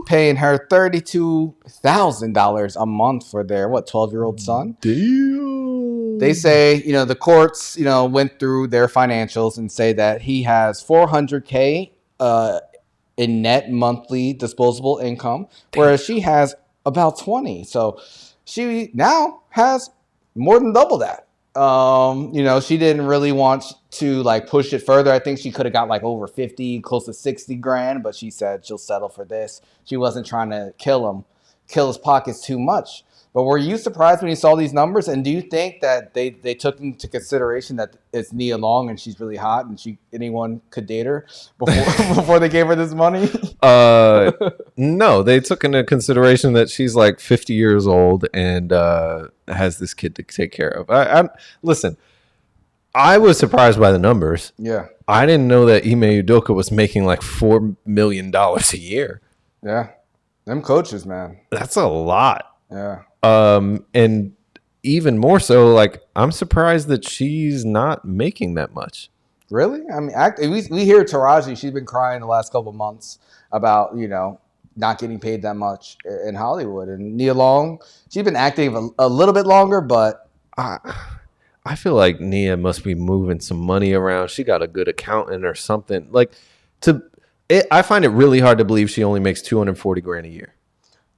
Speaker 1: Paying her $32,000 a month for their, 12-year-old son?
Speaker 2: Damn.
Speaker 1: They say, the courts, went through their financials and say that he has $400K in net monthly disposable income, whereas she has about 20. So she now has more than double that. She didn't really want to push it further. I think she could have got over 50, close to 60 grand, but she said she'll settle for this. She wasn't trying to kill his pockets too much. But were you surprised when you saw these numbers? And do you think that they took into consideration that it's Nia Long and she's really hot and anyone could date her before they gave her this money?
Speaker 2: No, they took into consideration that she's 50 years old and has this kid to take care of. Listen, I was surprised by the numbers.
Speaker 1: Yeah.
Speaker 2: I didn't know that Ime Udoka was making $4 million a year.
Speaker 1: Yeah. Them coaches, man.
Speaker 2: That's a lot.
Speaker 1: Yeah.
Speaker 2: And even more so, I'm surprised that she's not making that much.
Speaker 1: Really? I mean, we hear Taraji. She's been crying the last couple of months about, not getting paid that much in Hollywood. And Nia Long, she's been acting a little bit longer, but
Speaker 2: I feel like Nia must be moving some money around. She got a good accountant or something. I find it really hard to believe she only makes $240,000 a year.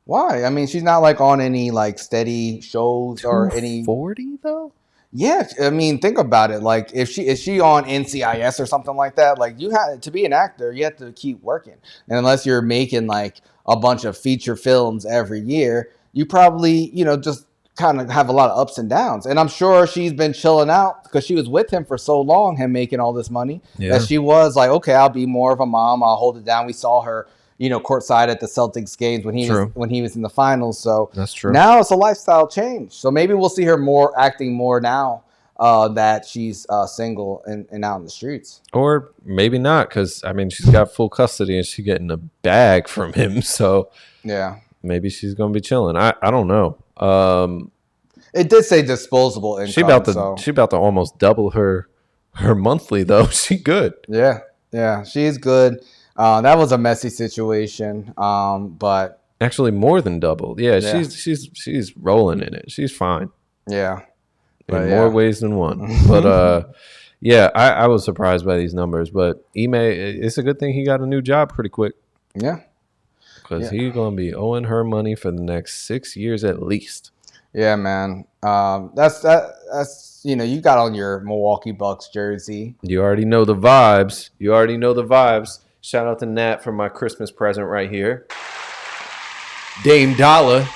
Speaker 1: Why? I mean, she's not on any steady shows or any
Speaker 2: 40 though.
Speaker 1: Yeah, I mean, think about it. If she on NCIS or something like that, you had to be an actor, you have to keep working. And unless you're making a bunch of feature films every year, you probably just kind of have a lot of ups and downs. And I'm sure she's been chilling out because she was with him for so long, him making all this money, that she was like, okay, I'll be more of a mom. I'll hold it down. We saw her, courtside at the Celtics games when he was in the finals. So
Speaker 2: that's true.
Speaker 1: Now it's a lifestyle change. So maybe we'll see her acting more now that she's single and out in the streets. Or
Speaker 2: maybe not, because, she's got full custody and she's getting a bag from him. So
Speaker 1: yeah,
Speaker 2: maybe she's going to be chilling. I don't know.
Speaker 1: It did say disposable income.
Speaker 2: She about to almost double her monthly though. She good.
Speaker 1: Yeah, she's good. That was a messy situation, but
Speaker 2: actually more than double. Yeah. She's rolling in it. She's fine.
Speaker 1: Yeah,
Speaker 2: in more ways than one. But I was surprised by these numbers. But Ime, it's a good thing he got a new job pretty quick.
Speaker 1: Yeah.
Speaker 2: Because he's going to be owing her money for the next 6 years at least.
Speaker 1: Yeah, man. That's you got on your Milwaukee Bucks jersey.
Speaker 2: You already know the vibes. Shout out to Nat for my Christmas present right here. Dame Dollar.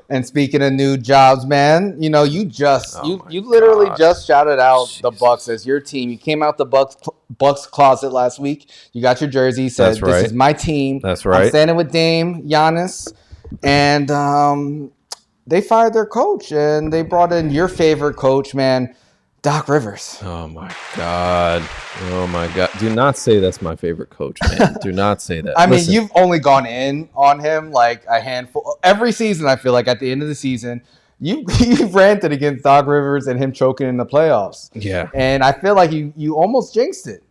Speaker 1: And speaking of new jobs, man, you literally just shouted out the Bucks as your team. You came out the Bucks closet last week. You got your jersey. Said, This is my team.
Speaker 2: That's right.
Speaker 1: I'm standing with Dame, Giannis, and they fired their coach and they brought in your favorite coach, man, Doc Rivers.
Speaker 2: Oh my God. Do not say that's my favorite coach, man. Do not say that.
Speaker 1: Listen. You've only gone in on him like a handful. Every season, I feel like at the end of the season, you've ranted against Doc Rivers and him choking in the playoffs.
Speaker 2: Yeah.
Speaker 1: And I feel like you almost jinxed it.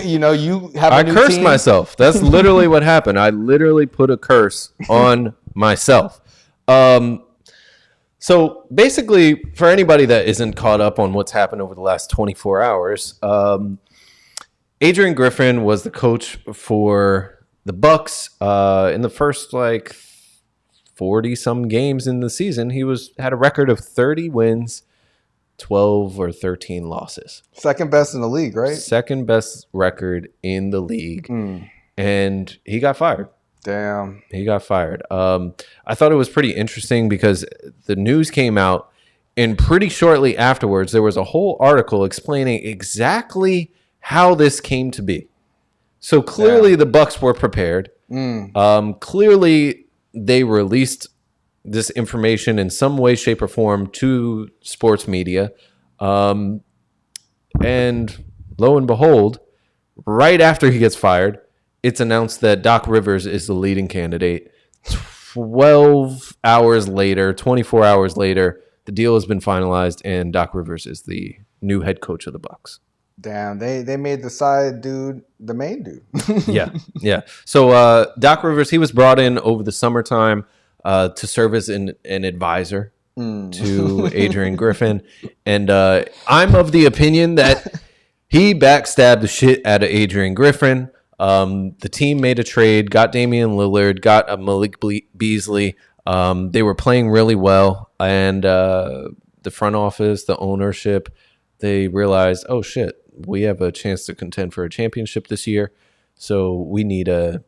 Speaker 1: You have
Speaker 2: I cursed myself. That's literally what happened. I literally put a curse on myself. So basically, for anybody that isn't caught up on what's happened over the last 24 hours, Adrian Griffin was the coach for the Bucks in the first 40 some games in the season. He had a record of 30 wins, 12 or 13 losses.
Speaker 1: Second best in the league, right?
Speaker 2: Second best record in the league. And he got fired.
Speaker 1: Damn.
Speaker 2: He got fired. I thought it was pretty interesting because the news came out, and pretty shortly afterwards, there was a whole article explaining exactly how this came to be. So clearly the Bucks were prepared. Clearly they released this information in some way, shape, or form to sports media. And lo and behold, right after he gets fired, it's announced that Doc Rivers is the leading candidate. 24 hours later, the deal has been finalized, and Doc Rivers is the new head coach of the Bucks.
Speaker 1: Damn, they made the side dude the main dude.
Speaker 2: Yeah. So Doc Rivers, he was brought in over the summertime to serve as an advisor to Adrian Griffin, and I'm of the opinion that he backstabbed the shit out of Adrian Griffin. The team made a trade, got Damian Lillard, got a Malik Beasley. They were playing really well, and the front office, the ownership, they realized, oh shit, we have a chance to contend for a championship this year, so we need a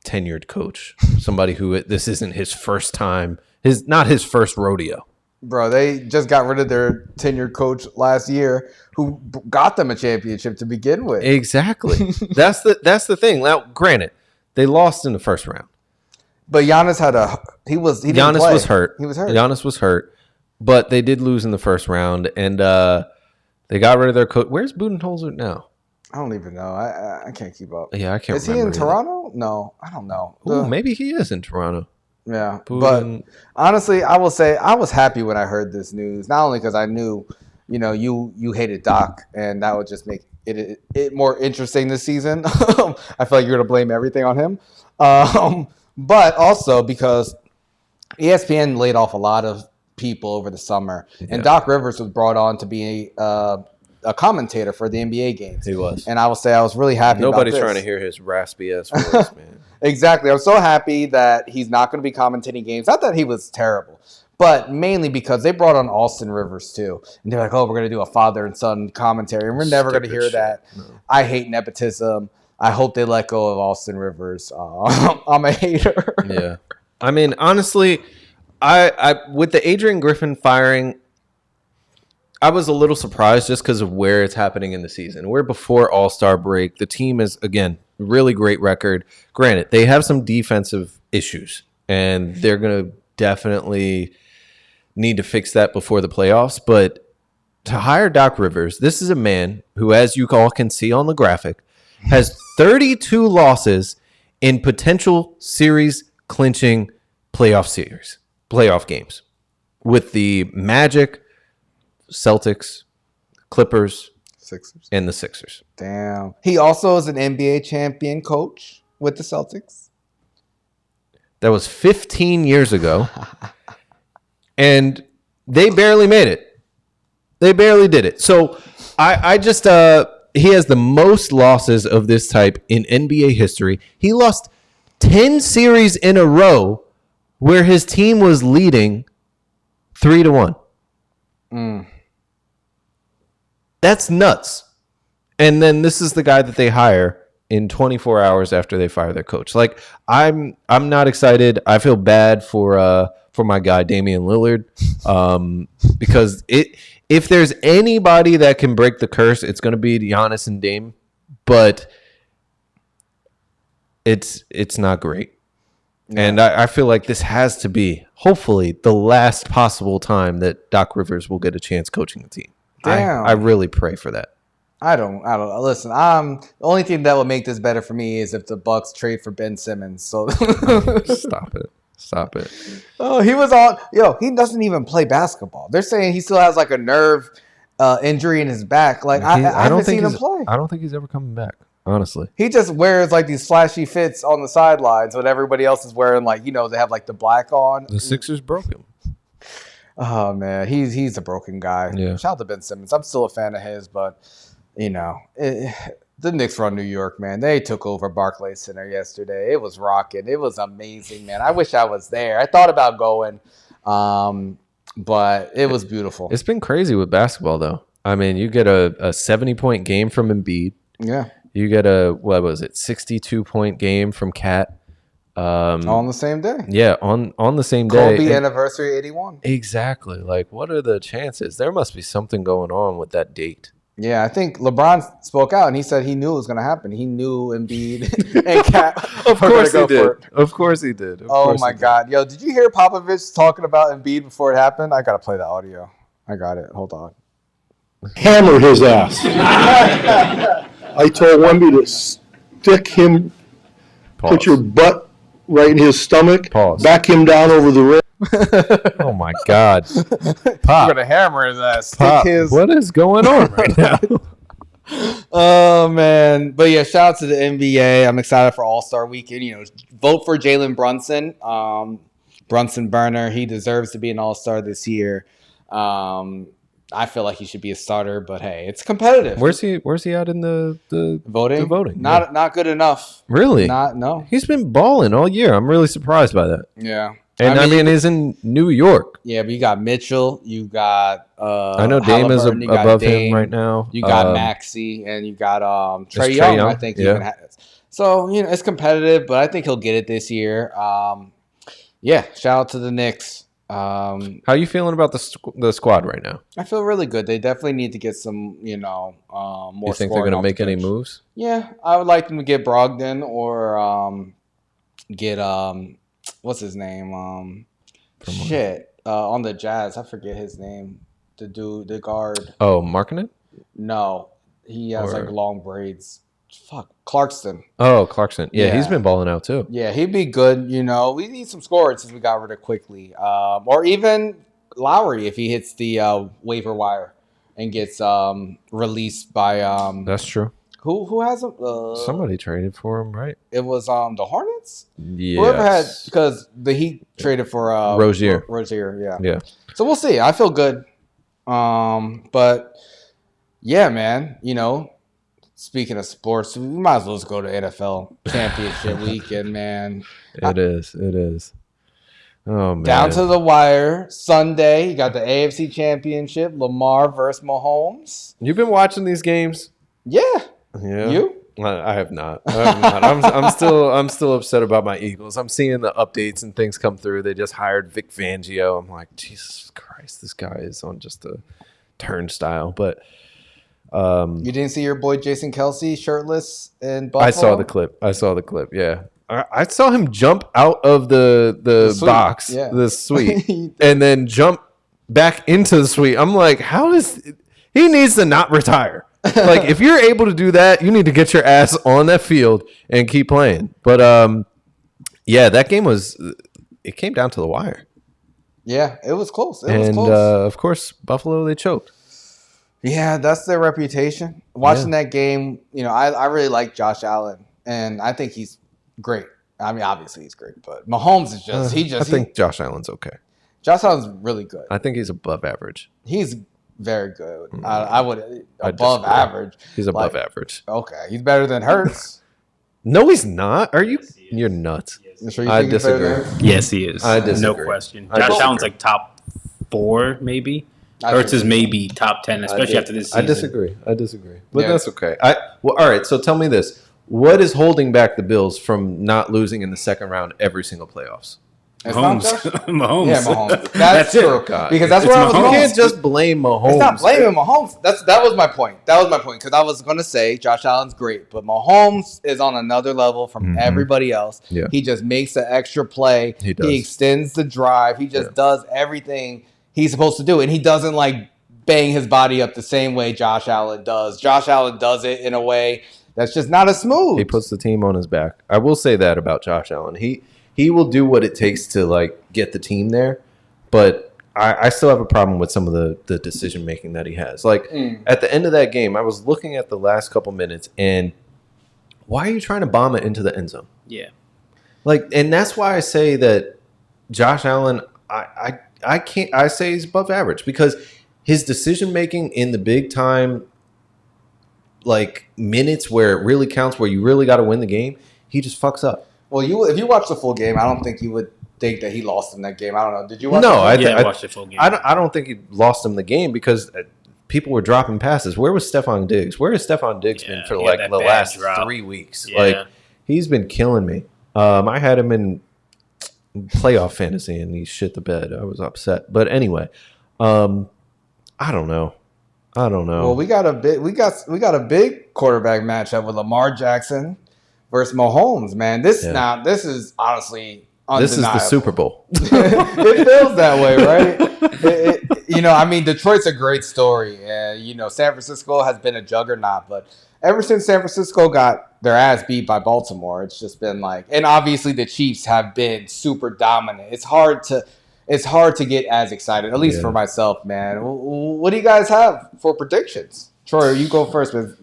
Speaker 2: tenured coach, somebody who this isn't his first time, not his first rodeo.
Speaker 1: Bro, they just got rid of their tenured coach last year who got them a championship to begin with.
Speaker 2: Exactly. That's the thing. Now, granted, they lost in the first round.
Speaker 1: But Giannis Giannis
Speaker 2: was hurt.
Speaker 1: He was hurt.
Speaker 2: Giannis was hurt. But they did lose in the first round, and they got rid of their coach. Where's Budenholzer now?
Speaker 1: I don't even know. I can't keep up.
Speaker 2: Yeah, I can't remember.
Speaker 1: Is he in Toronto? No, I don't know.
Speaker 2: Ooh, maybe he is in Toronto.
Speaker 1: Yeah, but honestly, I will say I was happy when I heard this news. Not only because I knew, you hated Doc, and that would just make it more interesting this season. I feel like you're gonna blame everything on him, but also because ESPN laid off a lot of people over the summer, and Doc Rivers was brought on to be a commentator for the NBA games.
Speaker 2: He was,
Speaker 1: and I will say I was really happy.
Speaker 2: Nobody's
Speaker 1: about this.
Speaker 2: trying to hear his raspy ass voice, man.
Speaker 1: Exactly. I'm so happy that he's not going to be commentating games. Not that he was terrible, but mainly because they brought on Austin Rivers too. And they're like, oh, we're going to do a father and son commentary. And we're never going to hear that. No. I hate nepotism. I hope they let go of Austin Rivers. I'm a hater.
Speaker 2: Yeah. I mean, honestly, I with the Adrian Griffin firing, I was a little surprised just because of where it's happening in the season. We're before All-Star break. The team is, again, really great record. Granted, they have some defensive issues, and they're going to definitely need to fix that before the playoffs. But to hire Doc Rivers, this is a man who, as you all can see on the graphic, has 32 losses in potential series clinching playoff games with the Magic, Celtics, Clippers,
Speaker 1: Sixers,
Speaker 2: and the Sixers.
Speaker 1: Damn. He also is an NBA champion coach with the Celtics.
Speaker 2: That was 15 years ago. And they barely made it. They barely did it. So I just he has the most losses of this type in NBA history. He lost 10 series in a row where his team was leading 3-1. That's nuts. And then this is the guy that they hire in 24 hours after they fire their coach. Like, I'm not excited. I feel bad for my guy Damian Lillard, because if there's anybody that can break the curse, it's going to be Giannis and Dame. But it's not great. Yeah. And I feel like this has to be, hopefully, the last possible time that Doc Rivers will get a chance coaching the team. I really pray for that.
Speaker 1: I don't listen. The only thing that will make this better for me is if the Bucks trade for Ben Simmons. So
Speaker 2: Stop it.
Speaker 1: Oh, he was on. He doesn't even play basketball. They're saying he still has like a nerve injury in his back. Like I haven't seen him play.
Speaker 2: I don't think he's ever coming back. Honestly,
Speaker 1: he just wears like these flashy fits on the sidelines when everybody else is wearing like they have like the black on.
Speaker 2: The Sixers broke him.
Speaker 1: Oh man, he's a broken guy.
Speaker 2: Yeah.
Speaker 1: Shout out to Ben Simmons. I'm still a fan of his, but the Knicks run New York, man. They took over Barclays Center yesterday. It was rocking. It was amazing, man. I wish I was there. I thought about going, but it was beautiful.
Speaker 2: It's been crazy with basketball, though. I mean, you get a 70-point game from Embiid.
Speaker 1: Yeah.
Speaker 2: You get a 62-point game from Katt.
Speaker 1: On the same day.
Speaker 2: Yeah, on the same day.
Speaker 1: Kobe anniversary 81.
Speaker 2: Exactly. Like, what are the chances? There must be something going on with that date.
Speaker 1: Yeah, I think LeBron spoke out and he said he knew it was going to happen. He knew Embiid and Katt.
Speaker 2: Of course he did. Of course he did.
Speaker 1: Oh my God. Yo, did you hear Popovich talking about Embiid before it happened? I got to play the audio. I got it. Hold on.
Speaker 17: Hammered his ass. I told Wemby to stick him, put your butt right in his stomach, back him down over the rim.
Speaker 2: Oh my God. Pop.
Speaker 1: You're going to hammer his ass.
Speaker 2: Pop. What is going on right now?
Speaker 1: Oh, man. But yeah, shout out to the NBA. I'm excited for All-Star Weekend. Vote for Jalen Brunson. Brunson Burner. He deserves to be an All-Star this year. I feel like he should be a starter, but hey, it's competitive.
Speaker 2: Where's he at in the
Speaker 1: voting?
Speaker 2: The voting.
Speaker 1: Not good enough.
Speaker 2: Really?
Speaker 1: No.
Speaker 2: He's been balling all year. I'm really surprised by that.
Speaker 1: Yeah.
Speaker 2: And I mean he's in New York.
Speaker 1: Yeah, but you got Mitchell, you got
Speaker 2: I know Dame is above him right now.
Speaker 1: You got Maxey, and you got Trae Young, I think even has. So, it's competitive, but I think he'll get it this year. Yeah, shout out to the Knicks.
Speaker 2: How are you feeling about the squad right now?
Speaker 1: I feel really good. They definitely need to get some, more.
Speaker 2: You think they're going to make any moves?
Speaker 1: Yeah, I would like them to get Brogdon or get what's his name? On the Jazz, I forget his name. The guard.
Speaker 2: Oh, Markkanen?
Speaker 1: No, he has like long braids. Fuck, Clarkson.
Speaker 2: Oh, Clarkson. Yeah, he's been balling out too.
Speaker 1: Yeah, he'd be good. We need some scorers since we got rid of Quickly. Or even Lowry if he hits the waiver wire and gets released by.
Speaker 2: That's true.
Speaker 1: Who has him?
Speaker 2: Somebody traded for him, right?
Speaker 1: It was the Hornets.
Speaker 2: Yeah.
Speaker 1: Whoever had, because the Heat traded for
Speaker 2: Rozier.
Speaker 1: Yeah. So we'll see. I feel good. But yeah, man. Speaking of sports, we might as well just go to NFL Championship Weekend, man.
Speaker 2: It is. Oh, man.
Speaker 1: Down to the wire. Sunday, you got the AFC Championship, Lamar versus Mahomes.
Speaker 2: You've been watching these games?
Speaker 1: Yeah.
Speaker 2: Yeah.
Speaker 1: You?
Speaker 2: I have not. I'm still upset about my Eagles. I'm seeing the updates and things come through. They just hired Vic Fangio. I'm like, Jesus Christ, this guy is on just a turnstile. But
Speaker 1: you didn't see your boy Jason Kelce shirtless in Buffalo?
Speaker 2: I saw the clip. Yeah. I saw him jump out of the box, the suite, and then jump back into the suite. I'm like, he needs to not retire. Like, if you're able to do that, you need to get your ass on that field and keep playing. But that game it came down to the wire.
Speaker 1: Yeah, it was close.
Speaker 2: Of course, Buffalo, they choked.
Speaker 1: Yeah, that's their reputation. Watching that game, I really like Josh Allen, and I think he's great. I mean, obviously he's great, but Mahomes is I
Speaker 2: think Josh Allen's okay.
Speaker 1: Josh Allen's really good.
Speaker 2: I think he's above average.
Speaker 1: He's very good. I would above average.
Speaker 2: He's above average.
Speaker 1: Okay, he's better than Hurts.
Speaker 2: No, he's not. Are you? You're nuts.
Speaker 1: I
Speaker 2: disagree.
Speaker 7: Yes, he is.
Speaker 2: I disagree.
Speaker 7: No question. Josh Allen's like top 4, maybe. Hurts is maybe top 10, especially after this season.
Speaker 2: I disagree. But that's okay. All right. So tell me this: what is holding back the Bills from not losing in the second round every single playoffs?
Speaker 7: Mahomes.
Speaker 1: Yeah, Mahomes. That's true. Because that's where I was going.
Speaker 2: You can't just blame Mahomes.
Speaker 1: It's not blaming Mahomes. That was my point. Because I was going to say Josh Allen's great, but Mahomes is on another level from everybody else.
Speaker 2: Yeah.
Speaker 1: He just makes an extra play.
Speaker 2: He does.
Speaker 1: He extends the drive. He just does everything he's supposed to do, and he doesn't like bang his body up the same way Josh Allen does. Josh Allen does it in a way that's just not as smooth.
Speaker 2: He puts the team on his back. I will say that about Josh Allen. He will do what it takes to like get the team there, but I still have a problem with some of the decision making that he has. Like at the end of that game, I was looking at the last couple minutes, and why are you trying to bomb it into the end zone?
Speaker 7: Yeah,
Speaker 2: like, and that's why I say that Josh Allen, I say he's above average because his decision making in the big time, like minutes where it really counts, where you really got to win the game, he just fucks up.
Speaker 1: Well, if you watch the full game, I don't think you would think that he lost in that game. I don't know. Did you watch
Speaker 2: No,
Speaker 1: I
Speaker 7: watched the full game.
Speaker 2: I don't think he lost him the game because people were dropping passes. Where was Stephon Diggs? Where has Stephon Diggs been for like the last 3 weeks? Yeah. Like, he's been killing me. I had him in playoff fantasy and he shit the bed. I was upset. But anyway, I don't know.
Speaker 1: Well, we got a big quarterback matchup with Lamar Jackson versus Mahomes, man. This is honestly undeniable.
Speaker 2: This is the Super Bowl.
Speaker 1: It feels that way, right? I mean, Detroit's a great story. San Francisco has been a juggernaut, but ever since San Francisco got their ass beat by Baltimore, it's just been like, and obviously the Chiefs have been super dominant. It's hard to get as excited, at least for myself, man. What do you guys have for predictions? Troy, you go first with.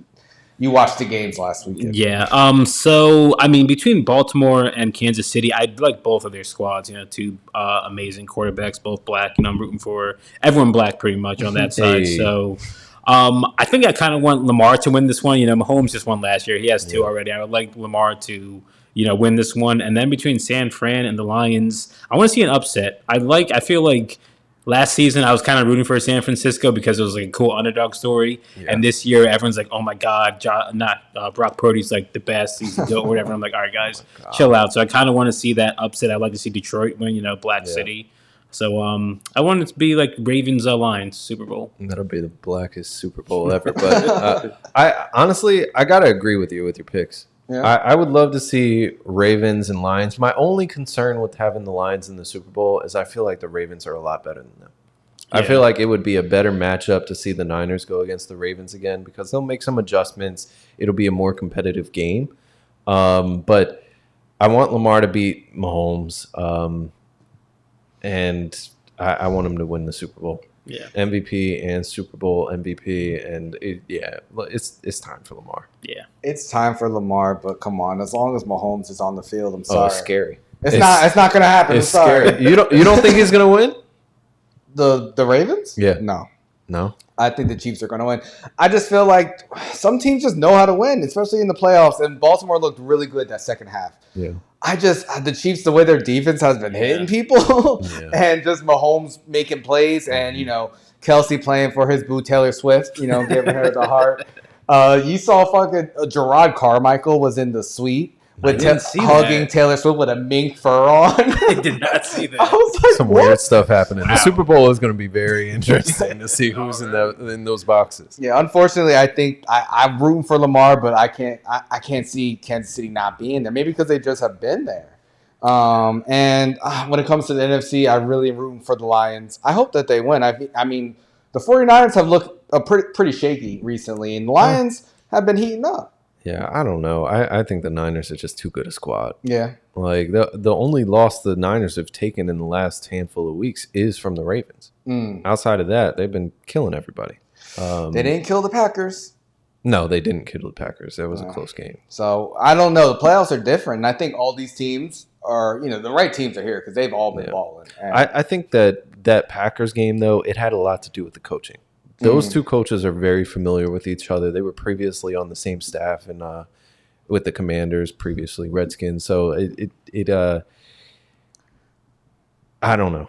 Speaker 1: You watched the games last weekend.
Speaker 7: Yeah. So, I mean, between Baltimore and Kansas City, I like both of their squads. Two amazing quarterbacks, both black. I'm rooting for everyone black pretty much on that side. So, I think I kind of want Lamar to win this one. Mahomes just won last year. He has 2 already. I would like Lamar to, win this one. And then between San Fran and the Lions, I want to see an upset. I feel like last season, I was kind of rooting for San Francisco because it was like a cool underdog story. Yeah. And this year, everyone's like, oh my God, Brock Purdy's like the best. He's the GOAT or whatever. I'm like, all right, guys, chill out. So I kind of want to see that upset. I'd like to see Detroit win, Black City. So I want it to be like Ravens Lions Super Bowl.
Speaker 2: That'll be the blackest Super Bowl ever. But I honestly got to agree with you with your picks. Yeah. I would love to see Ravens and Lions. My only concern with having the Lions in the Super Bowl is I feel like the Ravens are a lot better than them. Yeah. I feel like it would be a better matchup to see the Niners go against the Ravens again because they'll make some adjustments. It'll be a more competitive game. But I want Lamar to beat Mahomes, and I want him to win the Super Bowl.
Speaker 7: Yeah,
Speaker 2: MVP and Super Bowl MVP, and it's time for Lamar.
Speaker 7: Yeah,
Speaker 1: it's time for Lamar. But come on, as long as Mahomes is on the field, I'm sorry.
Speaker 2: Oh, it's scary.
Speaker 1: It's not going to happen.
Speaker 2: It's scary. You don't think he's going to win?
Speaker 1: The Ravens?
Speaker 2: Yeah.
Speaker 1: No. I think the Chiefs are going to win. I just feel like some teams just know how to win, especially in the playoffs. And Baltimore looked really good that second half.
Speaker 2: Yeah.
Speaker 1: The Chiefs, the way their defense has been hitting people and just Mahomes making plays and, Kelsey playing for his boo Taylor Swift, giving her the heart. You saw fucking Gerard Carmichael was in the suite with hugging Taylor Swift with a mink fur on.
Speaker 7: I did not see that.
Speaker 1: I was like,
Speaker 2: some weird stuff happening. Wow. The Super Bowl is going to be very interesting to see who's in those boxes.
Speaker 1: Yeah, unfortunately, I think I'm rooting for Lamar, but I can't see Kansas City not being there. Maybe because they just have been there. And when it comes to the NFC, I really am rooting for the Lions. I hope that they win. I mean, the 49ers have looked pretty shaky recently, and the Lions have been heating up.
Speaker 2: Yeah, I don't know. I think the Niners are just too good a squad.
Speaker 1: Yeah.
Speaker 2: Like, the only loss the Niners have taken in the last handful of weeks is from the Ravens. Outside of that, they've been killing everybody.
Speaker 1: They didn't kill the Packers.
Speaker 2: No, they didn't kill the Packers. That was a close game.
Speaker 1: So, I don't know. The playoffs are different, and I think all these teams are, the right teams are here because they've all been balling.
Speaker 2: I think that Packers game, though, it had a lot to do with the coaching. Those two coaches are very familiar with each other. They were previously on the same staff and with the Commanders, previously Redskins. So it I don't know.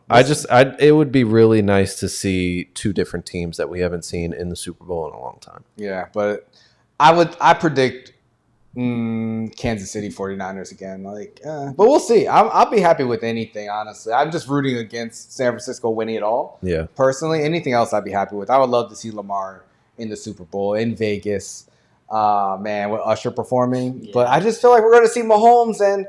Speaker 2: It would be really nice to see two different teams that we haven't seen in the Super Bowl in a long time.
Speaker 1: Yeah, but I predict Kansas City 49ers again. But we'll see. I'll be happy with anything, honestly. I'm just rooting against San Francisco winning it all.
Speaker 2: Yeah.
Speaker 1: Personally, anything else I'd be happy with. I would love to see Lamar in the Super Bowl in Vegas. Man, with Usher performing. Yeah. But I just feel like we're going to see Mahomes and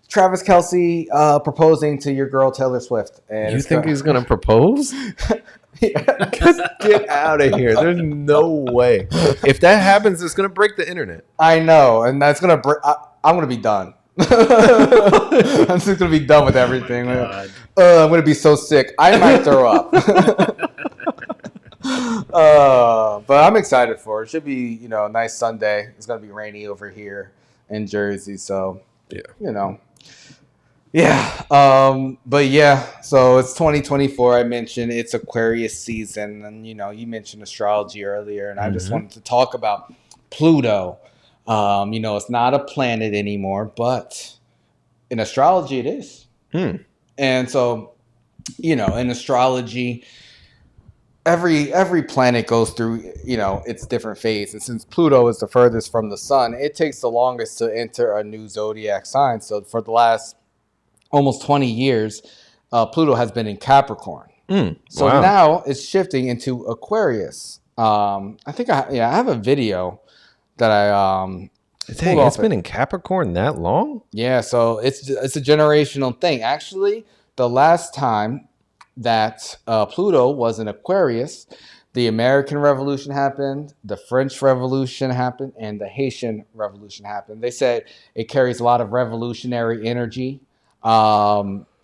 Speaker 1: Travis Kelce proposing to your girl Taylor Swift. And
Speaker 2: you think he's going to propose? Get out of here. There's no way. If that happens, it's going to break the internet.
Speaker 1: I know. And that's going to break. I'm going to be done. I'm just going to be done with everything. I'm going to be so sick. I might throw up. But I'm excited for it. It should be, a nice Sunday. It's going to be rainy over here in Jersey. So, but yeah, so it's 2024. I mentioned it's Aquarius season, and you mentioned astrology earlier, and I just wanted to talk about Pluto. It's not a planet anymore, but in astrology it is. And so, in astrology, every planet goes through, its different phases. Since Pluto is the furthest from the sun, it takes the longest to enter a new zodiac sign. So for the last almost 20 years, Pluto has been in Capricorn. So now it's shifting into Aquarius. I think I have a video that I
Speaker 2: Dang, it's been in Capricorn that long?
Speaker 1: Yeah, so it's a generational thing. Actually, the last time that Pluto was in Aquarius, the American Revolution happened, the French Revolution happened, and the Haitian Revolution happened. They said it carries a lot of revolutionary energy.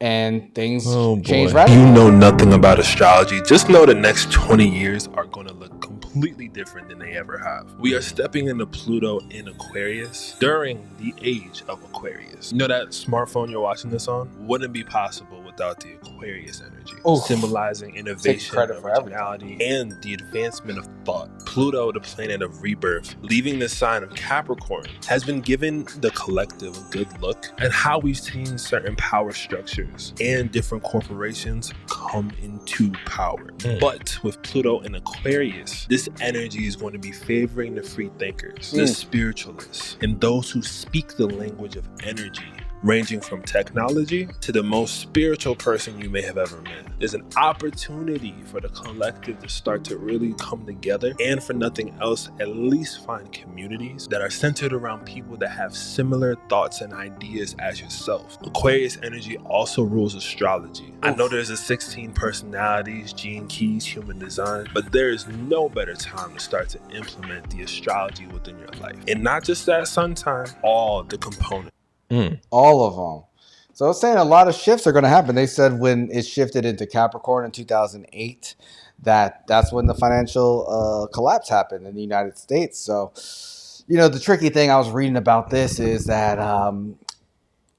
Speaker 1: And things change radically.
Speaker 18: You know nothing about astrology. Just know the next 20 years are going to look completely different than they ever have. We are stepping into Pluto in Aquarius during the age of Aquarius. You know that smartphone you're watching this on wouldn't be possible without the Aquarius energy, symbolizing innovation, originality, and the advancement of thought. Pluto, the planet of rebirth, leaving the sign of Capricorn, has been given the collective a good look at how we've seen certain power structures and different corporations come into power. But with Pluto in Aquarius, this energy is going to be favoring the free thinkers, the spiritualists, and those who speak the language of energy, ranging from technology to the most spiritual person you may have ever met. There's an opportunity for the collective to start to really come together, and for nothing else, at least find communities that are centered around people that have similar thoughts and ideas as yourself. Aquarius energy also rules astrology. I know there's a 16 personalities, gene keys, human design, but there is no better time to start to implement the astrology within your life. And not just that sun time, all the components.
Speaker 1: All of them. So it's saying a lot of shifts are going to happen. They said when it shifted into Capricorn in 2008, that's when the financial collapse happened in the United States. So, the tricky thing I was reading about this is that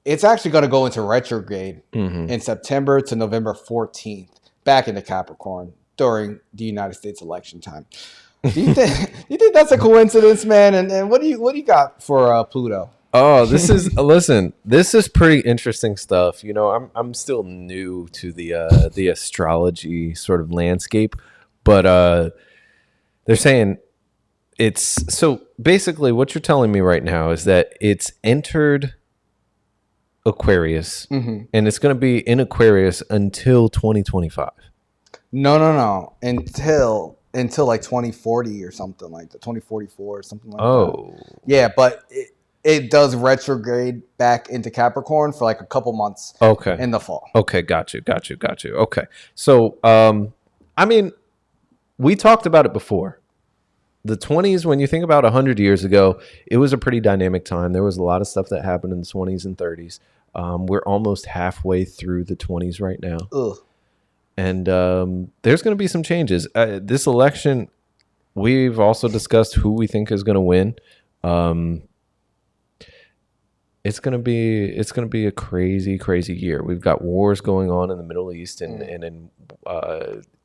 Speaker 1: it's actually going to go into retrograde in September to November 14th, back into Capricorn during the United States election time. Do you think that's a coincidence, man? And what do you got for Pluto?
Speaker 2: Oh, this is pretty interesting stuff. I'm still new to the astrology sort of landscape, but they're saying it's so basically what you're telling me right now is that it's entered Aquarius, and it's going to be in Aquarius until 2025.
Speaker 1: No. Until like 2040 or something like that, 2044 or something like that.
Speaker 2: Oh.
Speaker 1: Yeah, but it does retrograde back into Capricorn for like a couple months in the fall.
Speaker 2: Okay, got you. Okay. So, I mean, we talked about it before. The 20s, when you think about 100 years ago, it was a pretty dynamic time. There was a lot of stuff that happened in the 20s and 30s. We're almost halfway through the 20s right now.
Speaker 1: Ugh.
Speaker 2: And there's going to be some changes. This election, we've also discussed who we think is going to win. It's going to be a crazy, crazy year. We've got wars going on in the Middle East and in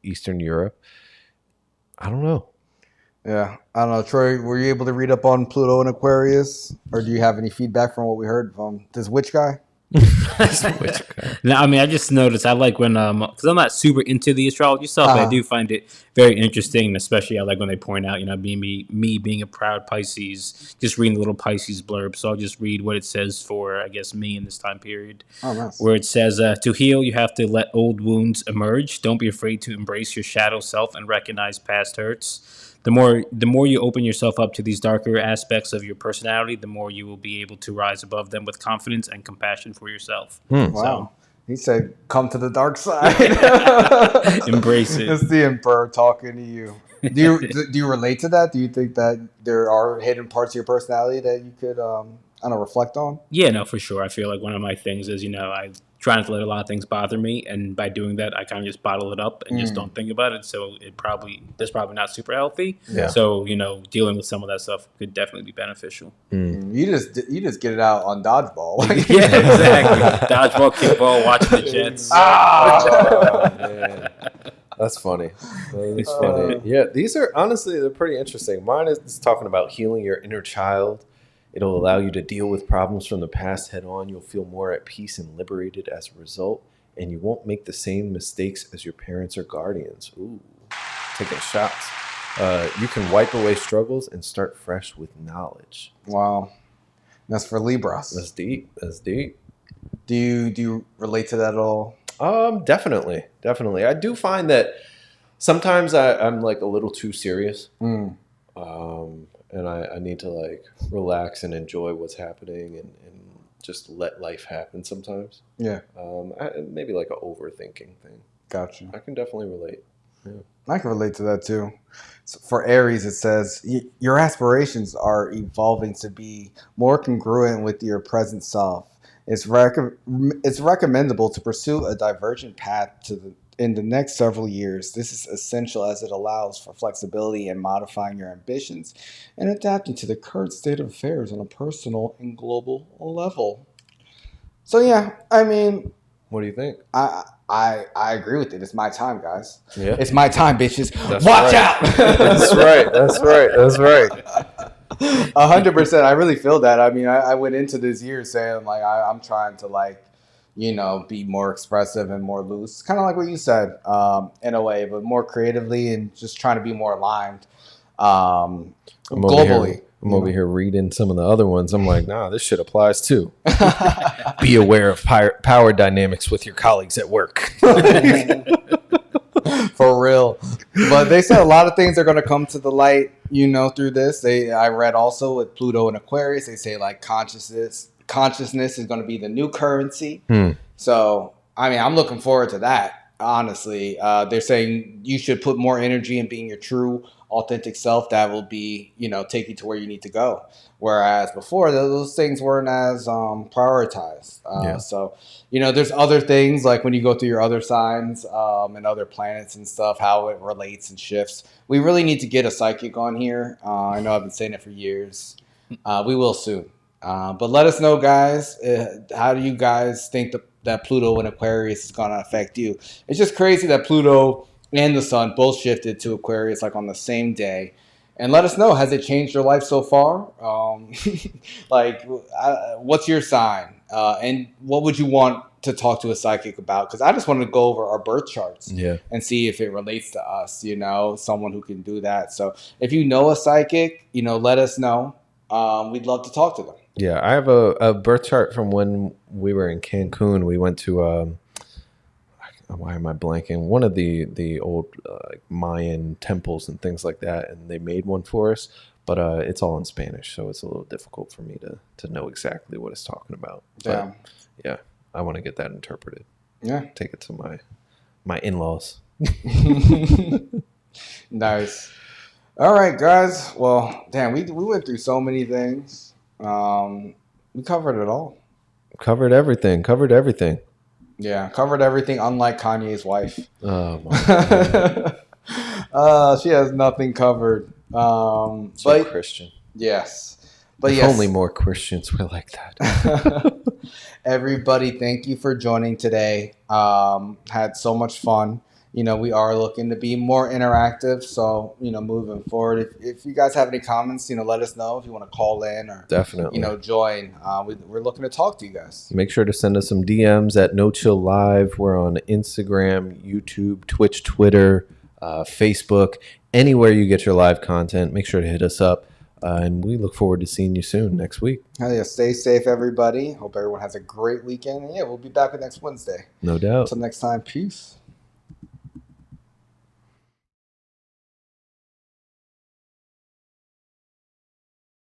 Speaker 2: Eastern Europe. I don't know.
Speaker 1: Yeah, I don't know. Troy, were you able to read up on Pluto and Aquarius? Or do you have any feedback from what we heard from this witch guy?
Speaker 7: No, I mean, I just noticed I like when because I'm not super into the astrology stuff, but I do find it very interesting, especially I like when they point out, being me being a proud Pisces, just reading the little Pisces blurb. So I'll just read what it says for, I guess, me in this time period.
Speaker 1: Oh, nice.
Speaker 7: Where it says, to heal, you have to let old wounds emerge. Don't be afraid to embrace your shadow self and recognize past hurts. The more you open yourself up to these darker aspects of your personality, the more you will be able to rise above them with confidence and compassion for yourself.
Speaker 1: Wow. He said, come to the dark side.
Speaker 7: Embrace it.
Speaker 1: It's the Emperor talking to you. Do you relate to that? Do you think that there are hidden parts of your personality that you could reflect on?
Speaker 7: Yeah, no, for sure. I feel like one of my things is, I try not to let a lot of things bother me, and by doing that, I kind of just bottle it up and just don't think about it. So that's probably not super healthy.
Speaker 2: Yeah.
Speaker 7: So dealing with some of that stuff could definitely be beneficial.
Speaker 1: You just get it out on dodgeball.
Speaker 7: Yeah, exactly. Dodgeball, kickball, watching the Jets.
Speaker 2: Man. That's funny. That's funny. Yeah, these are honestly they're pretty interesting. Mine is talking about healing your inner child. It'll allow you to deal with problems from the past head on. You'll feel more at peace and liberated as a result, and you won't make the same mistakes as your parents or guardians. Ooh, taking shots. You can wipe away struggles and start fresh with knowledge.
Speaker 1: Wow, that's for Libras.
Speaker 2: That's deep.
Speaker 1: Do you relate to that at all?
Speaker 2: Definitely. I do find that sometimes I'm like a little too serious. And I need to like relax and enjoy what's happening and just let life happen sometimes.
Speaker 1: Yeah.
Speaker 2: Maybe like an overthinking thing.
Speaker 1: Gotcha.
Speaker 2: I can definitely relate. Yeah.
Speaker 1: I can relate to that too. So for Aries, it says, your aspirations are evolving to be more congruent with your present self. It's recommendable to pursue a divergent path in the next several years. This is essential as it allows for flexibility in modifying your ambitions and adapting to the current state of affairs on a personal and global level. So yeah, I mean,
Speaker 2: what do you think?
Speaker 1: I agree with it. It's my time, guys.
Speaker 2: Yeah.
Speaker 1: It's my time, bitches.
Speaker 2: That's
Speaker 1: Watch
Speaker 2: right.
Speaker 1: out.
Speaker 2: That's right.
Speaker 1: 100%. I really feel that. I mean, I went into this year saying like I'm trying to be more expressive and more loose. Kind of like what you said, in a way, but more creatively and just trying to be more aligned globally.
Speaker 2: I'm over here reading some of the other ones. I'm like, nah, this shit applies too. Be aware of power dynamics with your colleagues at work.
Speaker 1: For real. But they said a lot of things are going to come to the light, through this. I read also with Pluto and Aquarius, they say like consciousness is going to be the new currency. So, I mean, I'm looking forward to that, honestly. They're saying you should put more energy in being your true, authentic self. That will be, take you to where you need to go. Whereas before, those things weren't as prioritized. So, there's other things like when you go through your other signs and other planets and stuff, how it relates and shifts. We really need to get a psychic on here. I know I've been saying it for years. We will soon. But let us know, guys. How do you guys think that Pluto and Aquarius is going to affect you? It's just crazy that Pluto and the sun both shifted to Aquarius like on the same day. And let us know, has it changed your life so far? What's your sign? And what would you want to talk to a psychic about, because I just wanted to go over our birth charts and see if it relates to us, someone who can do that. So if you know a psychic, let us know. We'd love to talk to them.
Speaker 2: Yeah, I have a birth chart from when we were in Cancun. We went to why am I blanking? One of the old Mayan temples and things like that, and they made one for us, but it's all in Spanish, so it's a little difficult for me to know exactly what it's talking about. But, yeah, I want to get that interpreted.
Speaker 1: Yeah,
Speaker 2: take it to my in-laws.
Speaker 1: Nice. All right, guys. Well, damn, we went through so many things. We covered it all.
Speaker 2: Covered everything.
Speaker 1: Yeah, covered everything, unlike Kanye's wife.
Speaker 2: Oh, my God.
Speaker 1: She has nothing covered.
Speaker 2: So
Speaker 1: but
Speaker 2: Christian.
Speaker 1: Yes. But
Speaker 2: if only more Christians were like that.
Speaker 1: Everybody, thank you for joining today. Had so much fun. We are looking to be more interactive. So, moving forward, if you guys have any comments, let us know if you want to call in or
Speaker 2: definitely,
Speaker 1: join. We're looking to talk to you guys.
Speaker 2: Make sure to send us some DMs at nochilllive. We're on Instagram, YouTube, Twitch, Twitter, Facebook, anywhere you get your live content. Make sure to hit us up. And we look forward to seeing you soon next week.
Speaker 1: Hell yeah. Stay safe, everybody. Hope everyone has a great weekend. And yeah, we'll be back next Wednesday.
Speaker 2: No doubt.
Speaker 1: Until next time, peace.